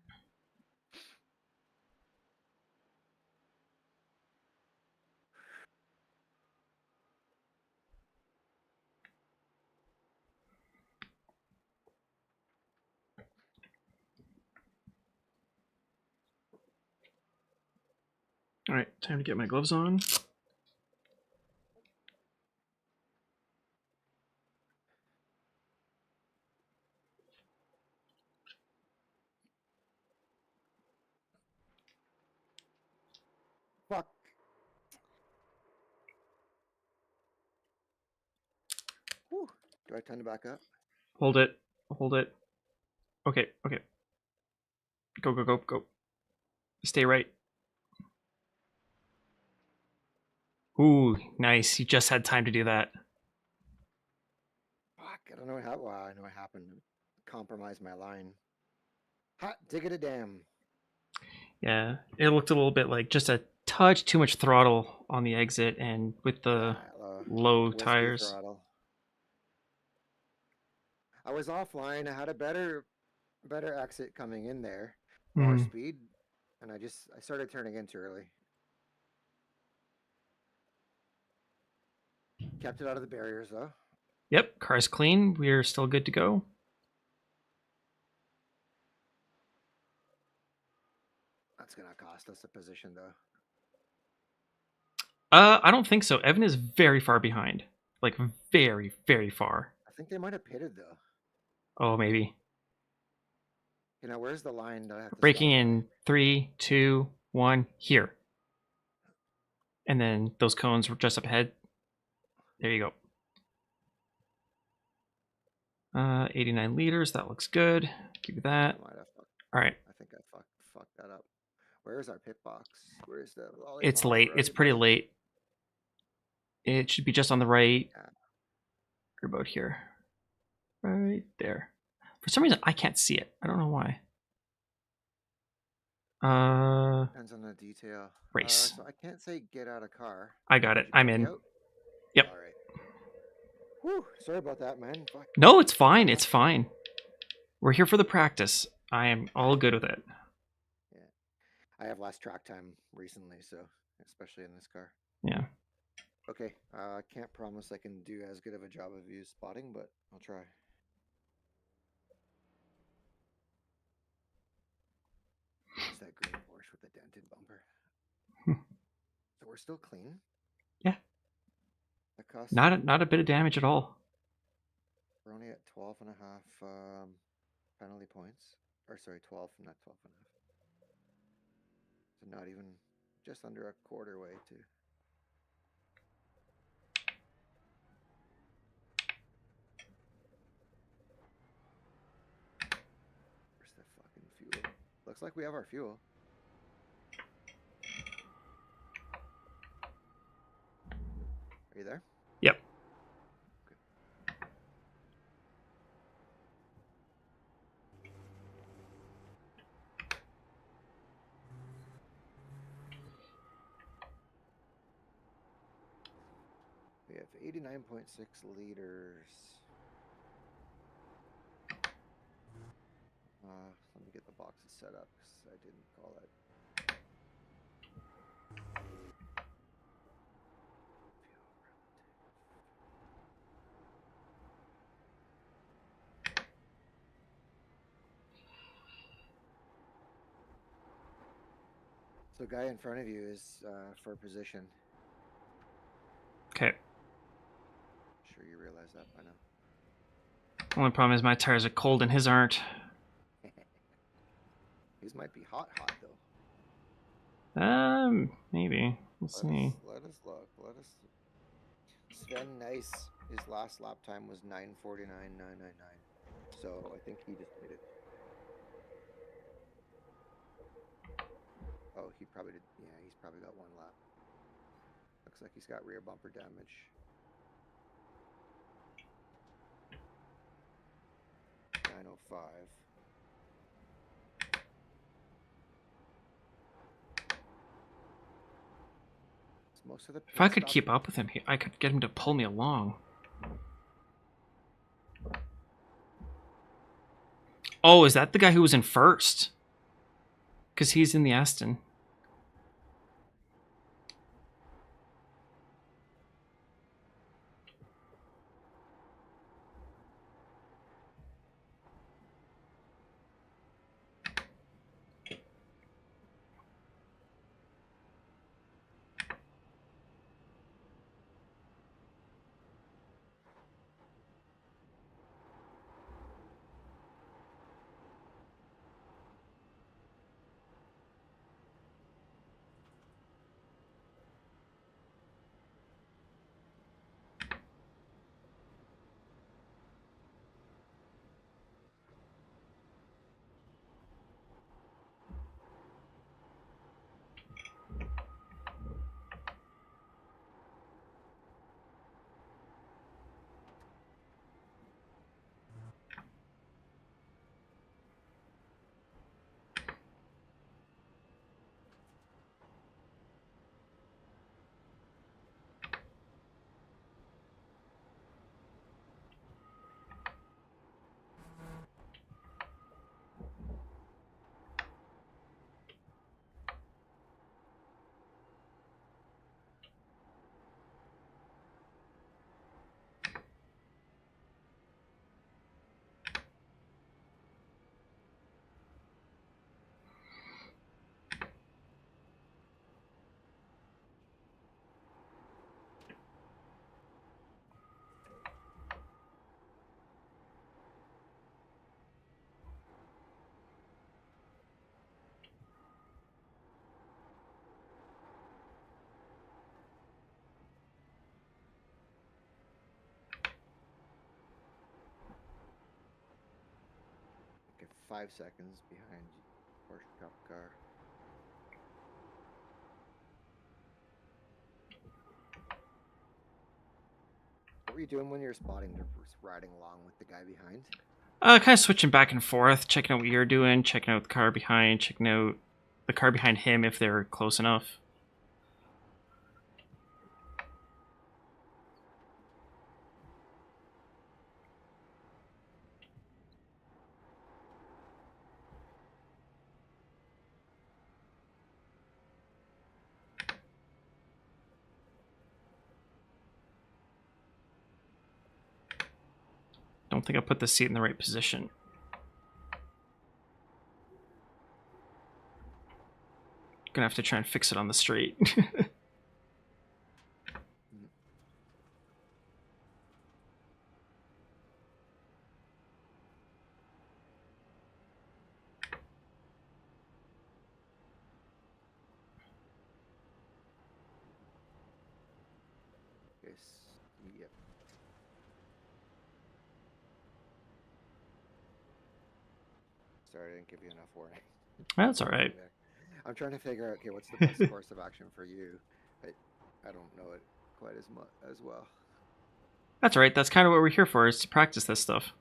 All right, time to get my gloves on. Fuck. Whew. Do I have time to back up? Hold it. Hold it. Okay. Go. Stay right. Ooh, nice. You just had time to do that. Fuck. I don't know how. Well, I know what happened. Compromised my line. Hot diggity damn. Yeah, it looked a little bit like just a touch too much throttle on the exit, and with the low Whiskey tires. throttle. I was offline. I had a better exit coming in there. More speed. And I started turning in too early. Kept it out of the barriers though. Yep, car's clean. We're still good to go. That's gonna cost us a position though. I don't think so. Evan is very far behind. Like very, very far. I think they might have pitted though. Oh, maybe. You know, where's the line that I have to Braking stop in 3, 2, 1, here. And then those cones were just up ahead. There you go. 89 liters. That looks good. Give you that. All right. I think I fucked that up. Where's our pit box? Where's the lollipop? It's late. It's pretty late. It should be just on the right. Yeah. Or about here. Right there. For some reason, I can't see it. I don't know why. Depends on the detail. Race. So I can't say get out of car. I got it. I'm in. Yep. All right. Whew, sorry about that, man. Fuck. No, it's fine. It's fine. We're here for the practice. I am all good with it. Yeah. I have less track time recently, so especially in this car. Yeah. Okay. I can't promise I can do as good of a job of you spotting, but I'll try. It's that green Porsche with the dented bumper. So we're still clean? Yeah. That costs Not a bit of damage at all. We're only at 12 and a half penalty points. Or sorry, 12, not 12 and a half. So not even, just under a quarter way to. Where's the fucking fuel? Looks like we have our fuel. Are you there? Yep. We have 89.6 liters. Let me get the boxes set up because I didn't call it. So guy in front of you is for position. Okay. Sure you realize that by now. Only problem is my tires are cold and his aren't. His might be hot though. Maybe. We'll see. Let us look. Sven Nice, his last lap time was 9:49.999. So I think he just did it. Oh, he probably did. Yeah, he's probably got one lap. Looks like he's got rear bumper damage. .905. Most of the If I pit could stop- keep up with him, I could get him to pull me along. Oh, is that the guy who was in first? Because he's in the Aston. Okay, 5 seconds behind Porsche Cup car. What were you doing when you were spotting, just riding along with the guy behind? Kind of switching back and forth, checking out what you're doing, checking out the car behind, checking out the car behind him if they're close enough. Don't think I put the seat in the right position. Gonna have to try and fix it on the straight. Yes. Yep. Sorry, I didn't give you enough warning. That's all right. I'm trying to figure out, okay, what's the best course of action for you? I don't know it quite as much as well. That's all right. That's kind of what we're here for, is to practice this stuff.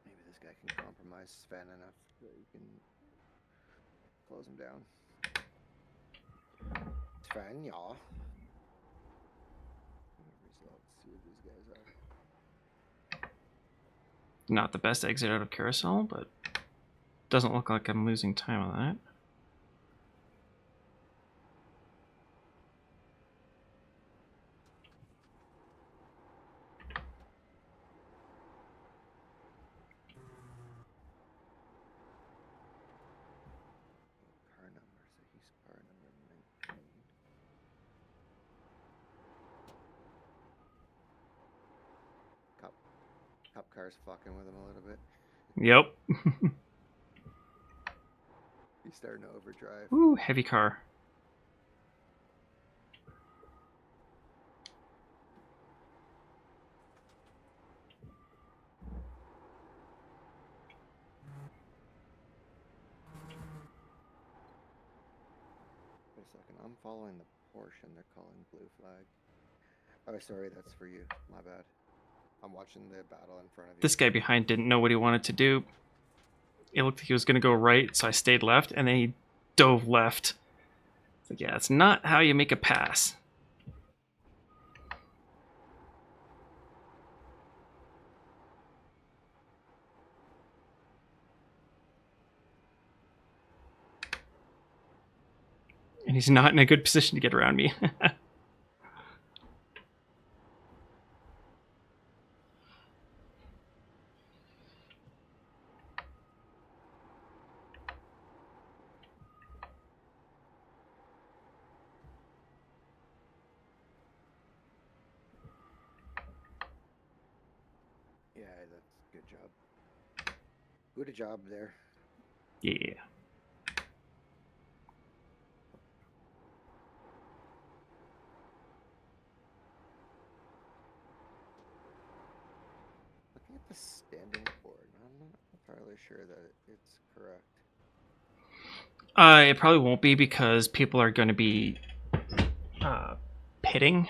Maybe this guy can compromise Sven enough that you can close him down. Sven, yeah. Let's see what these guys are. Not the best exit out of carousel, but doesn't look like I'm losing time on that. Car number, so he's car number 19. Cup car's fucking with him a little bit. Yep. He's starting to overdrive. Ooh, heavy car. Wait a second, I'm following the Porsche and they're calling blue flag. Oh, sorry, that's for you. My bad. I'm watching the battle in front of you. This guy behind didn't know what he wanted to do. It looked like he was going to go right, so I stayed left, and then he dove left. It's like, yeah, it's not how you make a pass. And he's not in a good position to get around me. Yeah, that's a good job. Good job there. Yeah. Looking at the standing board, I'm not entirely sure that it's correct. It probably won't be because people are going to be pitting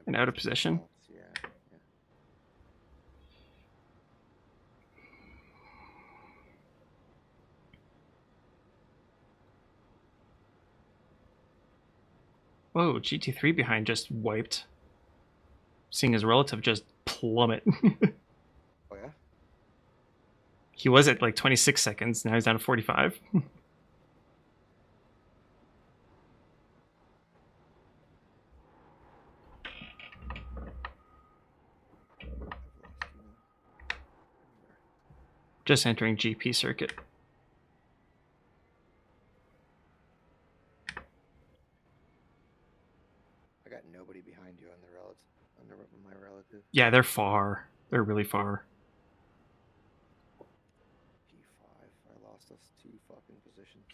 and out of position. Yeah. Whoa, GT3 behind just wiped. Seeing his relative just plummet. Oh yeah? He was at like 26 seconds, now he's down to 45. Just entering GP circuit. I got nobody behind you on the my relative. Yeah, they're far. They're really far. P5. I lost us 2 fucking positions.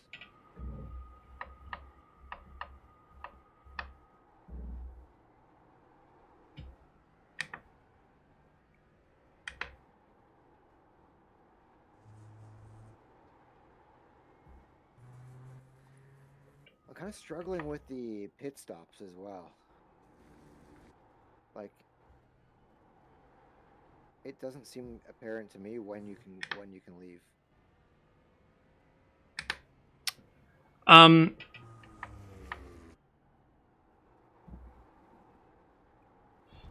I'm kind of struggling with the pit stops as well. Like, it doesn't seem apparent to me when you can leave.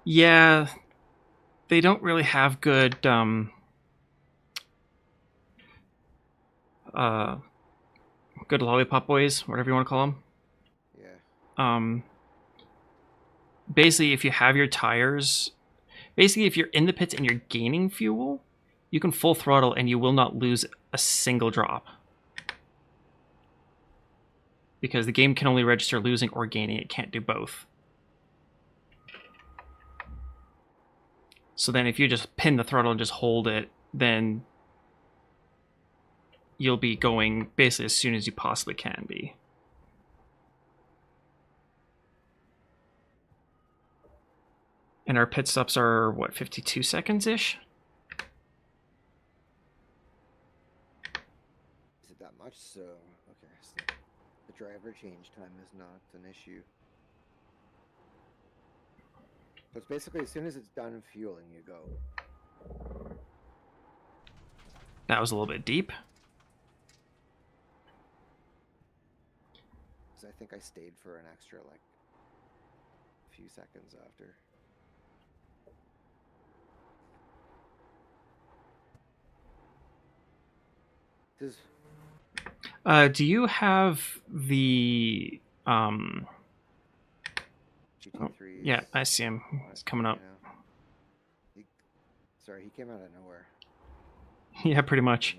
Yeah, they don't really have good good lollipop boys, whatever you want to call them. Yeah. Basically, if you have your tires, basically if you're in the pits and you're gaining fuel, you can full throttle and you will not lose a single drop. Because the game can only register losing or gaining, it can't do both. So then if you just pin the throttle and just hold it, then you'll be going basically as soon as you possibly can be. And our pit stops are, what, 52 seconds-ish? Is it that much? So, okay. So the driver change time is not an issue. So it's basically as soon as it's done fueling, you go. That was a little bit deep. Because I think I stayed for an extra, like, few seconds after. Do you have the GT3? yeah, I see him. He's coming up. Sorry, he came out of nowhere. Yeah, pretty much.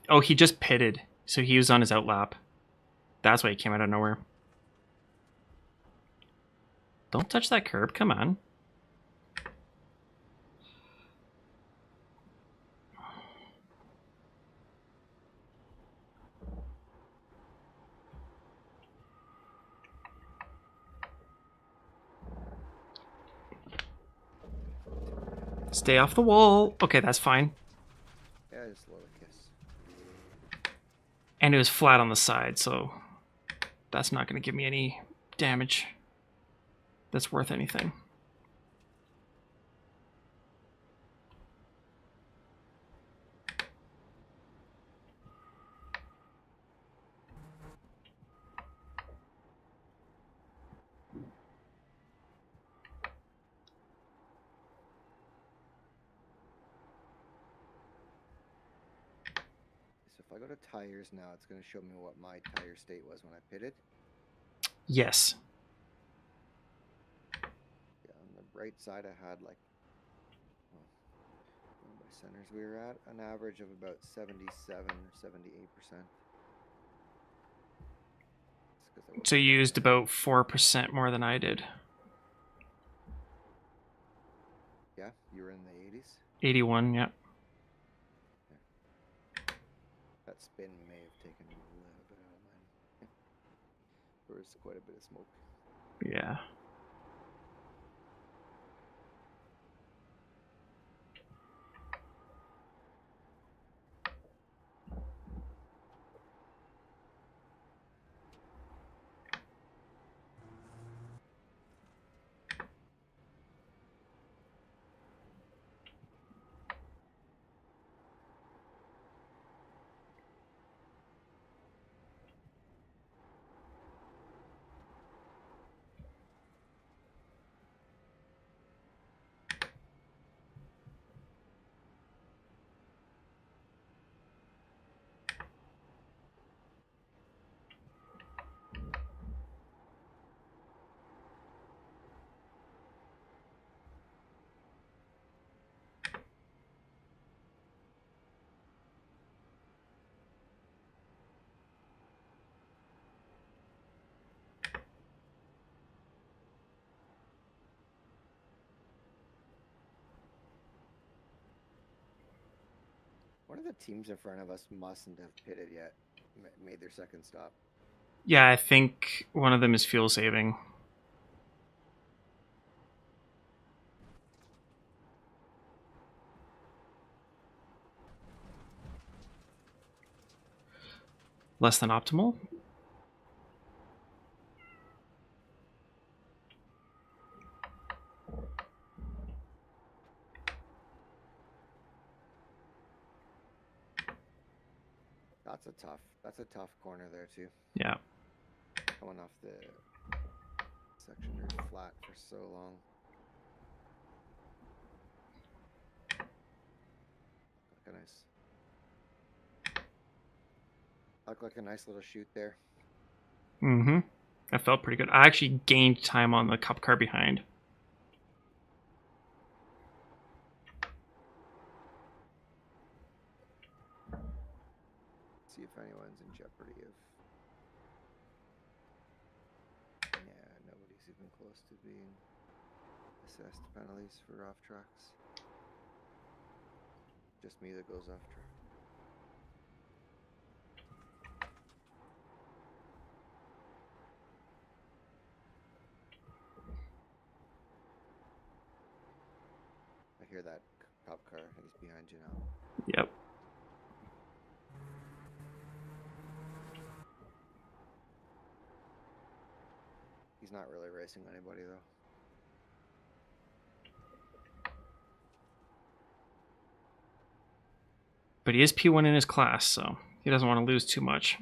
Oh, he just pitted, so he was on his outlap. That's why he came out of nowhere. Don't touch that curb, come on. Stay off the wall. Okay, that's fine. Yeah, just a little kiss. And it was flat on the side, so that's not going to give me any damage that's worth anything. I go to tires now, it's going to show me what my tire state was when I pitted. Yes. Yeah, on the right side, I had like, well, by centers, we were at an average of about 77 or 78%. So you used about 4% more than I did. Yeah, you were in the 80s? 81, yeah. That spin may have taken a little bit out of mine. There was quite a bit of smoke. Yeah. One of the teams in front of us mustn't have pitted yet, made their second stop. Yeah, I think one of them is fuel saving. Less than optimal? That's a tough corner there too. Yeah. Coming off the section roof flat for so long. Looked like a nice little shoot there. Mm-hmm. That felt pretty good. I actually gained time on the cup car behind. See if anyone's in jeopardy of... Yeah, nobody's even close to being assessed penalties for off tracks. Just me that goes off track. I hear that cop car. He's behind you now. Yep. He's not really racing anybody though. But he is P1 in his class, so he doesn't want to lose too much.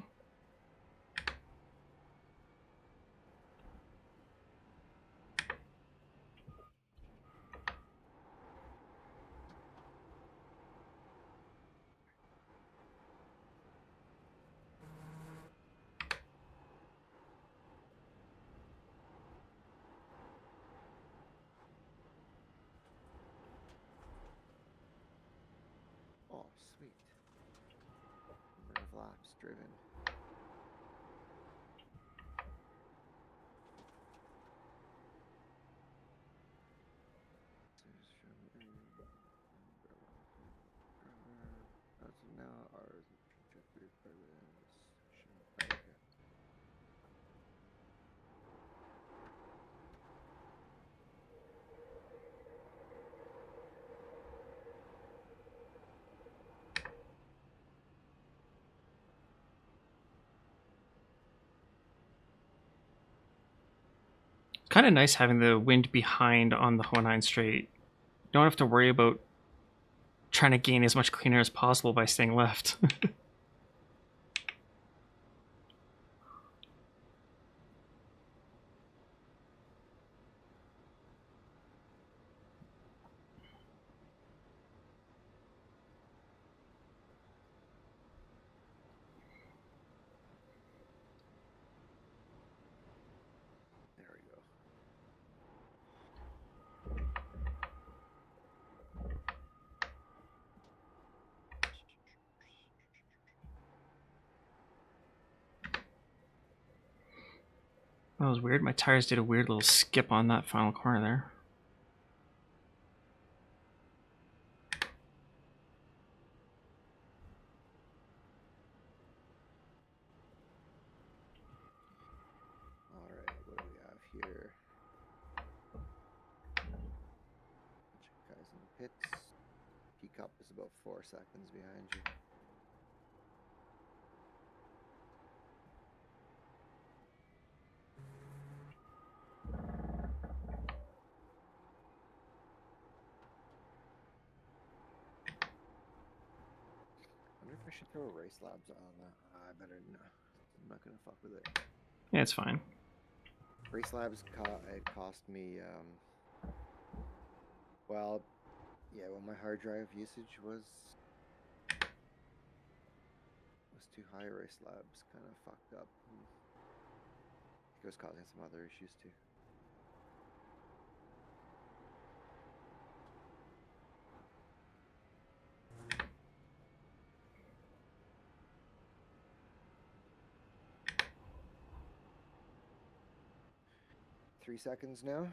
Oh, sweet. Number of laps driven. Now ours trajectory for this session. Okay. Kind of nice having the wind behind on the Hohenheim straight. Don't have to worry about trying to gain as much cleaner as possible by staying left. That was weird. My tires did a weird little skip on that final corner there. Alright, what do we have here? Bunch of guys in the pits. P-Cup is about 4 seconds behind you. I wonder if I should throw race labs on that. I better not. I'm not gonna fuck with it. Yeah, it's fine. Race labs it cost me well, yeah, when my hard drive usage was too high, race labs kind of fucked up. I think it was causing some other issues too. Three seconds now.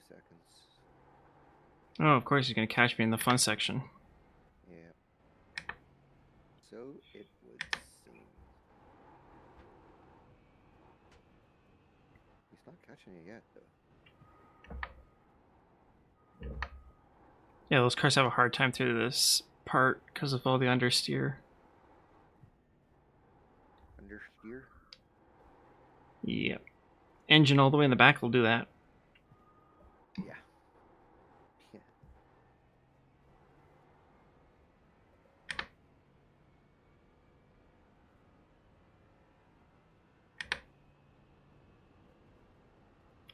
Seconds. Oh, of course he's gonna catch me in the fun section. Yeah. So it would seem. He's not catching you yet, though. Yeah, those cars have a hard time through this part because of all the understeer. Understeer? Yep. Engine all the way in the back will do that. Yeah. Yeah.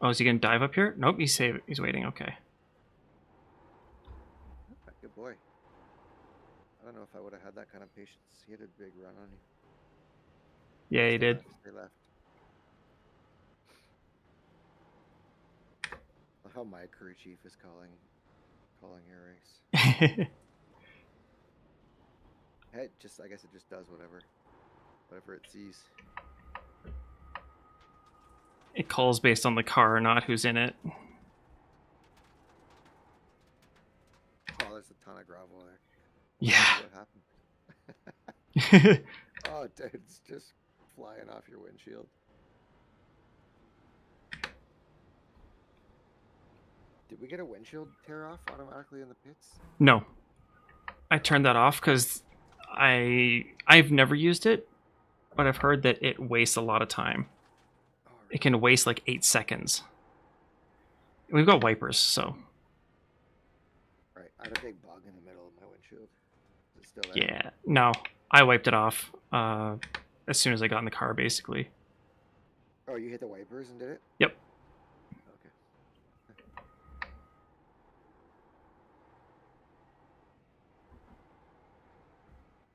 Oh, is he gonna dive up here? Nope, he's waiting. Okay. Good boy. I don't know if I would have had that kind of patience. He had a big run on you. Yeah, he did. Left, stay left. I love how my crew chief is calling your race. Hey, I guess it just does whatever it sees. It calls based on the car, not who's in it. Oh, there's a ton of gravel there. Yeah. What happened? Oh, dude, it's just flying off your windshield. Did we get a windshield tear off automatically in the pits? No. I turned that off because I've never used it, but I've heard that it wastes a lot of time. Oh, really? It can waste like 8 seconds. We've got wipers, so. Right, I had a big bug in the middle of my windshield. Is it still there? Yeah, no. I wiped it off as soon as I got in the car, basically. Oh, you hit the wipers and did it? Yep. Okay.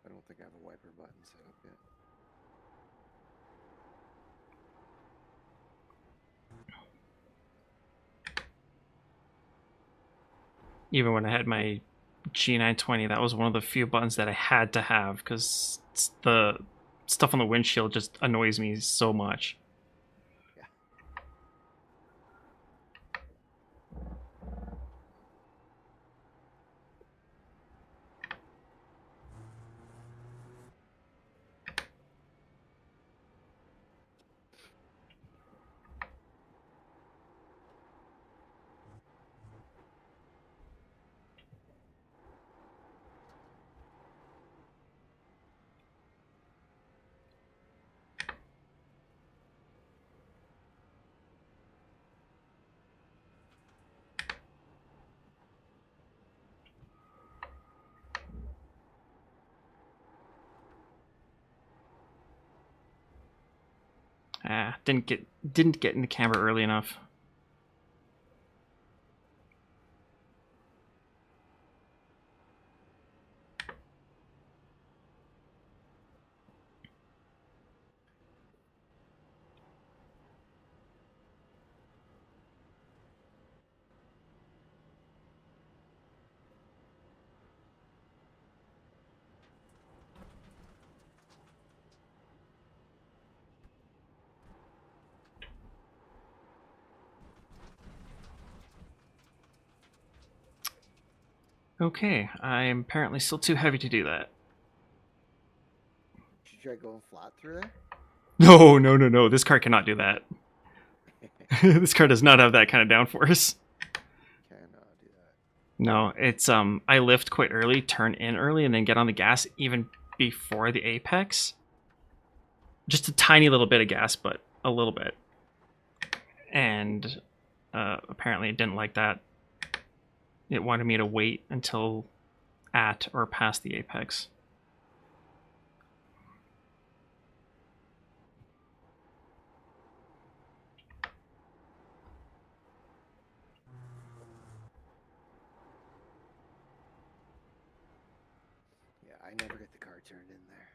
I don't think I have a wiper button set up yet. Even when I had my G920, that was one of the few buttons that I had to have because the stuff on the windshield just annoys me so much. Yeah. Didn't get in the camera early enough. Okay, I'm apparently still too heavy to do that. Should you try going flat through there? No, no, no, no. This car cannot do that. This car does not have that kind of downforce. Cannot do that. No, it's I lift quite early, turn in early, and then get on the gas even before the apex. Just a tiny little bit of gas, but a little bit. And apparently it didn't like that. It wanted me to wait until at or past the apex. Yeah, I never get the car turned in there.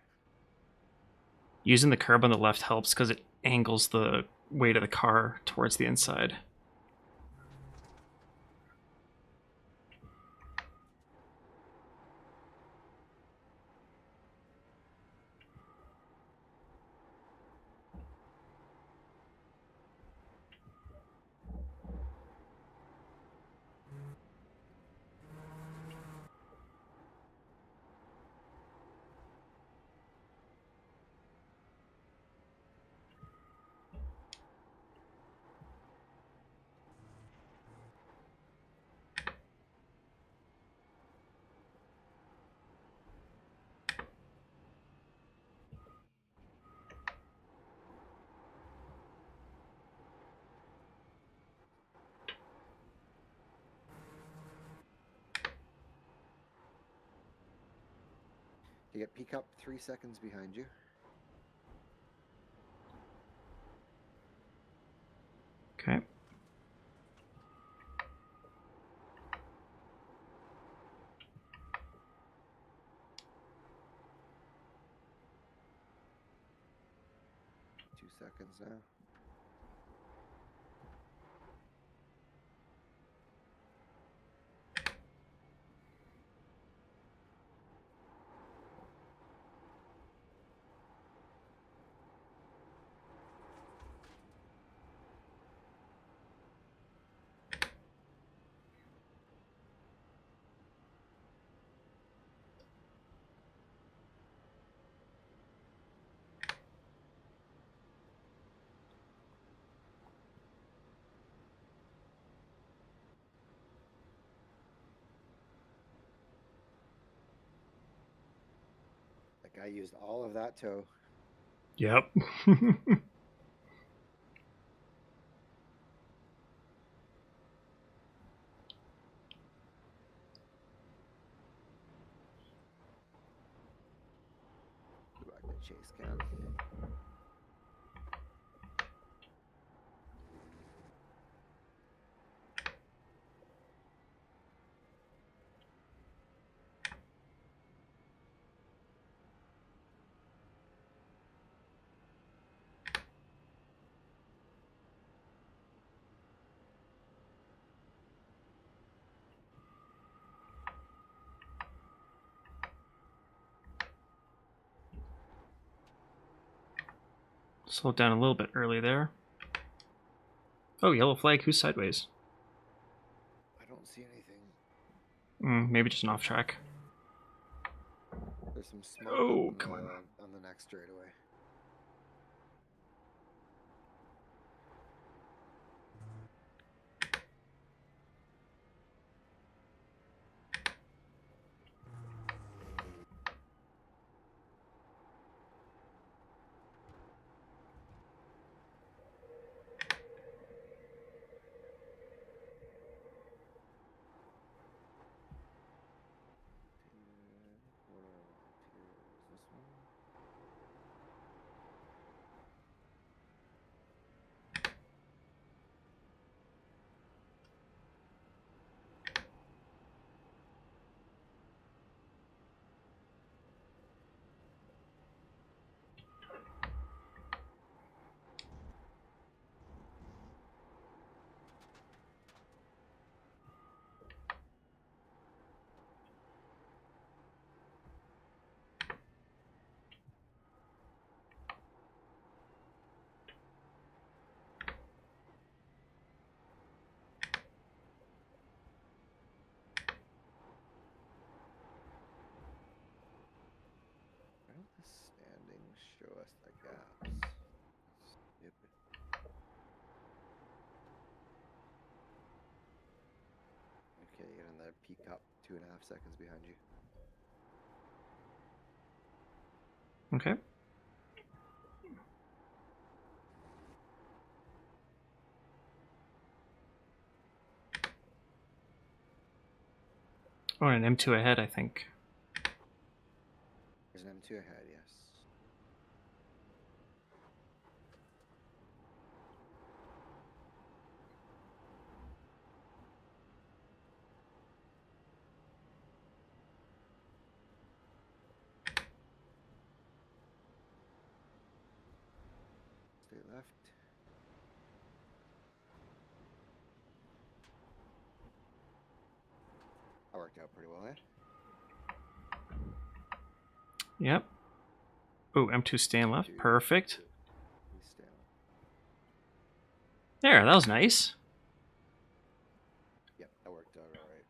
Using the curb on the left helps because it angles the weight of the car towards the inside. You get peak up 3 seconds behind you. Okay. Seconds now. That guy used all of that toe. Yep. Go back to chase cam. Slowed down a little bit early there. Oh, yellow flag. Who's sideways? I don't see anything. Maybe just an off track. There's some smoke Oh, up come on. on the next straightaway. What do I want here? Is this one? Show us the gaps. Stupid. Okay, get in the peak up 2.5 seconds behind you. Okay. Oh, and an M2 ahead, I think. There's an M2 ahead, yes. Stay left. That worked out pretty well, eh? Yep. Oh, M2 stand left. Two. Perfect. Please stay left. There, that was nice. Yep, that worked out alright.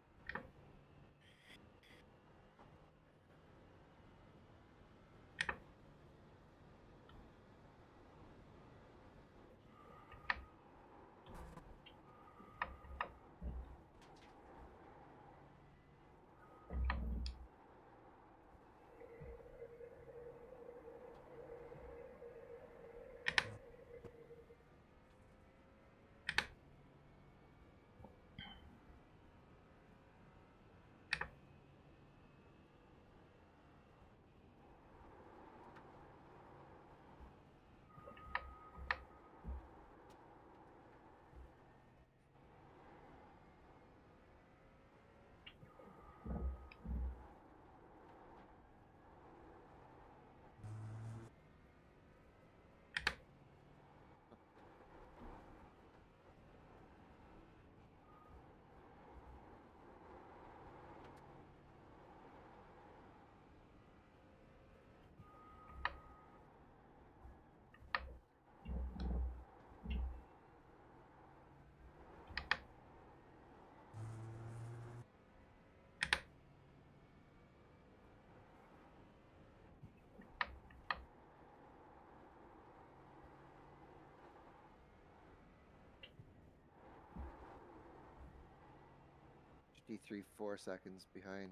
D3 4 seconds behind.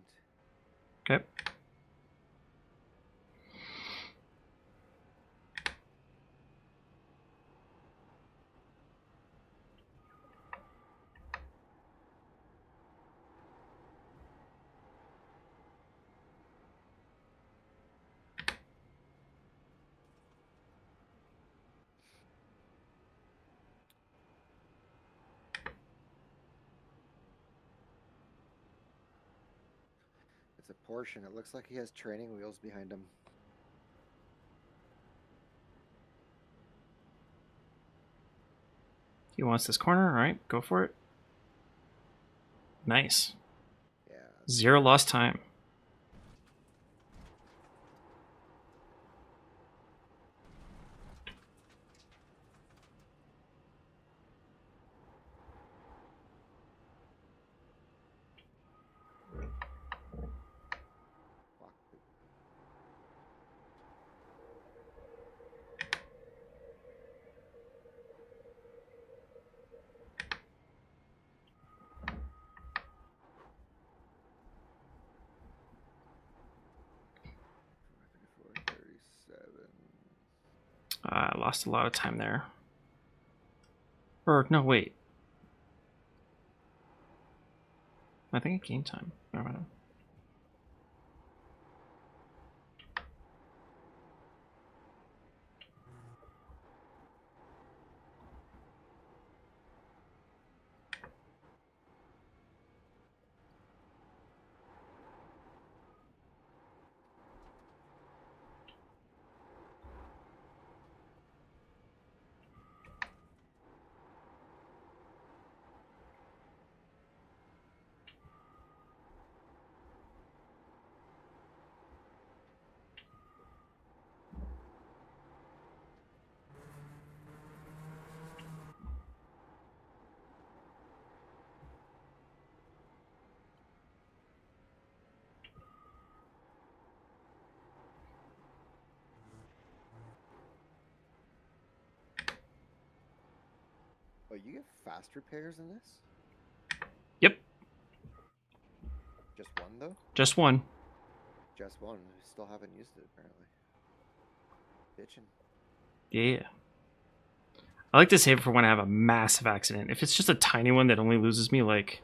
Okay. It's a Porsche. It looks like he has training wheels behind him. He wants this corner. All right, go for it. Nice. Yeah. 0 lost time. Fuck. 37. I lost a lot of time there. Or, no, wait. I think I gained time. Never mind. Oh, you get fast repairs in this? Yep, Just one though? just one. Just one. I still haven't used it apparently. Bitchin'. Yeah. I like to save it for when I have a massive accident. If it's just a tiny one that only loses me like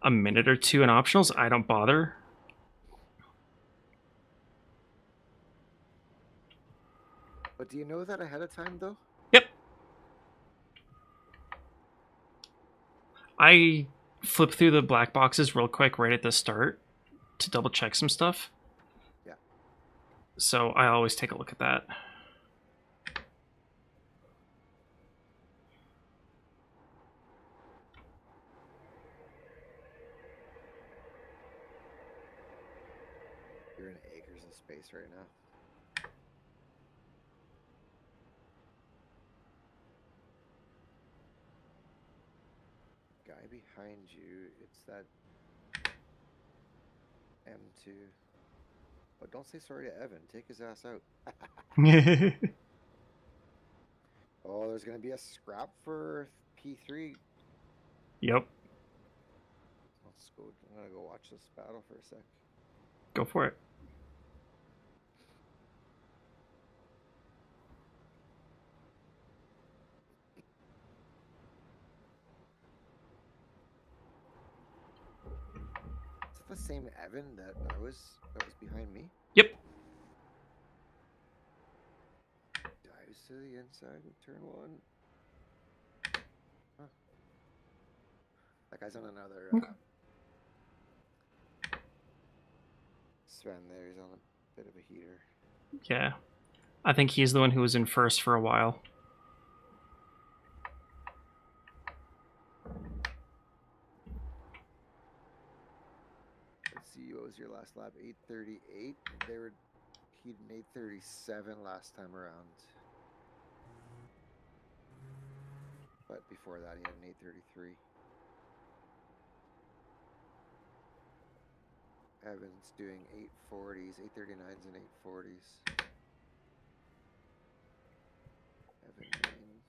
a minute or two in optionals, I don't bother. But do you know that ahead of time though? Yep. I flip through the black boxes real quick right at the start to double check some stuff. Yeah. So I always take a look at that. You're in acres of space right now. Guy behind you, it's that M2. But don't say sorry to Evan. Take his ass out. Oh, there's gonna be a scrap for P3. Yep. Let's go. I'm gonna go watch this battle for a sec. Go for it. Is it the same Evan that was behind me? Yep. Dives to the inside in turn one. Huh. That guy's on another Sven there. He's on a bit of a heater. Yeah. I think he's the one who was in first for a while. Let's see, what was your last lap? 8:38. They were he'd an 8:37 last time around. But before that, he had an 8:33. Evan's doing 8:40s, 8:39s, and 8:40s. Evan Main.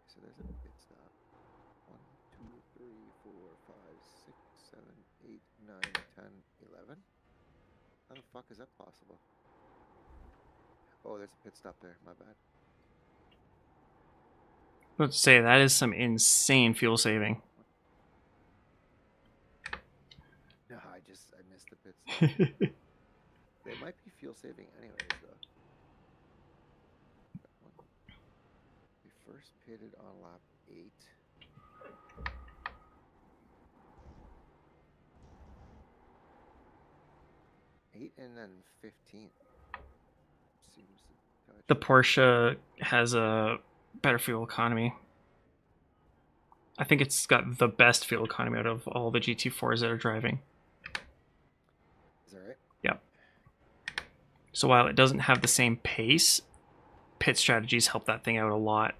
So there's a pit stop. 1, 2, 3, 4, 5, 6, 7, 8, 9, 10, 11. How the fuck is that possible? Oh, there's a pit stop there. My bad. Let's say that is some insane fuel saving. No, I missed the pit stop. They might be fuel saving anyways, though. We first pitted on lap 8. And then 15. Seems The Porsche has a better fuel economy. I think it's got the best fuel economy out of all the GT4s that are driving. Is that right? Yep. So while it doesn't have the same pace, pit strategies help that thing out a lot.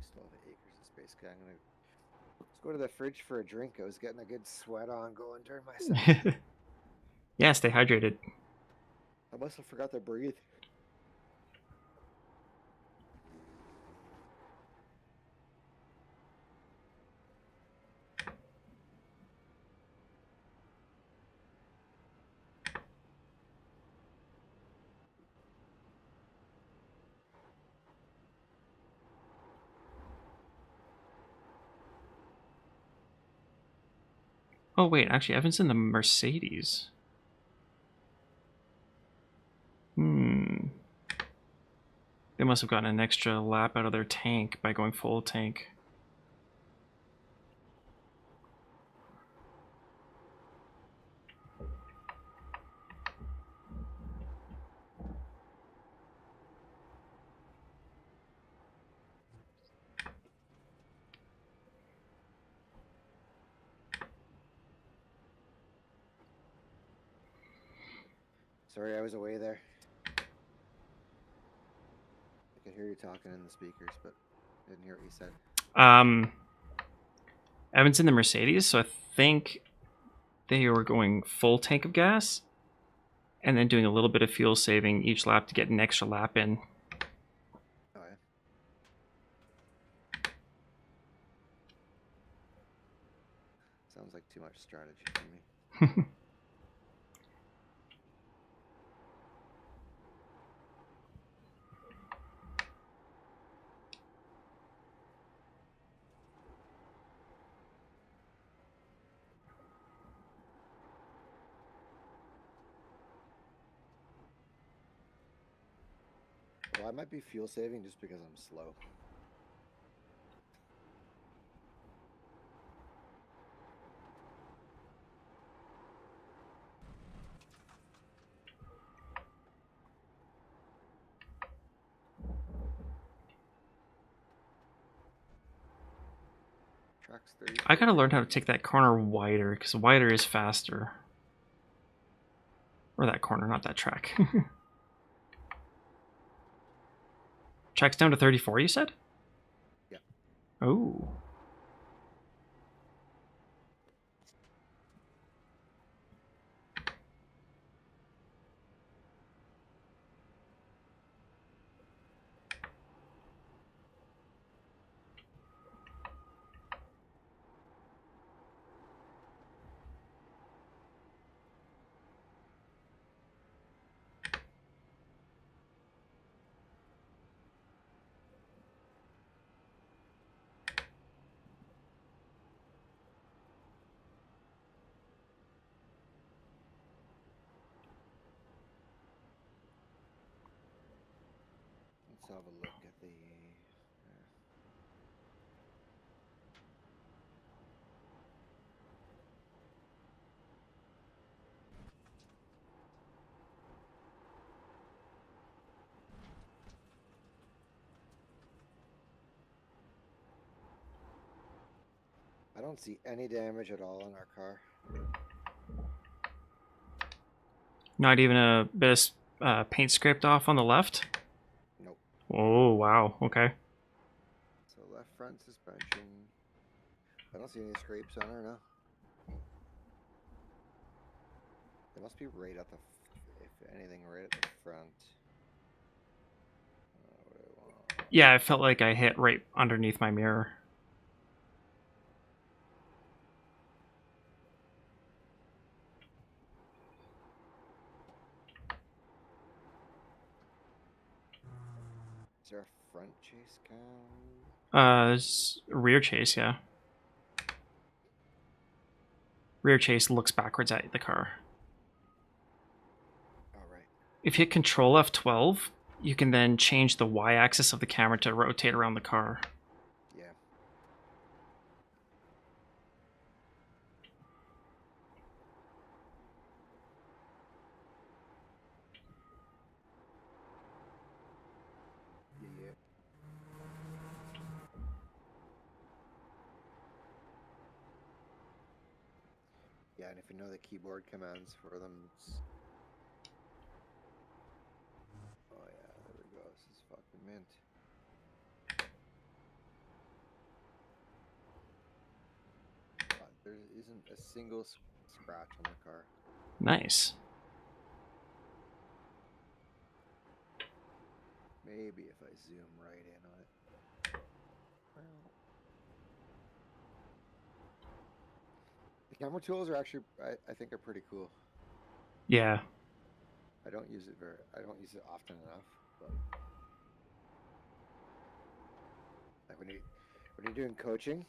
Still have acres of space. Okay, let's go to the fridge for a drink. I was getting a good sweat on going during my set. Yeah, stay hydrated. I must have forgot to breathe. Oh wait, actually Evan's in the Mercedes. They must have gotten an extra lap out of their tank by going full tank. Sorry, I was away there. I could hear you talking in the speakers, but I didn't hear what you said. Evan's in the Mercedes, so I think they were going full tank of gas, and then doing a little bit of fuel saving each lap to get an extra lap in. Oh, yeah. Sounds like too much strategy for me. Well, I might be fuel saving just because I'm slow. Track's 30. I gotta learn how to take that corner wider, because wider is faster. Or that corner, not that track. Track's down to 34, you said? Yeah. Oh. Let's have a look at the. I don't see any damage at all on our car. Not even a bit of paint scraped off on the left? Nope. Oh, wow. Okay. So left front suspension. I don't see any scrapes on her, no. It must be right at the, if anything, right at the front. What do I want? Yeah, I felt like I hit right underneath my mirror. Is there a front chase cam? Rear chase, yeah. Rear chase looks backwards at the car. Oh, right. If you hit Control F12, you can then change the Y-axis of the camera to rotate around the car. Yeah. Yeah. Yeah, and if you know the keyboard commands for them, it's... Oh yeah, there we go. This is fucking mint. There isn't a single scratch on the car. Nice. Maybe if I zoom right in on it. Well, the camera tools are actually, I think, are pretty cool. Yeah. I don't use it often enough, but like when you're doing coaching,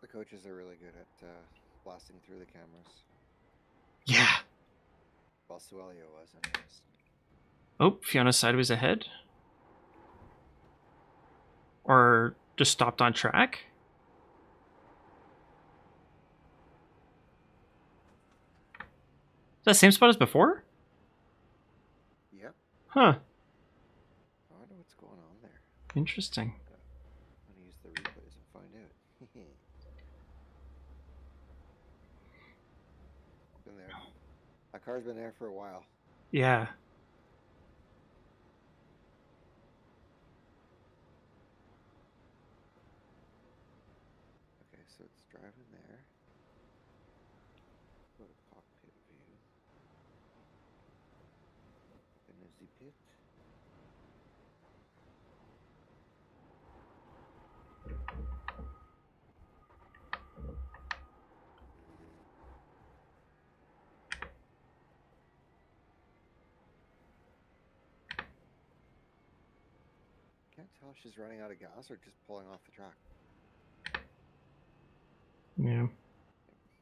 the coaches are really good at blasting through the cameras. Yeah. Well, Suelio was, anyways. Oh, Fiona sideways ahead? Or just stopped on track? Is that the same spot as before? Yep. Huh. I wonder what's going on there. Interesting. I'm gonna use the replays and find out. Been there. That car's been there for a while. Yeah. Okay, so it's driving there. the pit. Can't tell if she's running out of gas or just pulling off the track. Yeah.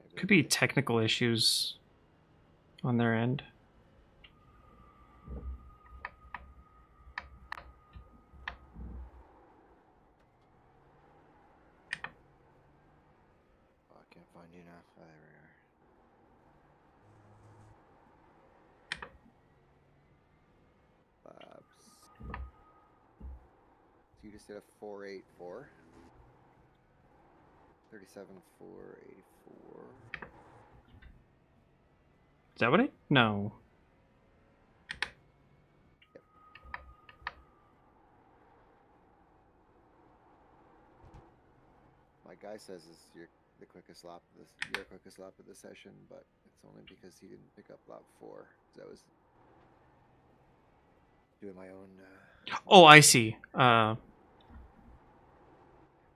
Maybe Could be technical issues on their end. Oh, I can't find you now. Oh, there we are. Labs. So you just did a 484. 37, 484. Is that what it? No. My guy says it's your quickest lap of the session, but it's only because he didn't pick up lap 4. So I was doing my own. Oh, I see. Well,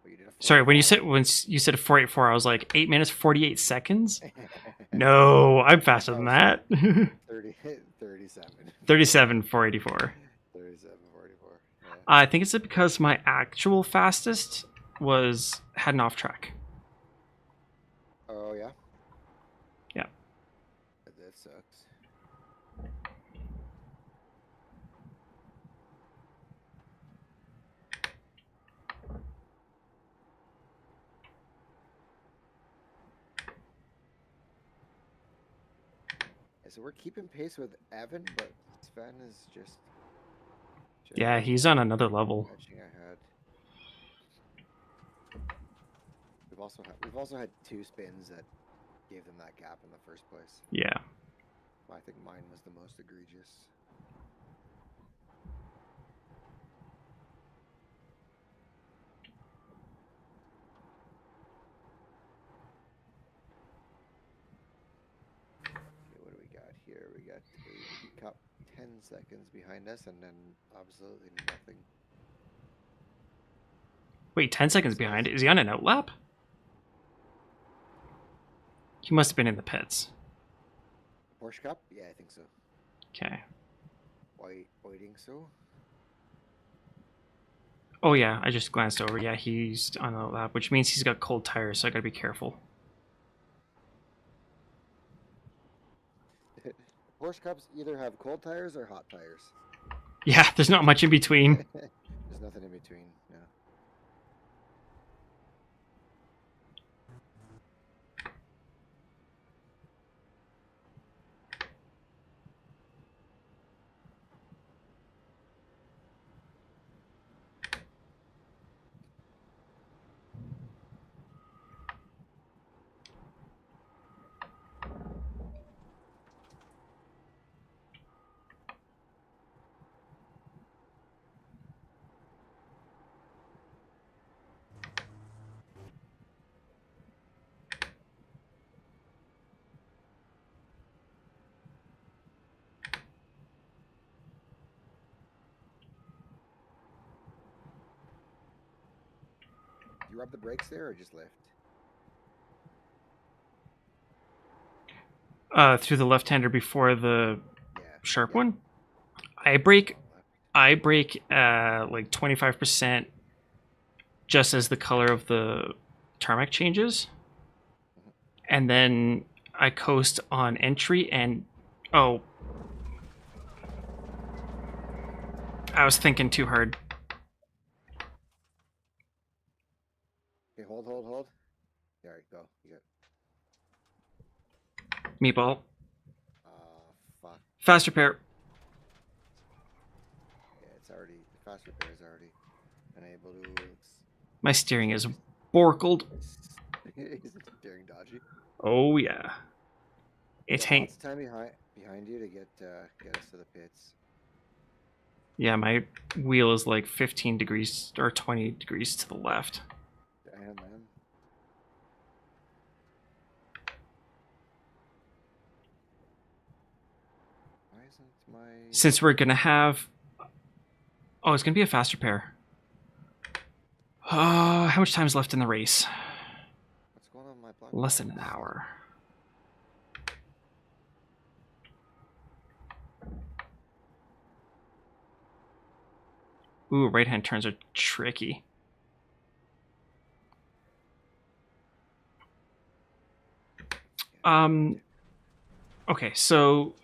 you did a Sorry, when you 485. said 484, I was like 8 minutes 48 seconds. No, I'm faster than that. 37. 37 484. 37, 44. Yeah. I think it's because my actual fastest was heading off track. Oh yeah. Yeah. That sucks. Yeah, so we're keeping pace with Evan, but Sven is just Yeah, he's on another level. edging ahead. We've also had 2 spins that gave them that gap in the first place. Yeah. I think mine was the most egregious. Okay, what do we got here? We got a cup 10 seconds behind us, and then absolutely nothing. Wait, 10 seconds behind. Is he on an outlap? He must have been in the pits. Porsche Cup? Yeah, I think so. Okay. Waiting so? Oh yeah, I just glanced over. Yeah, he's on a lap, which means he's got cold tires, so I gotta be careful. Porsche Cups either have cold tires or hot tires. Yeah, there's not much in between. There's nothing in between. No. Do you rub the brakes there or just lift? Through the left-hander before the Yeah. sharp yeah. one. I brake like 25% just as the color of the tarmac changes. And then I coast on entry and oh, I was thinking too hard. Okay, hold. There, go. You got. Meatball. Fuck. Fast repair. Yeah, it's already, the fast repair is already unable to. My steering is borkled. Is it steering dodgy? Oh yeah. It's Yeah, hang. lots of time behind you to get us to the pits. Yeah, my wheel is like 15 degrees or 20 degrees to the left. Damn, man. Why isn't my since we're gonna have, oh, it's gonna be a faster pair. How much time is left in the race? What's going on with my black Less than box? an hour. Ooh, right-hand turns are tricky. Okay, so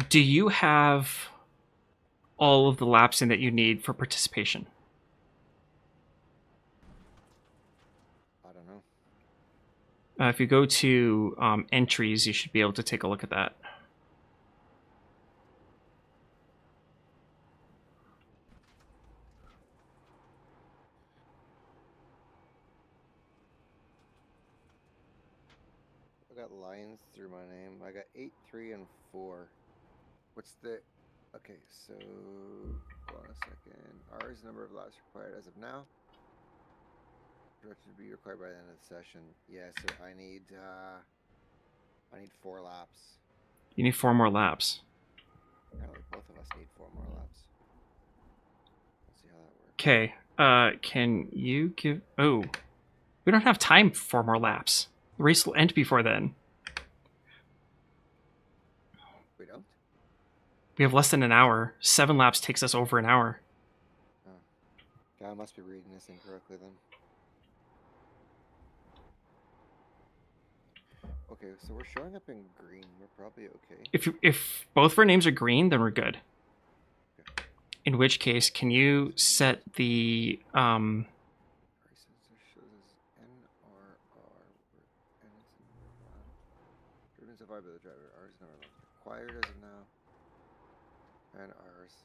do you have all of the laps in that you need for participation? I don't know. If you go to entries, you should be able to take a look at that. I got lines through my name. I got 8, 3, and 4. What's the... Okay, so... Hold on a second. R is the number of laps required as of now. Directed to be required by the end of the session. Yeah, so I need 4 laps. You need 4 more laps. Apparently both of us need 4 more laps. Let's see how that works. Okay, can you give... Oh, we don't have time for 4 more laps. The race will end before then. We don't? We have less than an hour. 7 laps takes us over an hour. Oh. Okay, I must be reading this incorrectly then. Okay, so we're showing up in green. We're probably okay. If both of our names are green, then we're good. Okay. In which case, can you set the License shows as NRR. And it's driven survived by the driver. R is number of laps required as of now. And R's,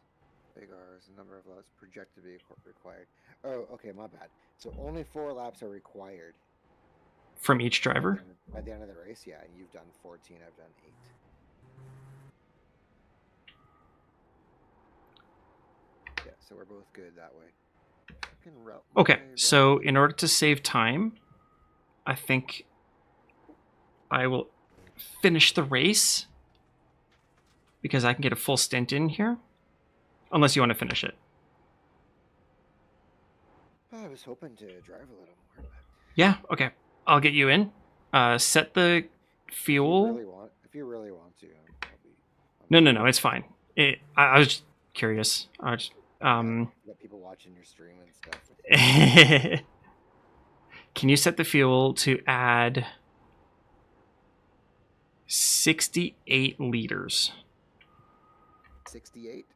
big R's, the number of laps projected to be required. Oh, okay, my bad. So only 4 laps are required. from each driver? By the end of the race, yeah. You've done 14, I've done 8. Yeah, so we're both good that way. Okay, so in order to save time, I think I will finish the race because I can get a full stint in here. Unless you want to finish it. I was hoping to drive a little more, but... Yeah, okay. I'll get you in. Set the fuel. If you really want to, No, it's fine. I was just curious. I just, you got people watching your stream and stuff. Can you set the fuel to add 68 liters? 68?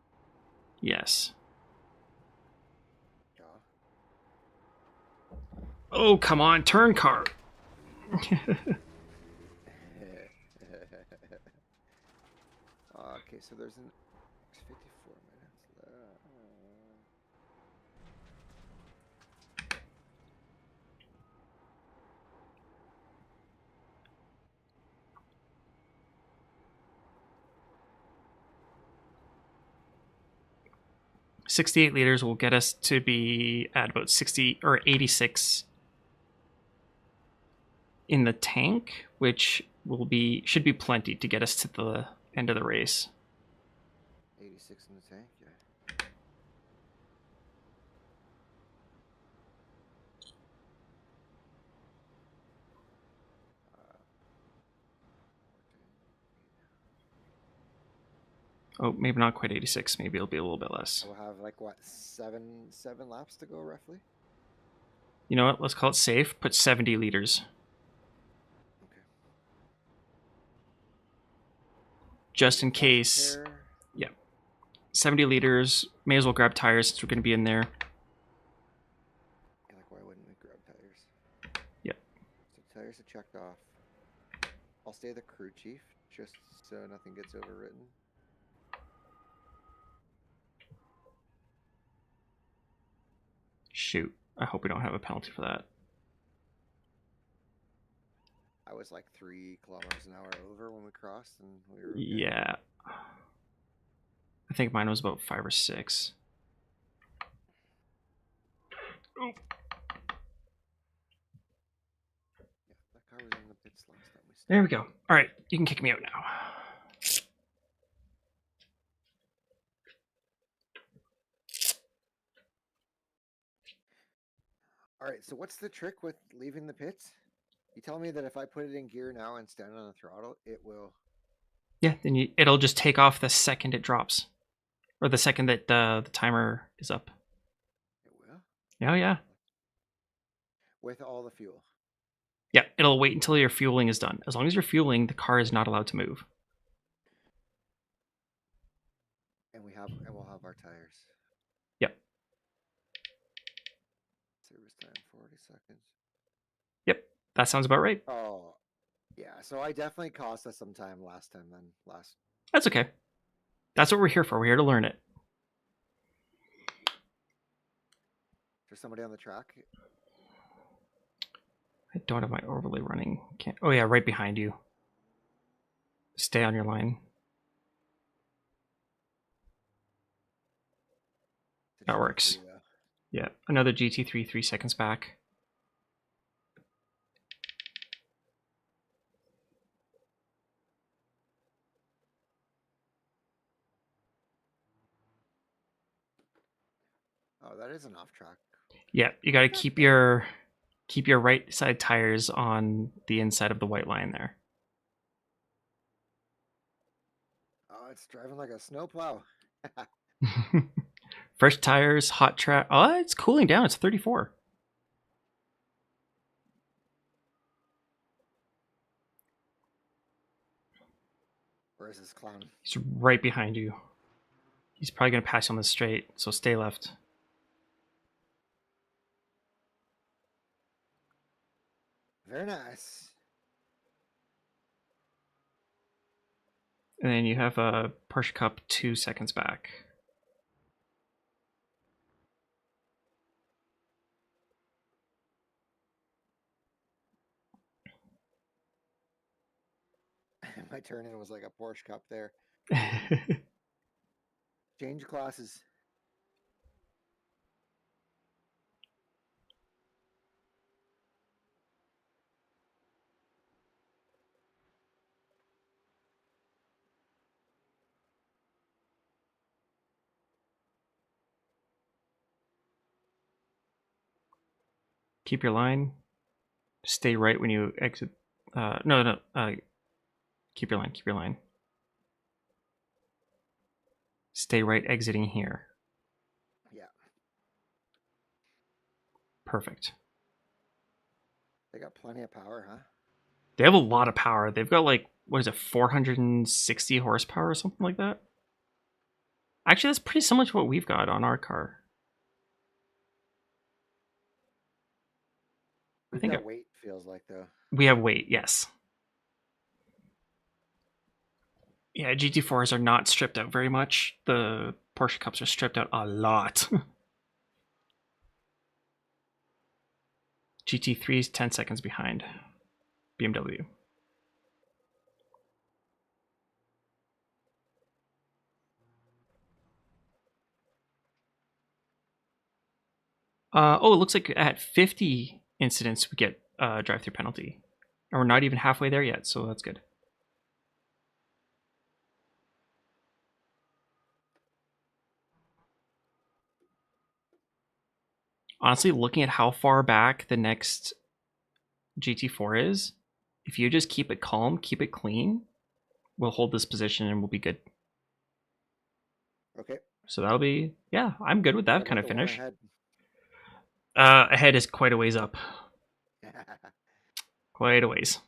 Yes. Yeah. Oh, come on, turn car. Okay, so there's 54 minutes left. 68 liters will get us to be at about 60 or 86 in the tank, which should be plenty to get us to the end of the race. 86 in the tank, yeah. Oh, maybe not quite 86. Maybe it'll be a little bit less. We'll have like what, seven laps to go roughly? You know what? Let's call it safe. Put 70 liters. Okay. Just in case. Yeah. 70 liters. May as well grab tires since we're going to be in there. Yeah, like why wouldn't we grab tires? Yep. So tires are checked off. I'll stay the crew chief just so nothing gets overwritten. Shoot. I hope we don't have a penalty for that. I was like 3 kilometers an hour over when we crossed, and we were... Yeah. I think mine was about 5 or 6. Oh. Yeah, that car was in the pits last time we There we go. All right, you can kick me out now. All right, so what's the trick with leaving the pits? You tell me that if I put it in gear now and stand on the throttle, it will. Yeah, then it'll just take off the second it drops, or the second that the timer is up. It will? Oh yeah. With all the fuel. Yeah, it'll wait until your fueling is done. As long as you're fueling, the car is not allowed to move. And we'll have our tires. Yep. Service time 40 seconds. Yep. That sounds about right. Oh, yeah. So I definitely cost us some time last time then. That's okay. That's what we're here for. We're here to learn it. There's somebody on the track. I don't have my overlay running. Can't. Oh yeah, right behind you. Stay on your line. That works. Yeah, another GT3 3 seconds back. Oh, that is an off track. Yeah, you got to keep your right side tires on the inside of the white line there. Oh, it's driving like a snowplow. Fresh tires, hot track. Oh, it's cooling down. It's 34. Where is this clown? He's right behind you. He's probably going to pass you on the straight, so stay left. Very nice. And then you have a Porsche Cup 2 seconds back. My turn in was like a Porsche Cup there. Change classes. Keep your line. Stay right when you exit. No. Keep your line. Keep your line. Stay right exiting here. Yeah. Perfect. They got plenty of power, huh? They have a lot of power. They've got like, what is it, 460 horsepower or something like that? Actually, that's pretty similar to what we've got on our car. I think that weight feels like though. We have weight, yes. Yeah, GT4s are not stripped out very much. The Porsche Cups are stripped out a lot. GT3 is 10 seconds behind BMW. Oh, it looks like at 50 incidents we get drive-through penalty. And we're not even halfway there yet, so that's good. Honestly, looking at how far back the next GT4 is, if you just keep it calm, keep it clean, we'll hold this position and we'll be good. Okay. So that'll be, yeah, I'm good with that kind of finish. Ahead? Ahead is quite a ways up. Quite a ways.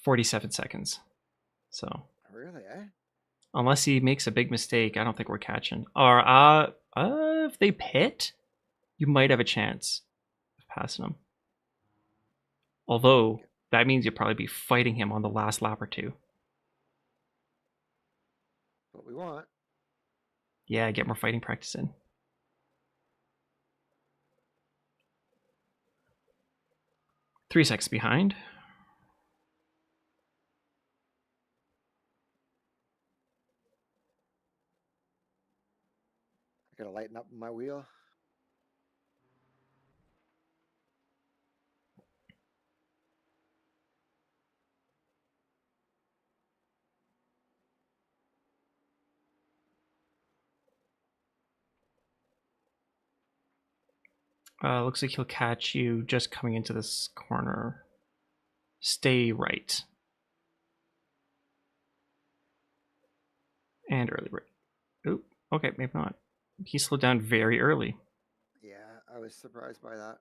47 seconds. So. Really, eh? Unless he makes a big mistake, I don't think we're catching. Or if they pit, you might have a chance of passing him. Although that means you'll probably be fighting him on the last lap or two. What we want. Yeah, get more fighting practice in. Three seconds behind. I gotta lighten up my wheel. Looks like he'll catch you just coming into this corner. Stay right. And early right. Oop. Okay, maybe not. He slowed down very early. Yeah, I was surprised by that.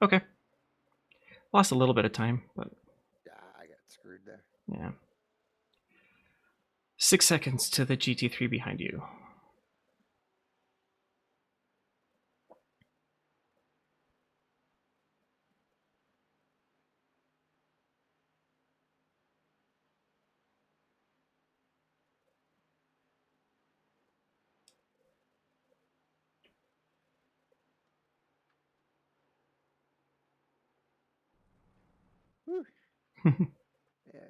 Okay. Lost a little bit of time, but Yeah, I got screwed there. yeah. 6 seconds to the GT3 behind you. Whew. Yes.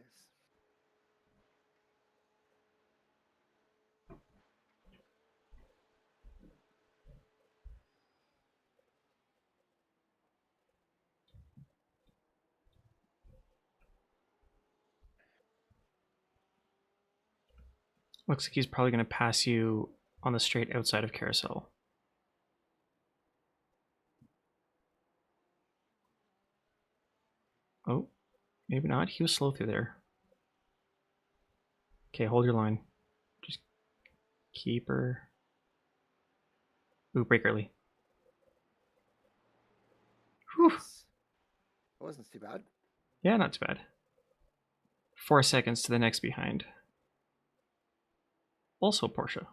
Looks like he's probably going to pass you on the straight outside of carousel. Oh, maybe not. He was slow through there. Okay, hold your line. Just keep her. Ooh, break early. Whew. Nice. It wasn't too bad. Yeah, not too bad. 4 seconds to the next behind. Also Porsche.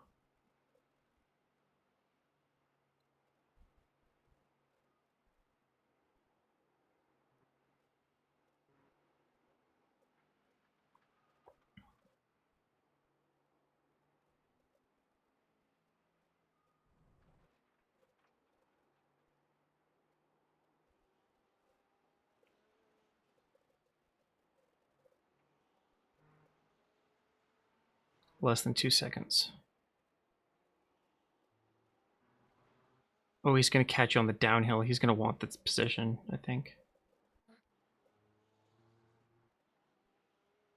Less than 2 seconds. Oh, he's going to catch you on the downhill. He's going to want this position, I think.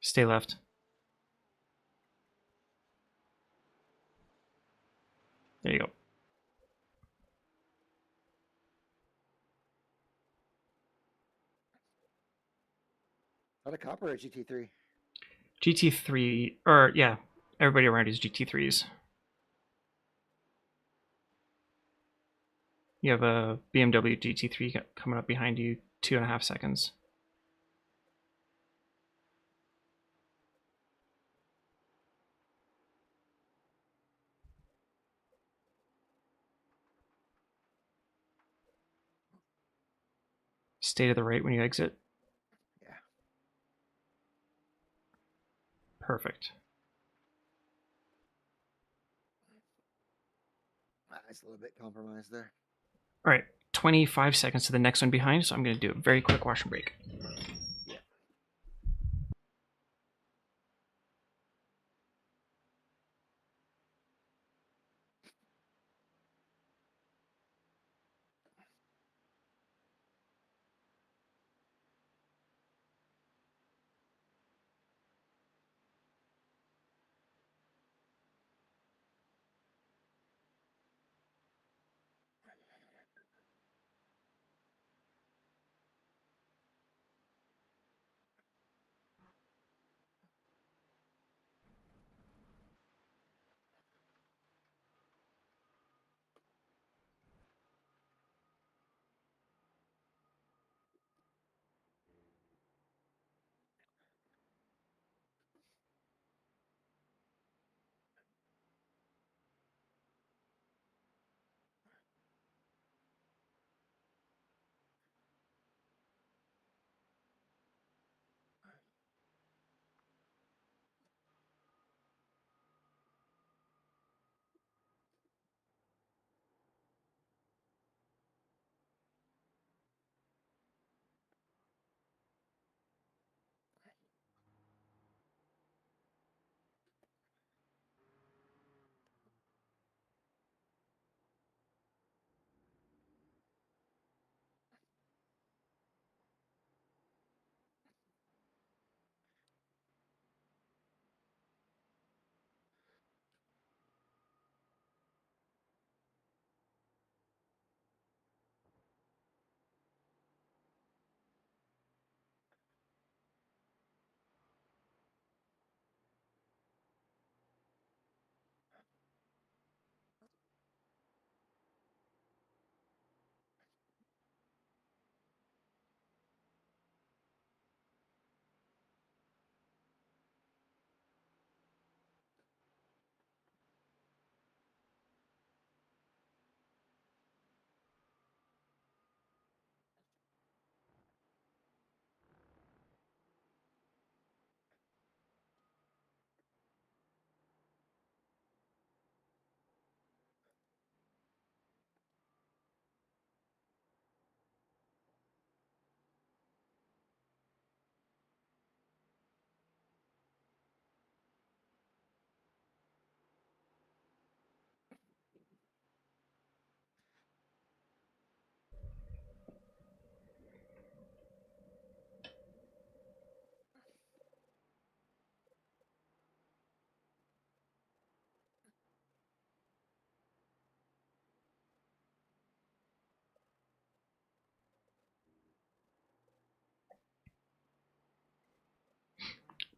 Stay left. There you go. Not a copper at GT3. GT3, or yeah, everybody around is GT3s. You have a BMW GT3 coming up behind you, 2.5 seconds. Stay to the right when you exit. Yeah. Perfect. It's a little bit compromised there. All right, 25 seconds to the next one behind, so I'm going to do a very quick wash and break. Yeah.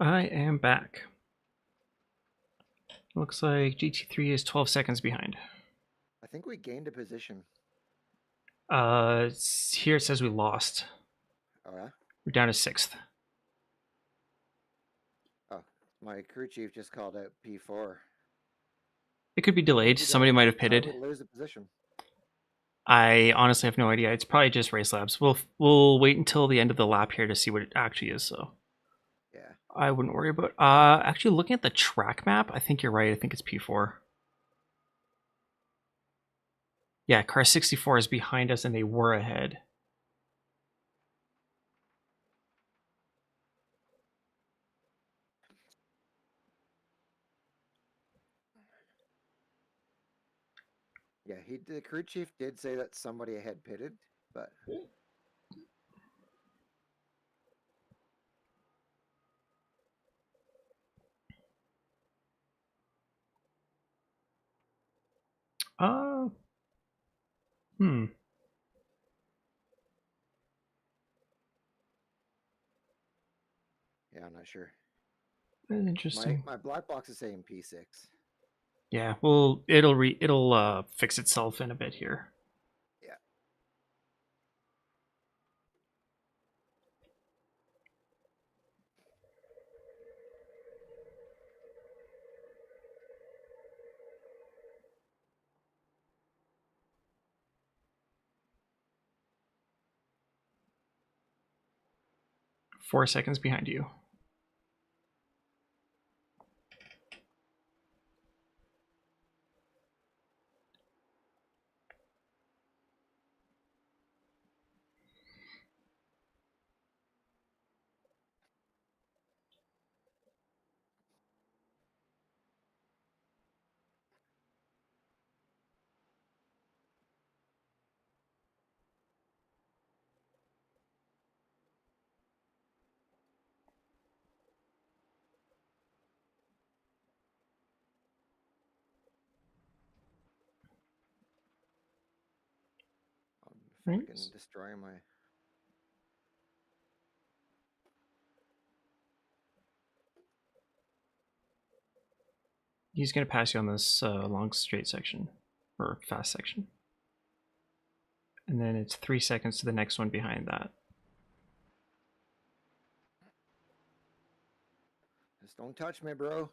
I am back. Looks like GT3 is 12 seconds behind. I think we gained a position. Here it says we lost. Oh yeah. We're down to 6th. Oh, my crew chief just called out P4. It could be delayed. Somebody might have pitted. How did we lose the position? I honestly have no idea. It's probably just race labs. We'll wait until the end of the lap here to see what it actually is. So Yeah. I wouldn't worry about. Actually, looking at the track map, I think you're right. I think it's P4. Yeah, car 64 is behind us, and they were ahead. Yeah, the crew chief did say that somebody had pitted, but yeah, I'm not sure. Interesting. My black box is saying P6. Yeah, well, it'll fix itself in a bit here. Yeah. Four seconds behind you. I'm fucking destroying my. He's going to pass you on this long straight section, or fast section. And then it's 3 seconds to the next one behind that. Just don't touch me, bro.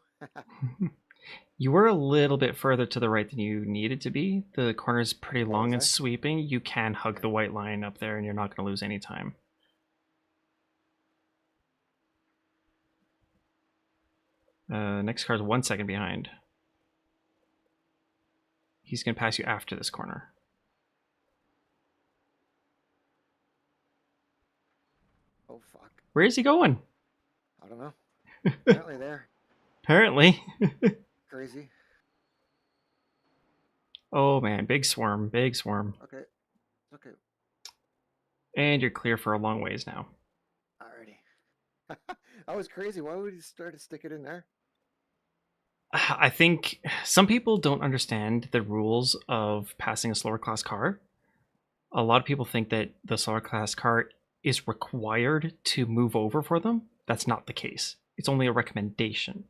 You were a little bit further to the right than you needed to be. The corner's pretty Oh, long was and I? sweeping. You can hug the white line up there and you're not going to lose any time. Next car's 1 second behind. He's going to pass you after this corner. Oh fuck. Where is he going? I don't know. Apparently there. Apparently. Crazy. Oh man, big swarm, big swarm. Okay. Okay. And you're clear for a long ways now. Alrighty. That was crazy. Why would you start to stick it in there? I think some people don't understand the rules of passing a slower class car. A lot of people think that the slower class car is required to move over for them. That's not the case. It's only a recommendation.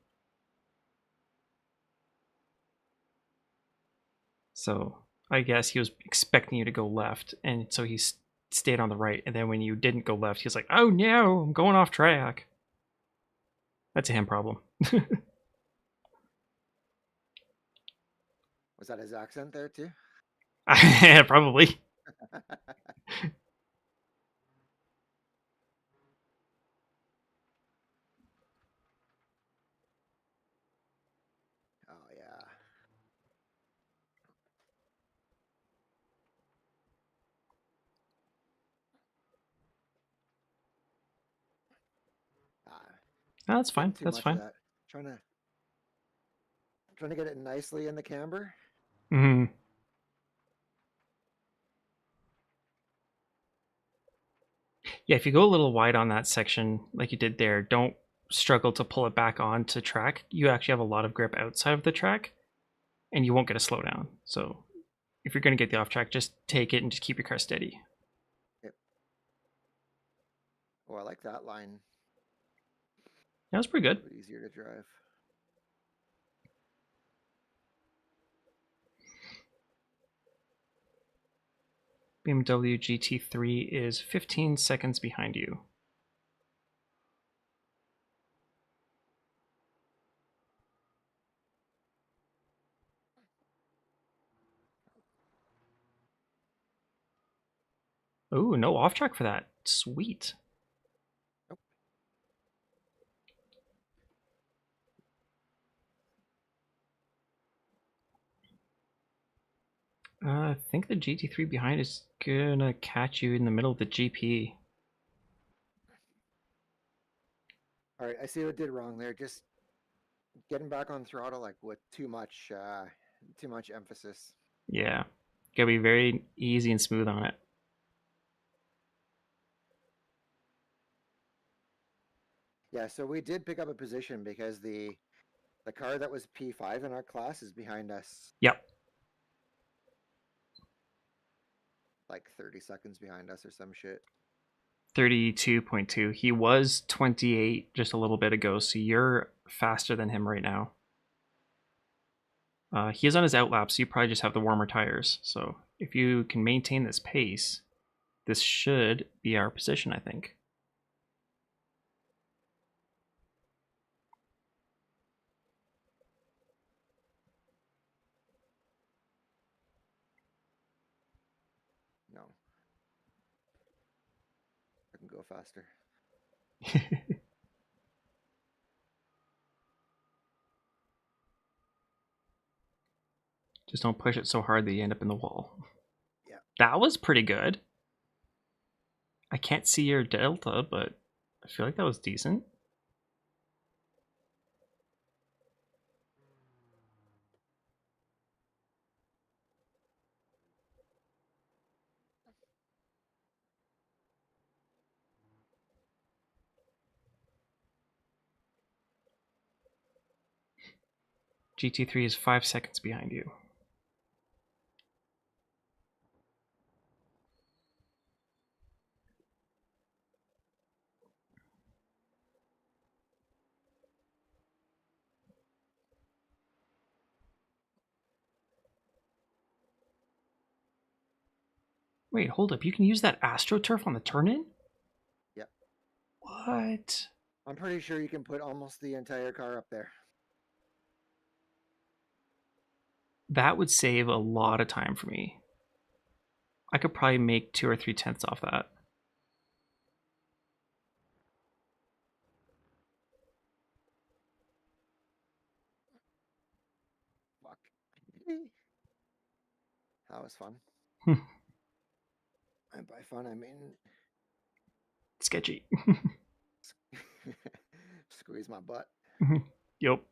So I guess he was expecting you to go left, and so he stayed on the right. And then when you didn't go left, he was like, "Oh no, I'm going off track." That's a him problem. Was that his accent there too? Probably. Oh yeah. No, that's fine. Too That's much fine. of that. Trying to get it nicely in the camber. Hmm. Yeah, if you go a little wide on that section, like you did there, don't struggle to pull it back onto track. You actually have a lot of grip outside of the track, and you won't get a slowdown. So if you're going to get the off track, just take it and just keep your car steady. Yep. Oh, I like that line. That was pretty A good. bit easier to drive. BMW GT3 is 15 seconds behind you. Ooh, no off track for that. Sweet. Nope. I think the GT3 behind is gonna catch you in the middle of the GP. All right, I see what I did wrong there. Just getting back on throttle like with too much emphasis. Yeah. Gotta be very easy and smooth on it. Yeah, so we did pick up a position because the car that was P5 in our class is behind us. Yep. Like 30 seconds behind us or some shit. 32.2. He was 28 just a little bit ago, so you're faster than him right now. He is on his outlap, so you probably just have the warmer tires. So if you can maintain this pace, this should be our position, I think. No. I can go faster. Just don't push it so hard that you end up in the wall. Yeah. That was pretty good. I can't see your delta, but I feel like that was decent. GT3 is 5 seconds behind you. Wait, hold up. You can use that AstroTurf on the turn-in? Yep. What? I'm pretty sure you can put almost the entire car up there. That would save a lot of time for me. I could probably make 2 or 3 tenths off that. Fuck. That was fun. And by fun, I mean Sketchy. squeeze my butt. Yep.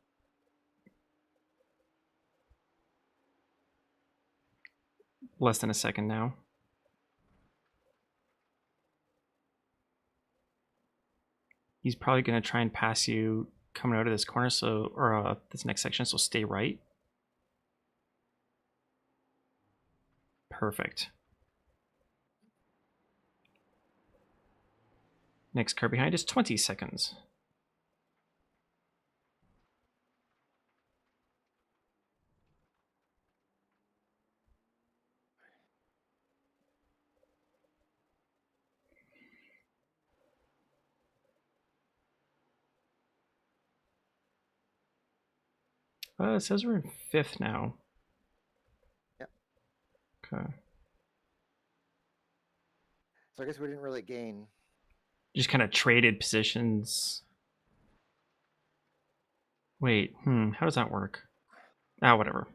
Less than a second now. He's probably going to try and pass you coming out of this corner, so or this next section, so stay right. Perfect. Next car behind is 20 seconds. It says we're in 5th now. Yep. Okay. So I guess we didn't really gain. Just kind of traded positions. Wait, how does that work? Whatever.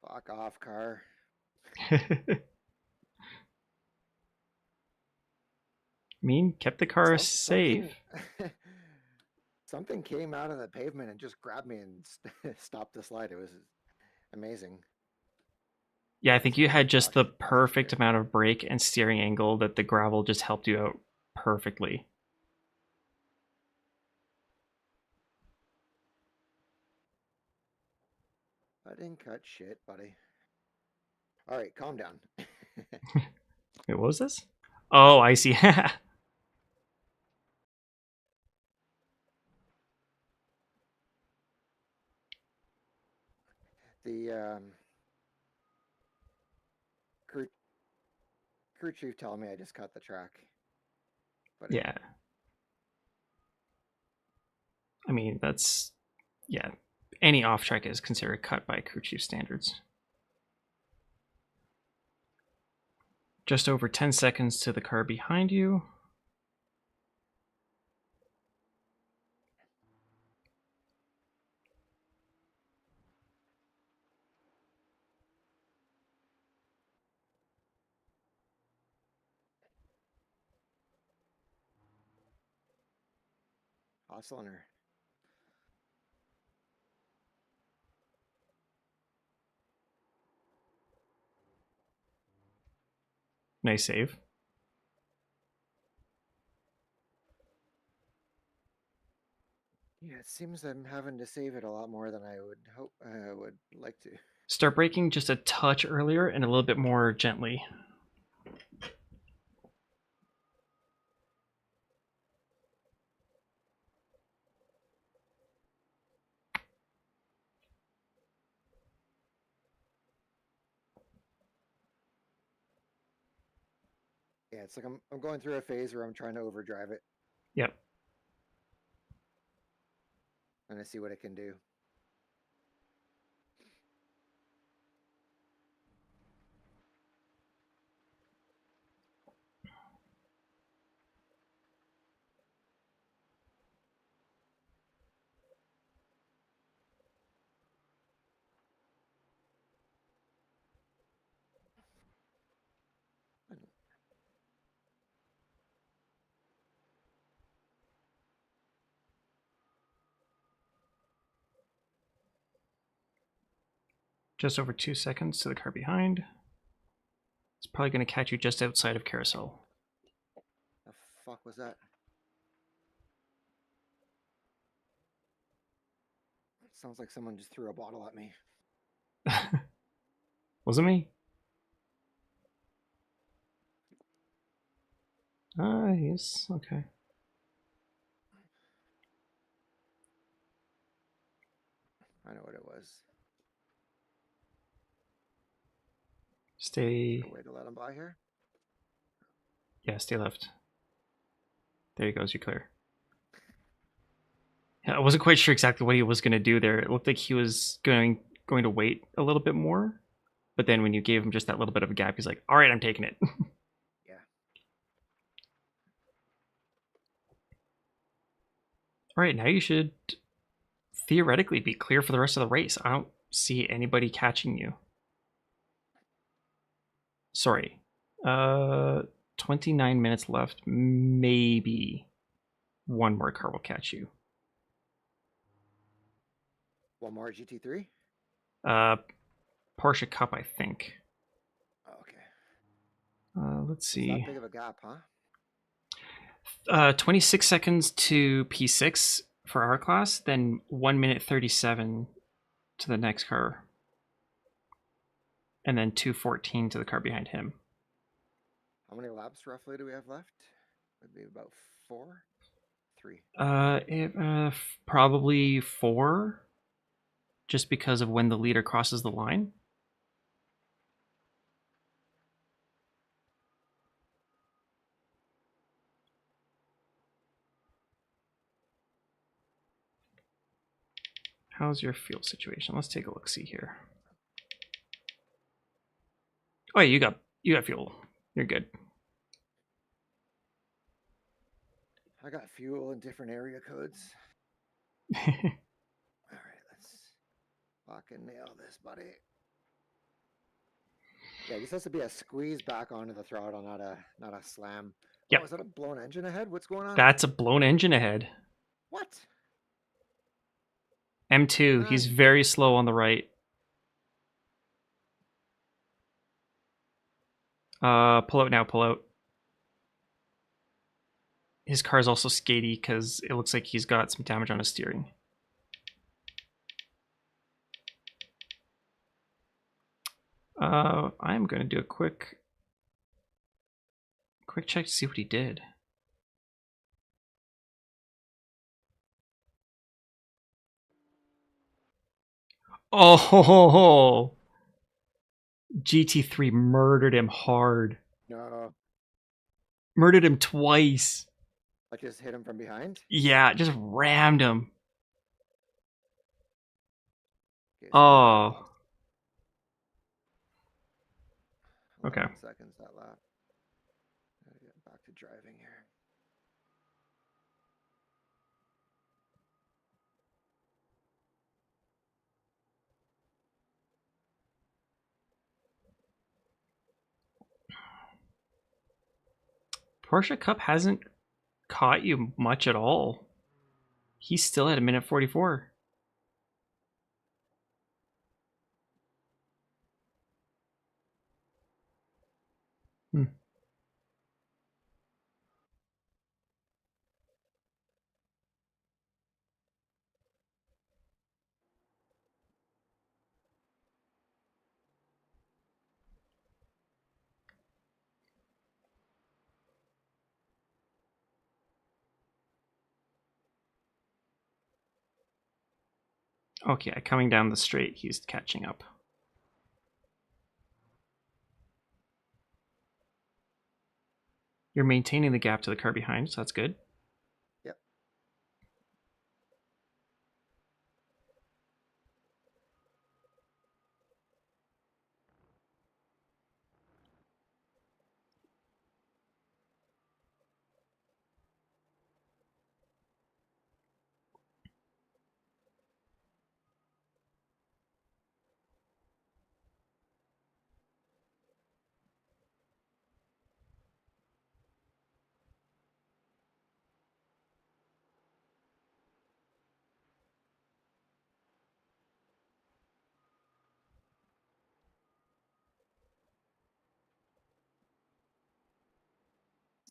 Fuck off, car. Kept the car safe. Something came out of the pavement and just grabbed me and stopped the slide. It was amazing. Yeah, I think you had just the perfect amount of brake and steering angle that the gravel just helped you out perfectly. I didn't cut shit, buddy. All right, calm down. Wait, what was this? Oh, I see. The crew chief telling me I just cut the track. But Yeah. I mean, that's, yeah. Any off track is considered cut by crew chief standards. Just over 10 seconds to the car behind you. hustling her. Nice save. Yeah, it seems I'm having to save it a lot more than I would hope. I would like to. Start braking just a touch earlier and a little bit more gently. Yeah, it's like I'm going through a phase where I'm trying to overdrive it Yep. and I see what it can do. Just over 2 seconds to the car behind. It's probably going to catch you just outside of carousel. The fuck was that? Sounds like someone just threw a bottle at me. Was it me? Yes. Okay. I know what it was. Stay. A way to let him by here. Yeah, stay left. There he goes. You're clear. Yeah, I wasn't quite sure exactly what he was going to do there. It looked like he was going to wait a little bit more, but then when you gave him just that little bit of a gap, he's like, "All right, I'm taking it." Yeah. All right, now you should theoretically be clear for the rest of the race. I don't see anybody catching you. Sorry. 29 minutes left. Maybe one more car will catch you. One more GT3? Porsche Cup, I think. Oh, okay. Let's It's see. that big of a gap, huh? 26 seconds to P6 for our class, then 1 minute 37 to the next car, and then 2:14 to the car behind him. How many laps roughly do we have left? Would be about 4? 3. Probably 4, just because of when the leader crosses the line. How's your fuel situation? Let's take a look. See here. Oh, yeah, you got fuel. You're good. I got fuel in different area codes. All right, let's fucking nail this, buddy. Yeah, this has to be a squeeze back onto the throttle, not a slam. Yep. Oh, is that a blown engine ahead? What's going on? That's a blown engine ahead. What? M2. He's very slow on the right. Pull out now. Pull out. His car's also skatey because it looks like he's got some damage on his steering. I'm going to do a quick Quick check to see what he did. Oh, GT3 murdered him hard. No, Murdered him twice. I just hit him from behind. Yeah, just rammed him. Okay, so Oh. Okay. 11 seconds that lap. Gotta get back to driving here. Porsche Cup hasn't caught you much at all. He's still at a minute 44. Hmm. Okay, coming down the straight, he's catching up. You're maintaining the gap to the car behind, so that's good. Yep.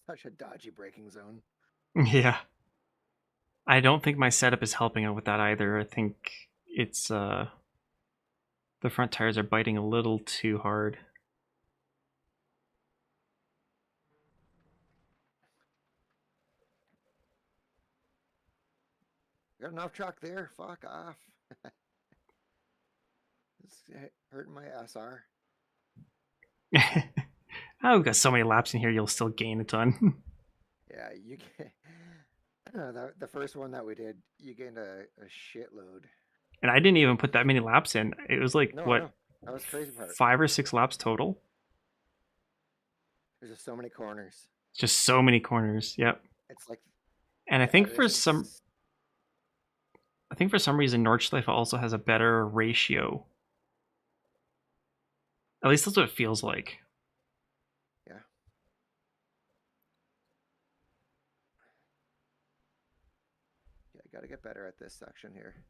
Such a dodgy braking zone. Yeah. I don't think my setup is helping out with that either. I think it's the front tires are biting a little too hard. Got enough truck there. Fuck off. It's hurting my SR. Oh, we've got so many laps in here, you'll still gain a ton. Yeah, you get the first one that we did, you gained a shitload. And I didn't even put that many laps in. It was like, No, what, no, that was crazy part. 5 or 6 laps total? There's just so many corners. Just so many corners. Yep. It's like, And I yeah, think this is- for some reason Nordschleife also has a better ratio. At least that's what it feels like. yeah. Yeah, I got to get better at this section here.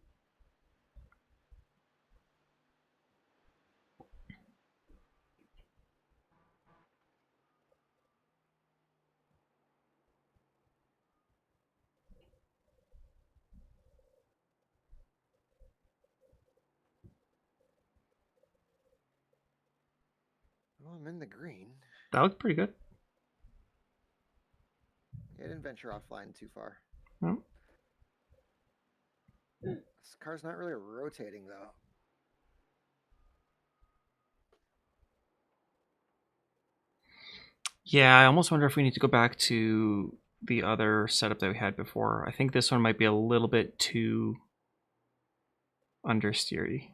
Well, I'm in the green. That looked pretty good. I didn't venture offline too far. No. This car's not really rotating though. Yeah, I almost wonder if we need to go back to the other setup that we had before. I think this one might be a little bit too understeery.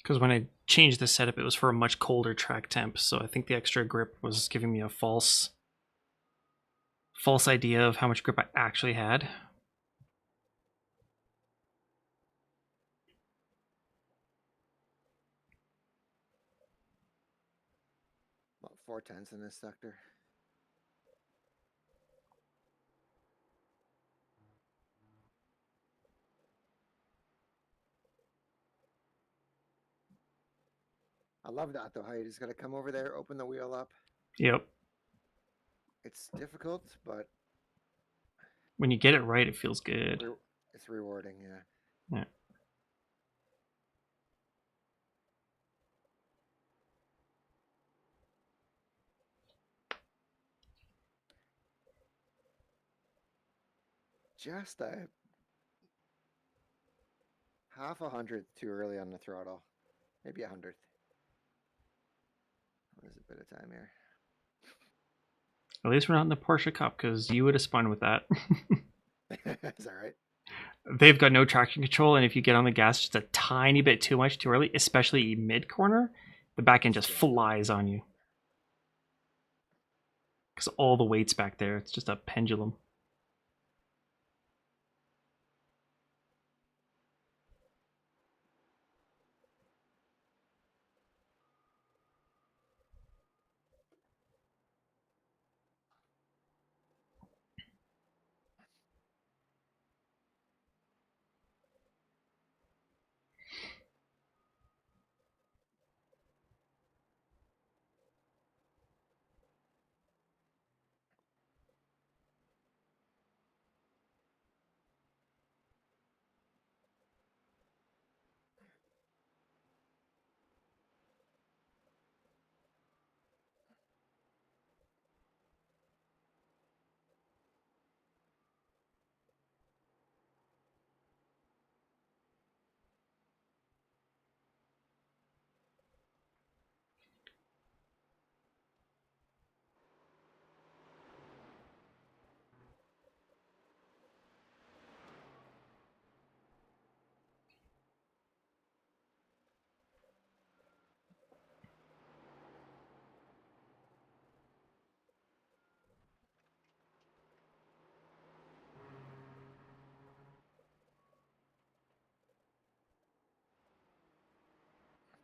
Because when I changed the setup, it was for a much colder track temp, so I think the extra grip was giving me a false idea of how much grip I actually had. About 4/10 in this sector. I love that though, how you just got to come over there, open the wheel up. Yep. It's difficult, but When you get it right, it feels good. it's rewarding, yeah. Yeah. just a half a hundredth too early on the throttle. Maybe a hundredth. There's a bit of time here. At least we're not in the Porsche Cup, because you would have spun with that. Is that right? They've got no traction control, and if you get on the gas just a tiny bit too much too early, especially mid corner, the back end just flies on you. Because all the weight's back there. It's just a pendulum.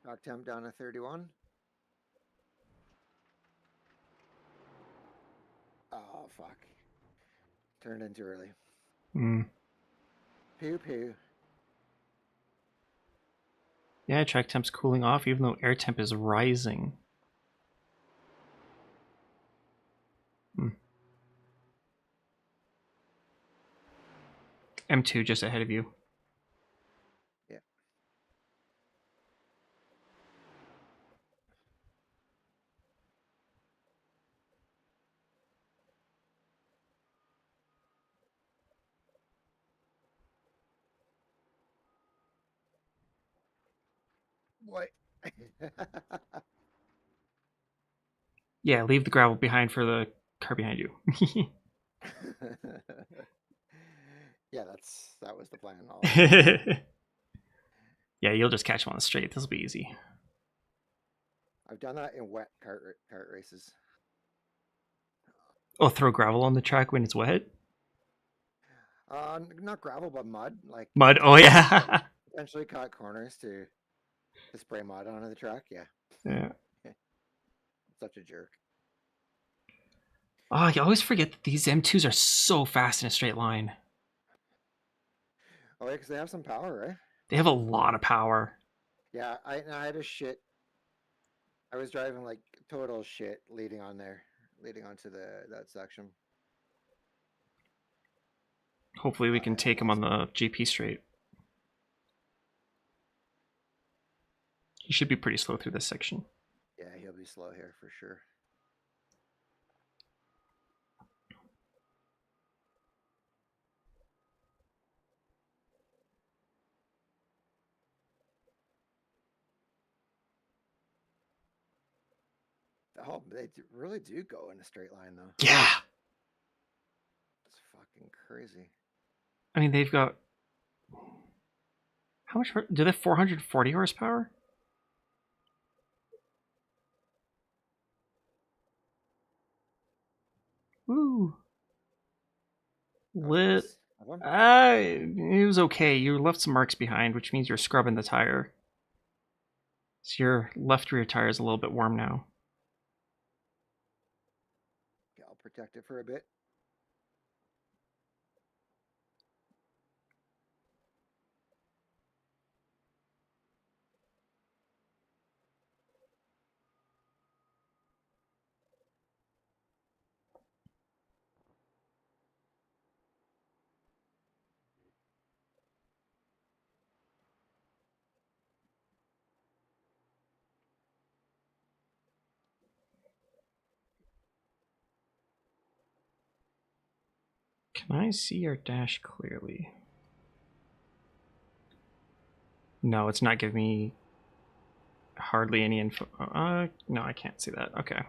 Back temp down to 31. Oh, fuck. Turned in too early. Mm. Pew pew. Yeah, track temp's cooling off, even though air temp is rising. M2 just ahead of you. Yeah. What? Yeah, leave the gravel behind for the car behind you. Yeah, that was the plan. Yeah, you'll just catch him on the straight. This will be easy. I've done that in wet kart races. Oh, throw gravel on the track when it's wet? Not gravel, but mud. Like Mud? Oh, yeah. Potentially caught corners to spray mud onto the track. Yeah. Yeah. Such a jerk. Oh, you always forget that these M2s are so fast in a straight line. Oh, yeah, because they have some power, right? They have a lot of power. Yeah, I had a shit. I was driving like total shit leading onto that section. Hopefully we can Yeah, take him on the GP straight. He should be pretty slow through this section. Yeah, he'll be slow here for sure. Oh, they really do go in a straight line though. Yeah. It's fucking crazy. I mean, they've got... How much... Do they have 440 horsepower? Woo. Lit. It was okay. You left some marks behind, which means you're scrubbing the tire. So your left rear tire is a little bit warm now. Okay, I'll protect it for a bit. Can I see your dash clearly? No, it's not giving me hardly any info. No, I can't see that. Okay.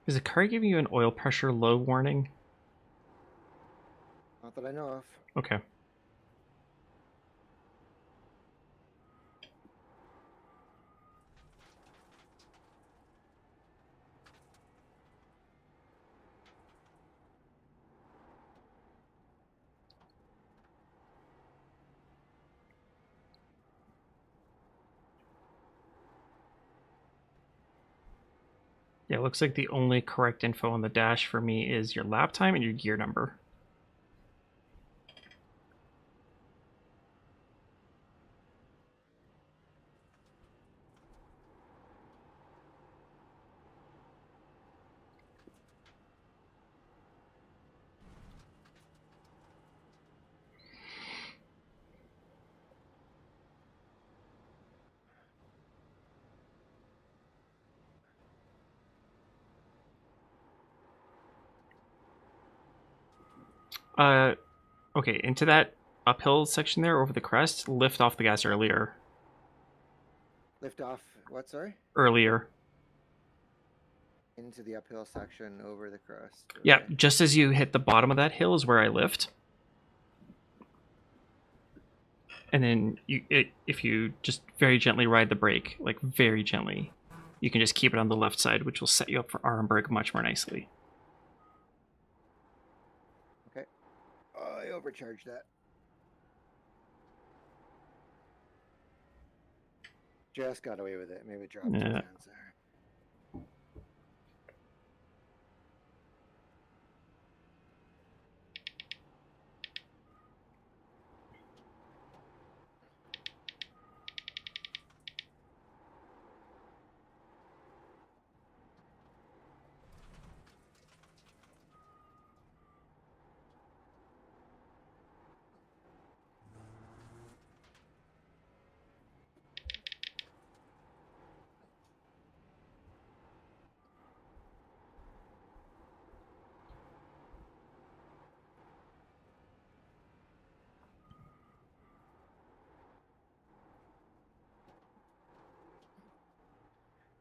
Is the car giving you an oil pressure low warning? Not that I know of. Okay. Yeah, it looks like the only correct info on the dash for me is your lap time and your gear number. Okay, into that uphill section there over the crest, lift off the gas earlier. Lift off. What? Sorry. Earlier. Into the uphill section over the crest. Okay. Yeah, just as you hit the bottom of that hill is where I lift. And then if you just very gently ride the brake, like very gently, you can just keep it on the left side, which will set you up for arm brake much more nicely. Okay. Oh, I overcharged that. Just got away with it. Maybe dropped 2 Yeah. tens there.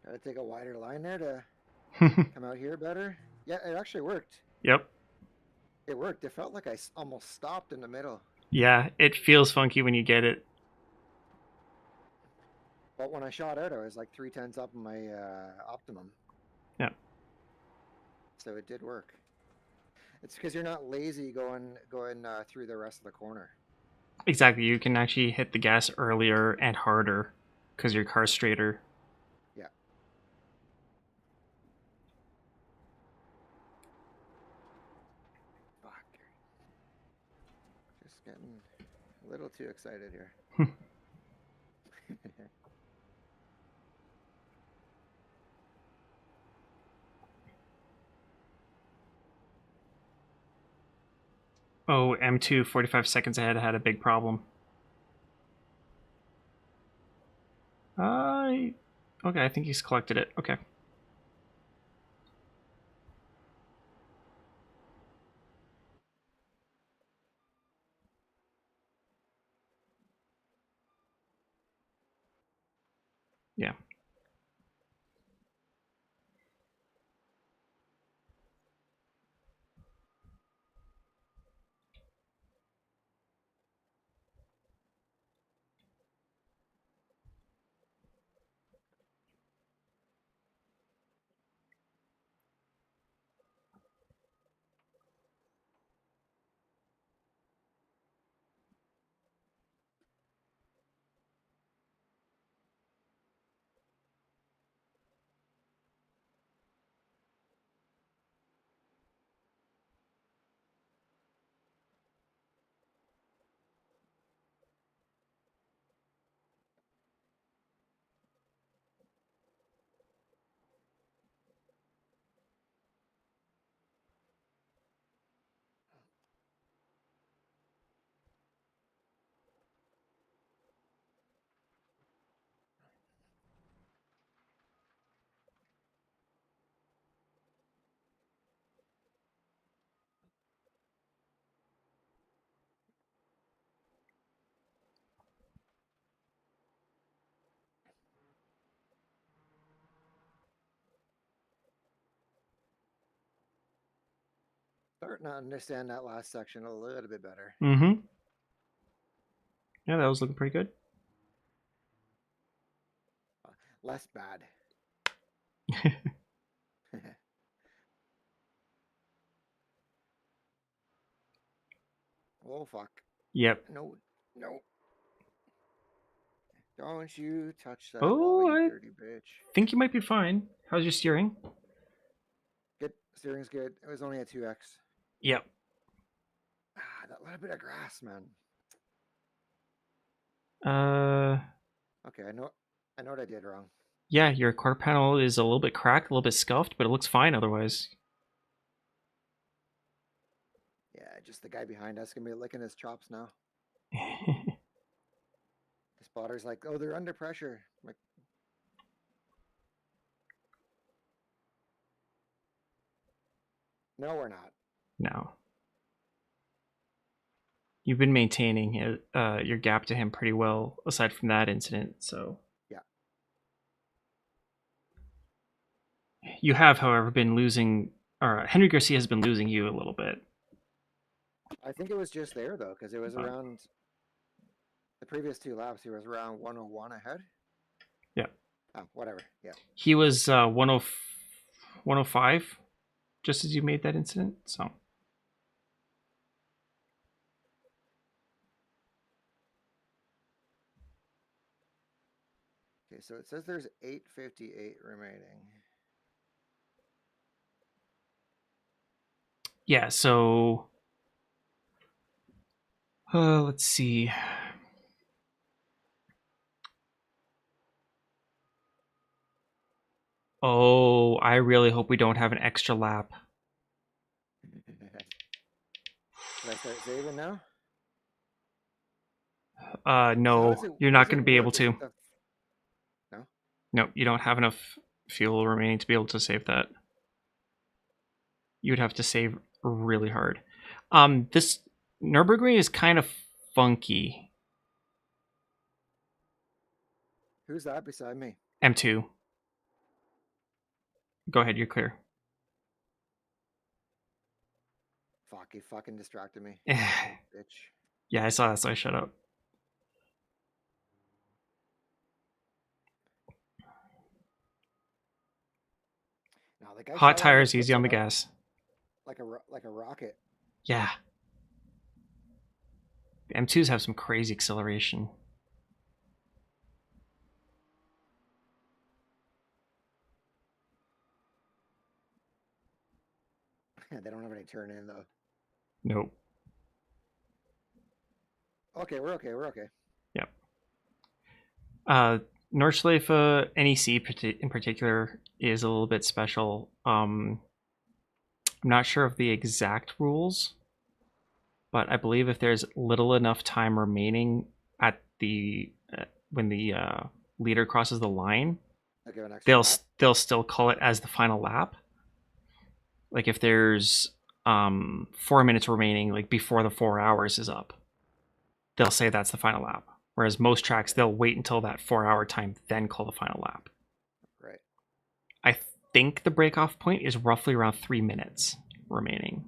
Gotta take a wider line there to come out here better. Yeah, it actually worked. Yep. It worked. It felt like I almost stopped in the middle. Yeah, it feels funky when you get it. But when I shot out, I was like 3 tenths up on my optimum. Yeah. So it did work. It's because you're not lazy going through the rest of the corner. Exactly. You can actually hit the gas earlier and harder because your car's straighter. Yeah. Fuck. Just getting a little too excited here. Oh, M2 45 seconds ahead had a big problem. Okay, I think he's collected it. Okay. Yeah. Starting to understand that last section a little bit better. Mm-hmm. Yeah, that was looking pretty good. Less bad. Oh fuck. Yep. No. No. Don't you touch that Oh, ball, you I dirty bitch. think you might be fine. How's your steering? Good. Steering's good. It was only a 2x. Yep. Ah, that little bit of grass, man. Okay, I know what I did wrong. Yeah, your quarter panel is a little bit cracked, a little bit scuffed, but it looks fine otherwise. Yeah, just the guy behind us gonna be licking his chops now. The spotter's like, oh, they're under pressure. I'm like, no, we're not. No. You've been maintaining your gap to him pretty well, aside from that incident, so... Yeah. You have, however, been losing... Or Henry Garcia has been losing you a little bit. I think it was just there, though, because it was around... The previous 2 laps, he was around 101 ahead. Yeah. Oh, whatever. Yeah. He was 105, just as you made that incident, so... Okay, so it says there's 8:58 remaining. Yeah, so... let's see... Oh, I really hope we don't have an extra lap. Should I start saving now? No, So you're not going to be able to. No? No, you don't have enough fuel remaining to be able to save that. You would have to save really hard. This Nürburgring is kind of funky. Who's that beside me? M2. Go ahead, you're clear. Fuck, he fucking distracted me. Bitch. Yeah, I saw that, so I shut up. No, the guy Hot shot out of tires, the easy on the pits gas. like a rocket. Yeah. The M2s have some crazy acceleration. They don't have any turn in though. Nope. Okay, we're okay. We're okay. Yep. Nordschleife NEC in particular is a little bit special. I'm not sure of the exact rules, but I believe if there's little enough time remaining at the when the leader crosses the line, Okay, an extra lap. they'll still call it as the final lap. Like if there's 4 minutes remaining, like before the 4 hours is up, they'll say that's the final lap. Whereas most tracks, they'll wait until that 4 hour time, then call the final lap. Right. I think the break-off point is roughly around 3 minutes remaining.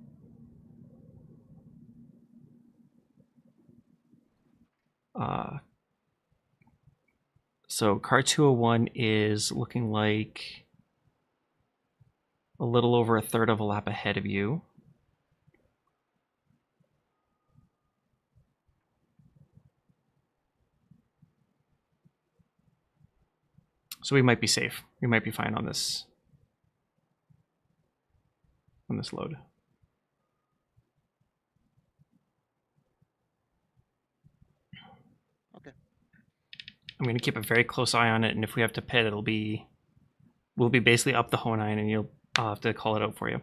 So car 201 is looking like a little over a third of a lap ahead of you. So we might be safe. We might be fine on this load. Okay. I'm going to keep a very close eye on it, and if we have to pit, we'll be basically up the Honine, and I'll have to call it out for you.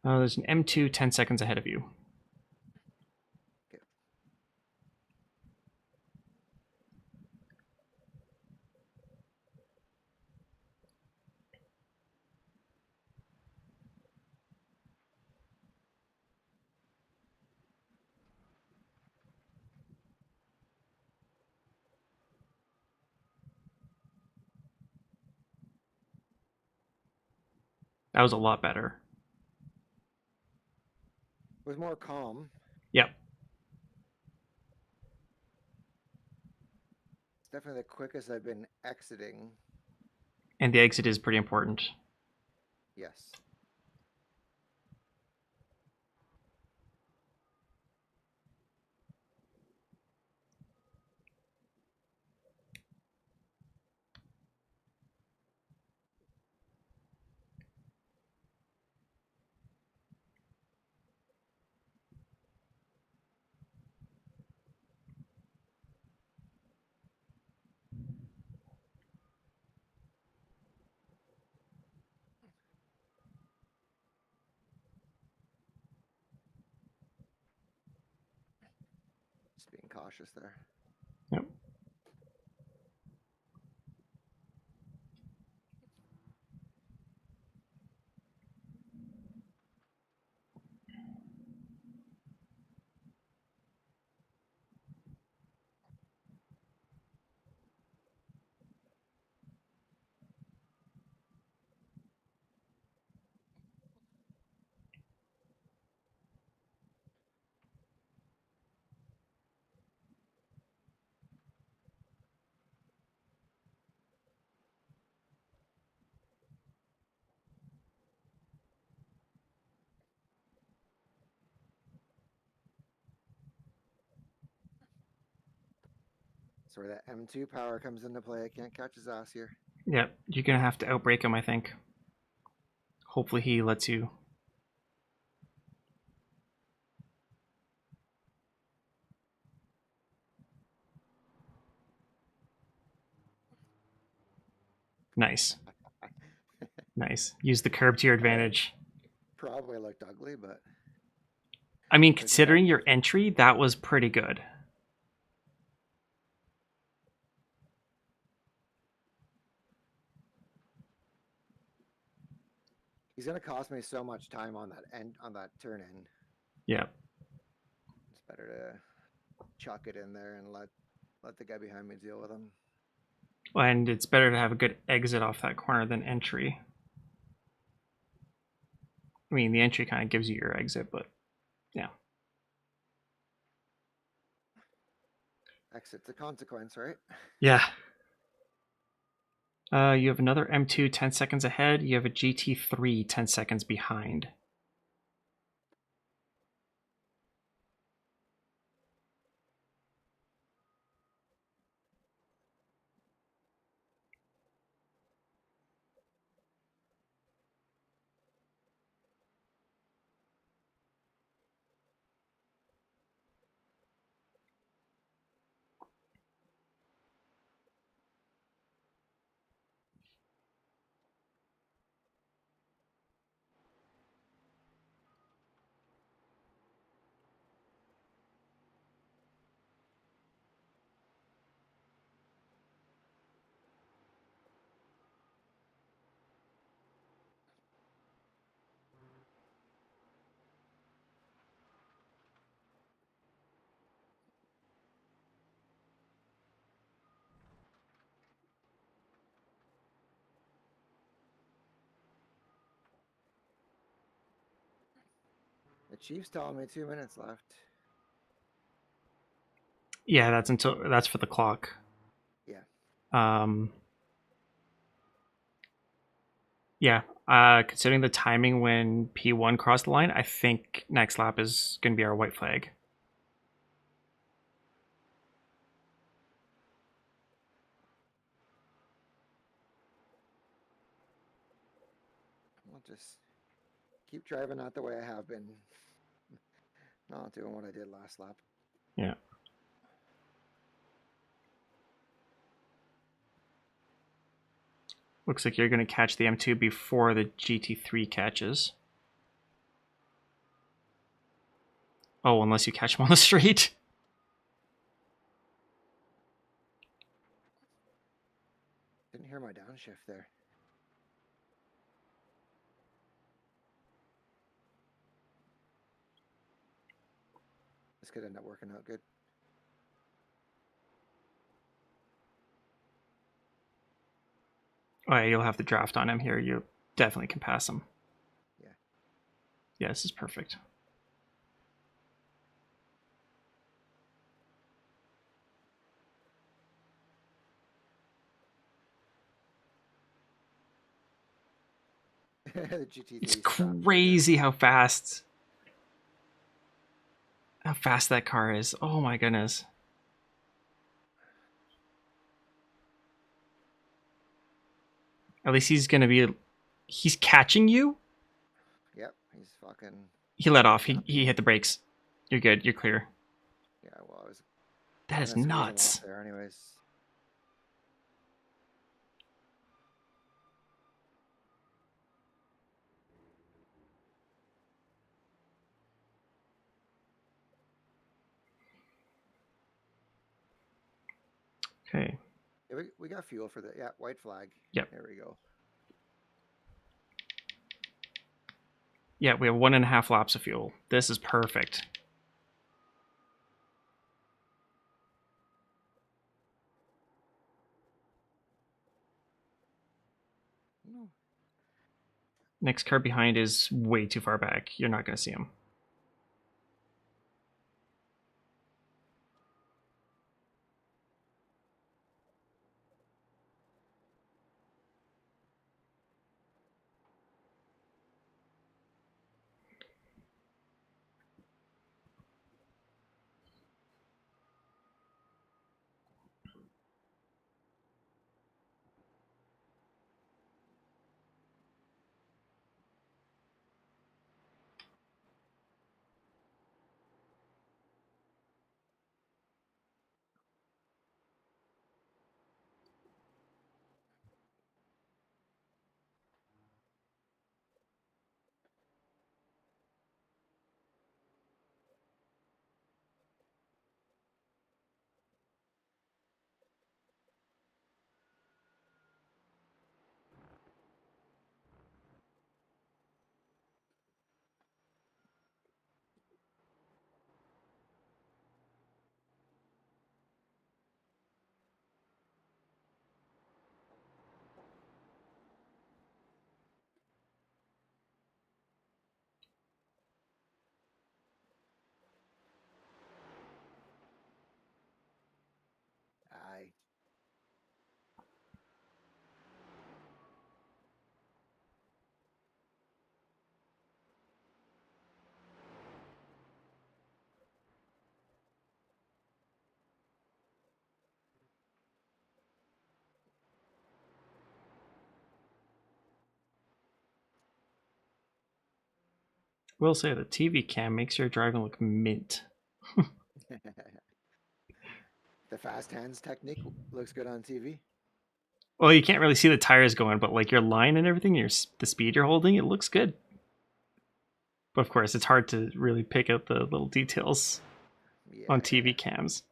There's an M2 10 seconds ahead of you. Okay. That was a lot better. It was more calm. Yep. It's definitely the quickest I've been exiting. And the exit is pretty important. Yes. Just being cautious there. Yep. So where that M2 power comes into play, I can't catch his ass here. Yep. You're going to have to outbreak him, I think. Hopefully he lets you. Nice. Nice. Use the curb to your advantage. Probably looked ugly, but I mean, considering your entry, that was pretty good. he's gonna cost me so much time on that turn in. Yep. It's better to chuck it in there and let the guy behind me deal with him. And it's better to have a good exit off that corner than entry. I mean, the entry kind of gives you your exit, but yeah. Exit's a consequence, right? Yeah. You have another M2 10 seconds ahead. You have a GT3 10 seconds behind. The Chief's telling me 2 minutes left. Yeah, that's for the clock. Yeah. Yeah. Considering the timing when P1 crossed the line, I think next lap is going to be our white flag. I'll just keep driving out the way I have been. Not doing what I did last lap. Yeah. Looks like you're going to catch the M2 before the GT3 catches. Oh, unless you catch him on the street. Didn't hear my downshift there. This could end up working out good. Oh, yeah, you'll have to draft on him here. You definitely can pass him. Yeah, this is perfect. The GT3 It's stopped right there. crazy how fast that car is. Oh my goodness. At least he's catching you. Yep, he's fucking. He let off. Stopped. He hit the brakes. You're good. You're clear. Yeah, well, I was That is gonna squeeze him nuts. off there, anyways. Okay. Yeah, we got fuel for the white flag. Yep. There we go. Yeah, we have 1.5 laps of fuel. This is perfect. No. Next car behind is way too far back. You're not going to see him. Aye. Will say the TV cam makes your driving look mint. The fast hands technique looks good on TV. Well, you can't really see the tires going, but like your line and everything, the speed you're holding, it looks good. But of course, it's hard to really pick out the little details on TV cams.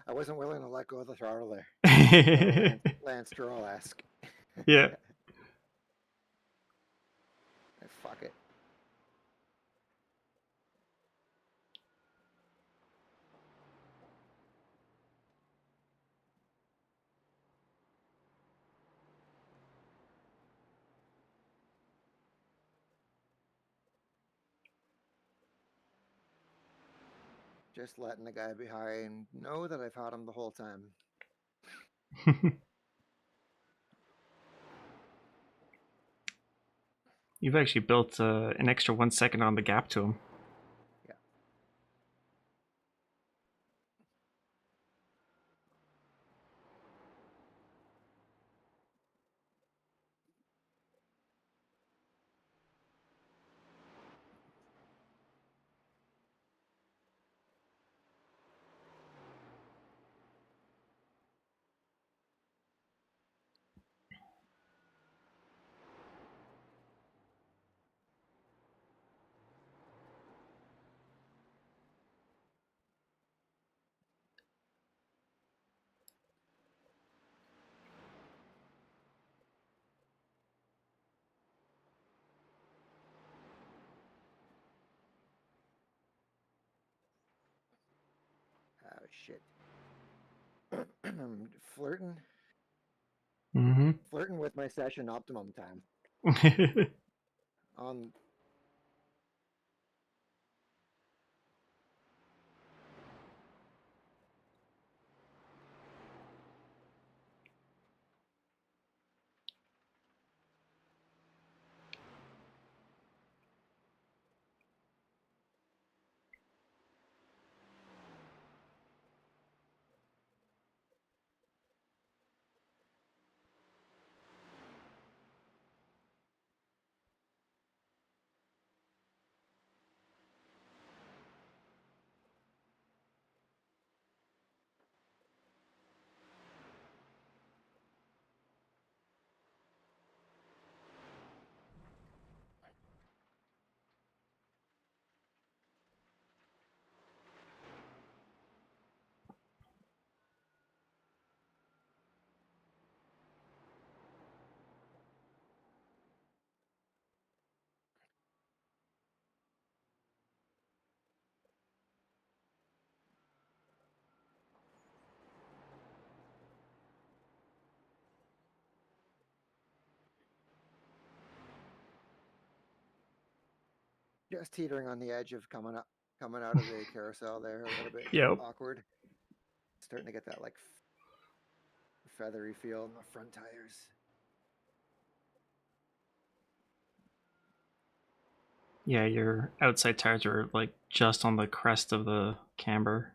I wasn't willing to let go of the throttle there. Lance Stroll-esque. Yeah. Fuck it. Just letting the guy behind know that I've had him the whole time. You've actually built an extra 1 second on the gap to him. Yeah. shit. Flirting Mm-hmm. with my session optimum time. On just teetering on the edge of coming out of the carousel there, a little bit Yep. awkward. Starting to get that like feathery feel in the front tires. Yeah, your outside tires are like just on the crest of the camber.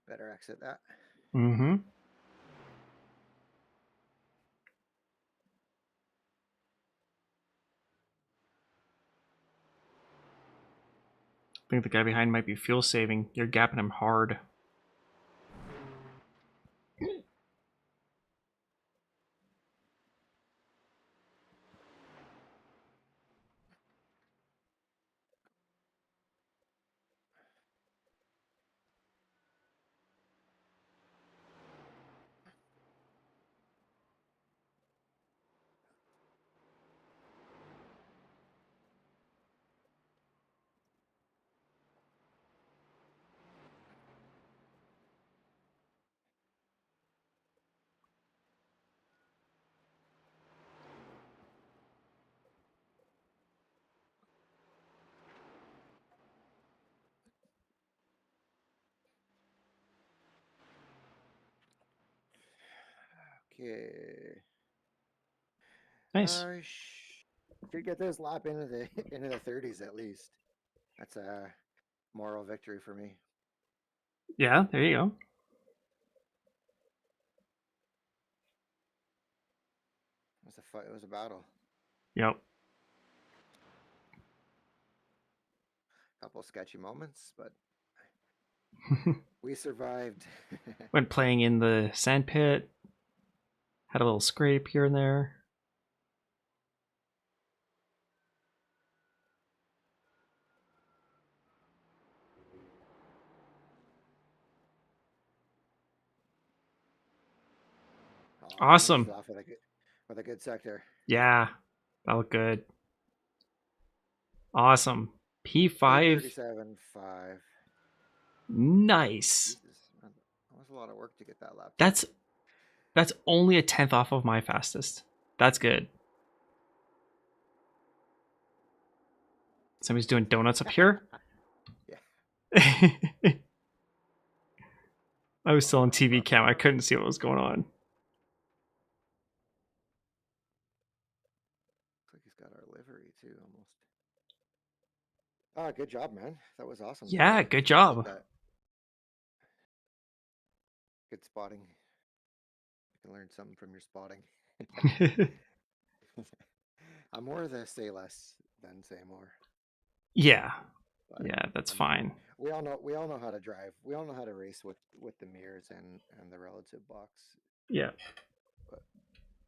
Better exit that. Mm-hmm. I think the guy behind might be fuel saving. You're gapping him hard. Okay. Nice. Should get this lap into the 30s at least. That's a moral victory for me. Yeah, there you go. It was a fight. It was a battle. Yep. Couple sketchy moments, but we survived. Went playing in the sand pit. Had a little scrape here and there. Awesome. Finished off with a good sector. Yeah, that looked good. Awesome. P5. 37.5. Nice. Jesus, man, that was a lot of work to get that lap. That's only a 10th off of my fastest. That's good. Somebody's doing donuts up here. Yeah. I was still on TV cam. I couldn't see what was going on. Looks like he's got our livery too, almost. Ah, good job, man. That was awesome. Yeah, good job. Good spotting. You can learn something from your spotting. I'm more the say less than say more. Yeah, But yeah, that's I mean, fine. we all know how to drive. We all know how to race with the mirrors and the relative box. Yeah, But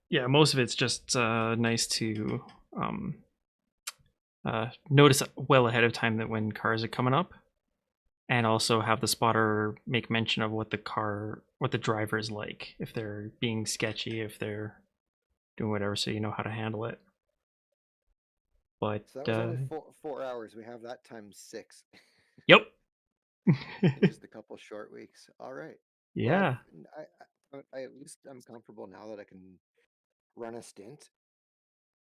yeah. Most of it's just nice to notice well ahead of time that when cars are coming up, and also have the spotter make mention of what the driver is like, if they're being sketchy, if they're doing whatever, so you know how to handle it. But so that was only 4 hours. We have that times 6 yep. in just a couple short weeks. All right. Well, Yeah, I at least I'm comfortable now that I can run a stint,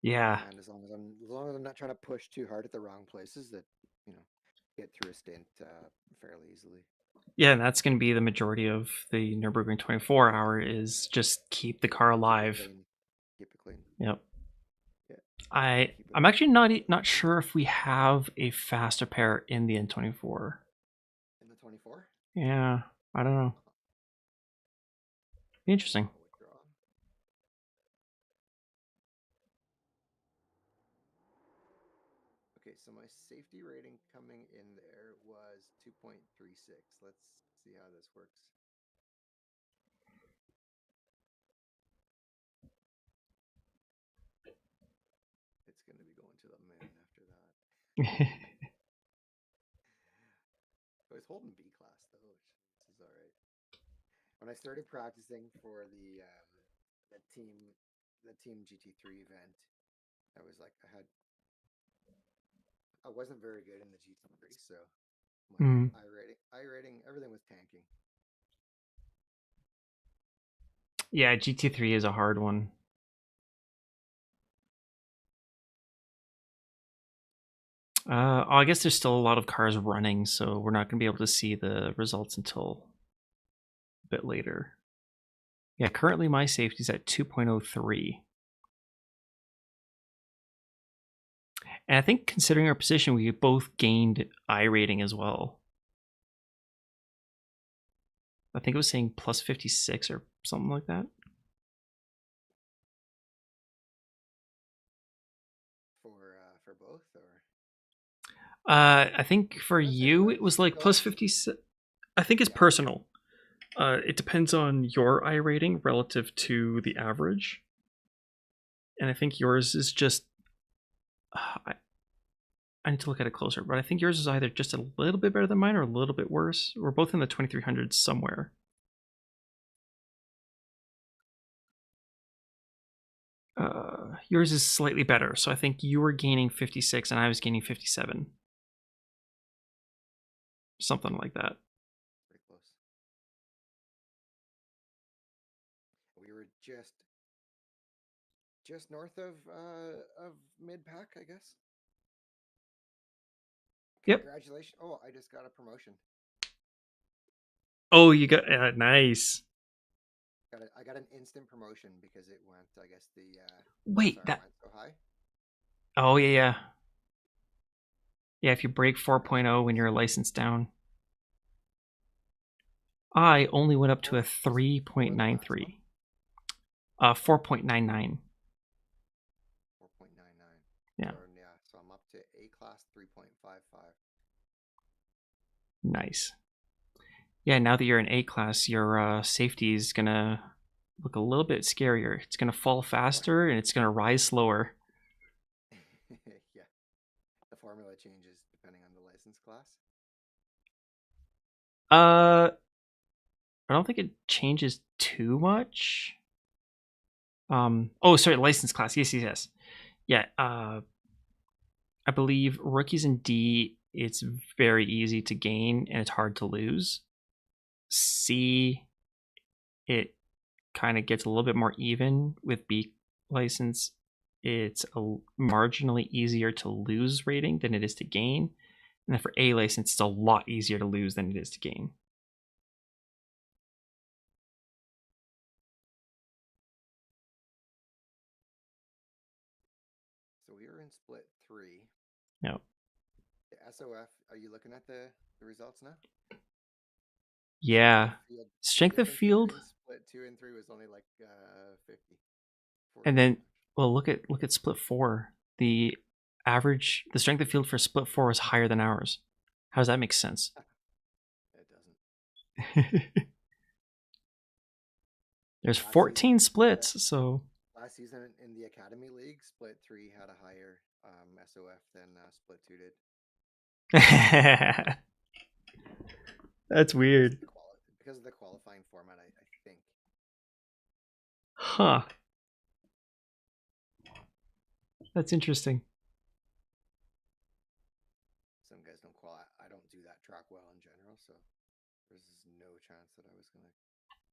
yeah, and as long as I'm not trying to push too hard at the wrong places, that you know get through a stint fairly easily. yeah. And that's going to be the majority of the Nürburgring 24 hour, is just keep the car Keep it alive. clean. Keep it clean. Yep. Yeah. Keep it I'm actually not sure if we have a faster pair in the N24. in the 24. Yeah, I don't know. Interesting. I'll withdraw. Okay, so my safety rating coming in there was 2.36. Let's see how this works. It's going to be going to the moon after that. I was holding B class though, which this is all right. When I started practicing for the team GT3 event, I was like I wasn't very good in the GT3, so my Mm. I rating, everything was tanking. Yeah, GT3 is a hard one. I guess there's still a lot of cars running, so we're not going to be able to see the results until a bit later. Yeah, currently my safety's at 2.03. And I think, considering our position, we both gained I rating as well. I think it was saying plus 56 or something like that. For both, or I think for Let's say you, let's it was like go. plus 56. I think it's Yeah. personal. It depends on your I rating relative to the average. And I think yours is just. I need to look at it closer, but I think yours is either just a little bit better than mine or a little bit worse. We're both in the 2300s somewhere. Yours is slightly better, so I think you were gaining 56 and I was gaining 57. Something like that. Pretty close. We were just north of mid pack, I guess. Yep. Congratulations! Oh, I just got a promotion. Oh, you got nice. I got an instant promotion because it went. I guess the Wait, SR that. went so high. Oh yeah. Yeah, if you break 4.0 when you're licensed down. I only went up to a 3.93. 4.99. 4.99. Yeah. So I'm up to A class 3.55. Nice. Yeah, now that you're in A class, your safety is gonna look a little bit scarier. It's gonna fall faster and it's gonna rise slower. Yeah. The formula changes depending on the license class. I don't think it changes too much. Oh, sorry, license class. Yes. Yeah. I believe rookies in D, it's very easy to gain and it's hard to lose. C, it kind of gets a little bit more even. With B license, it's marginally easier to lose rating than it is to gain. And then for A license, it's a lot easier to lose than it is to gain. So we were in split 3. Yep. The SOF, are you looking at the results now? Yeah. Strength of Difference field. between split 2 and 3 was only like 50. 40 And then, well, look at split 4. the strength of field for split 4 was higher than ours. How does that make sense? It doesn't. There's Last 14 season, splits, so last season in the Academy League, Split 3 had a higher SOF than Split 2 did. that's weird. Because of the qualifying format, I think. Huh. That's interesting. Some guys don't qualify. I don't do that track well in general, so there's no chance that I was gonna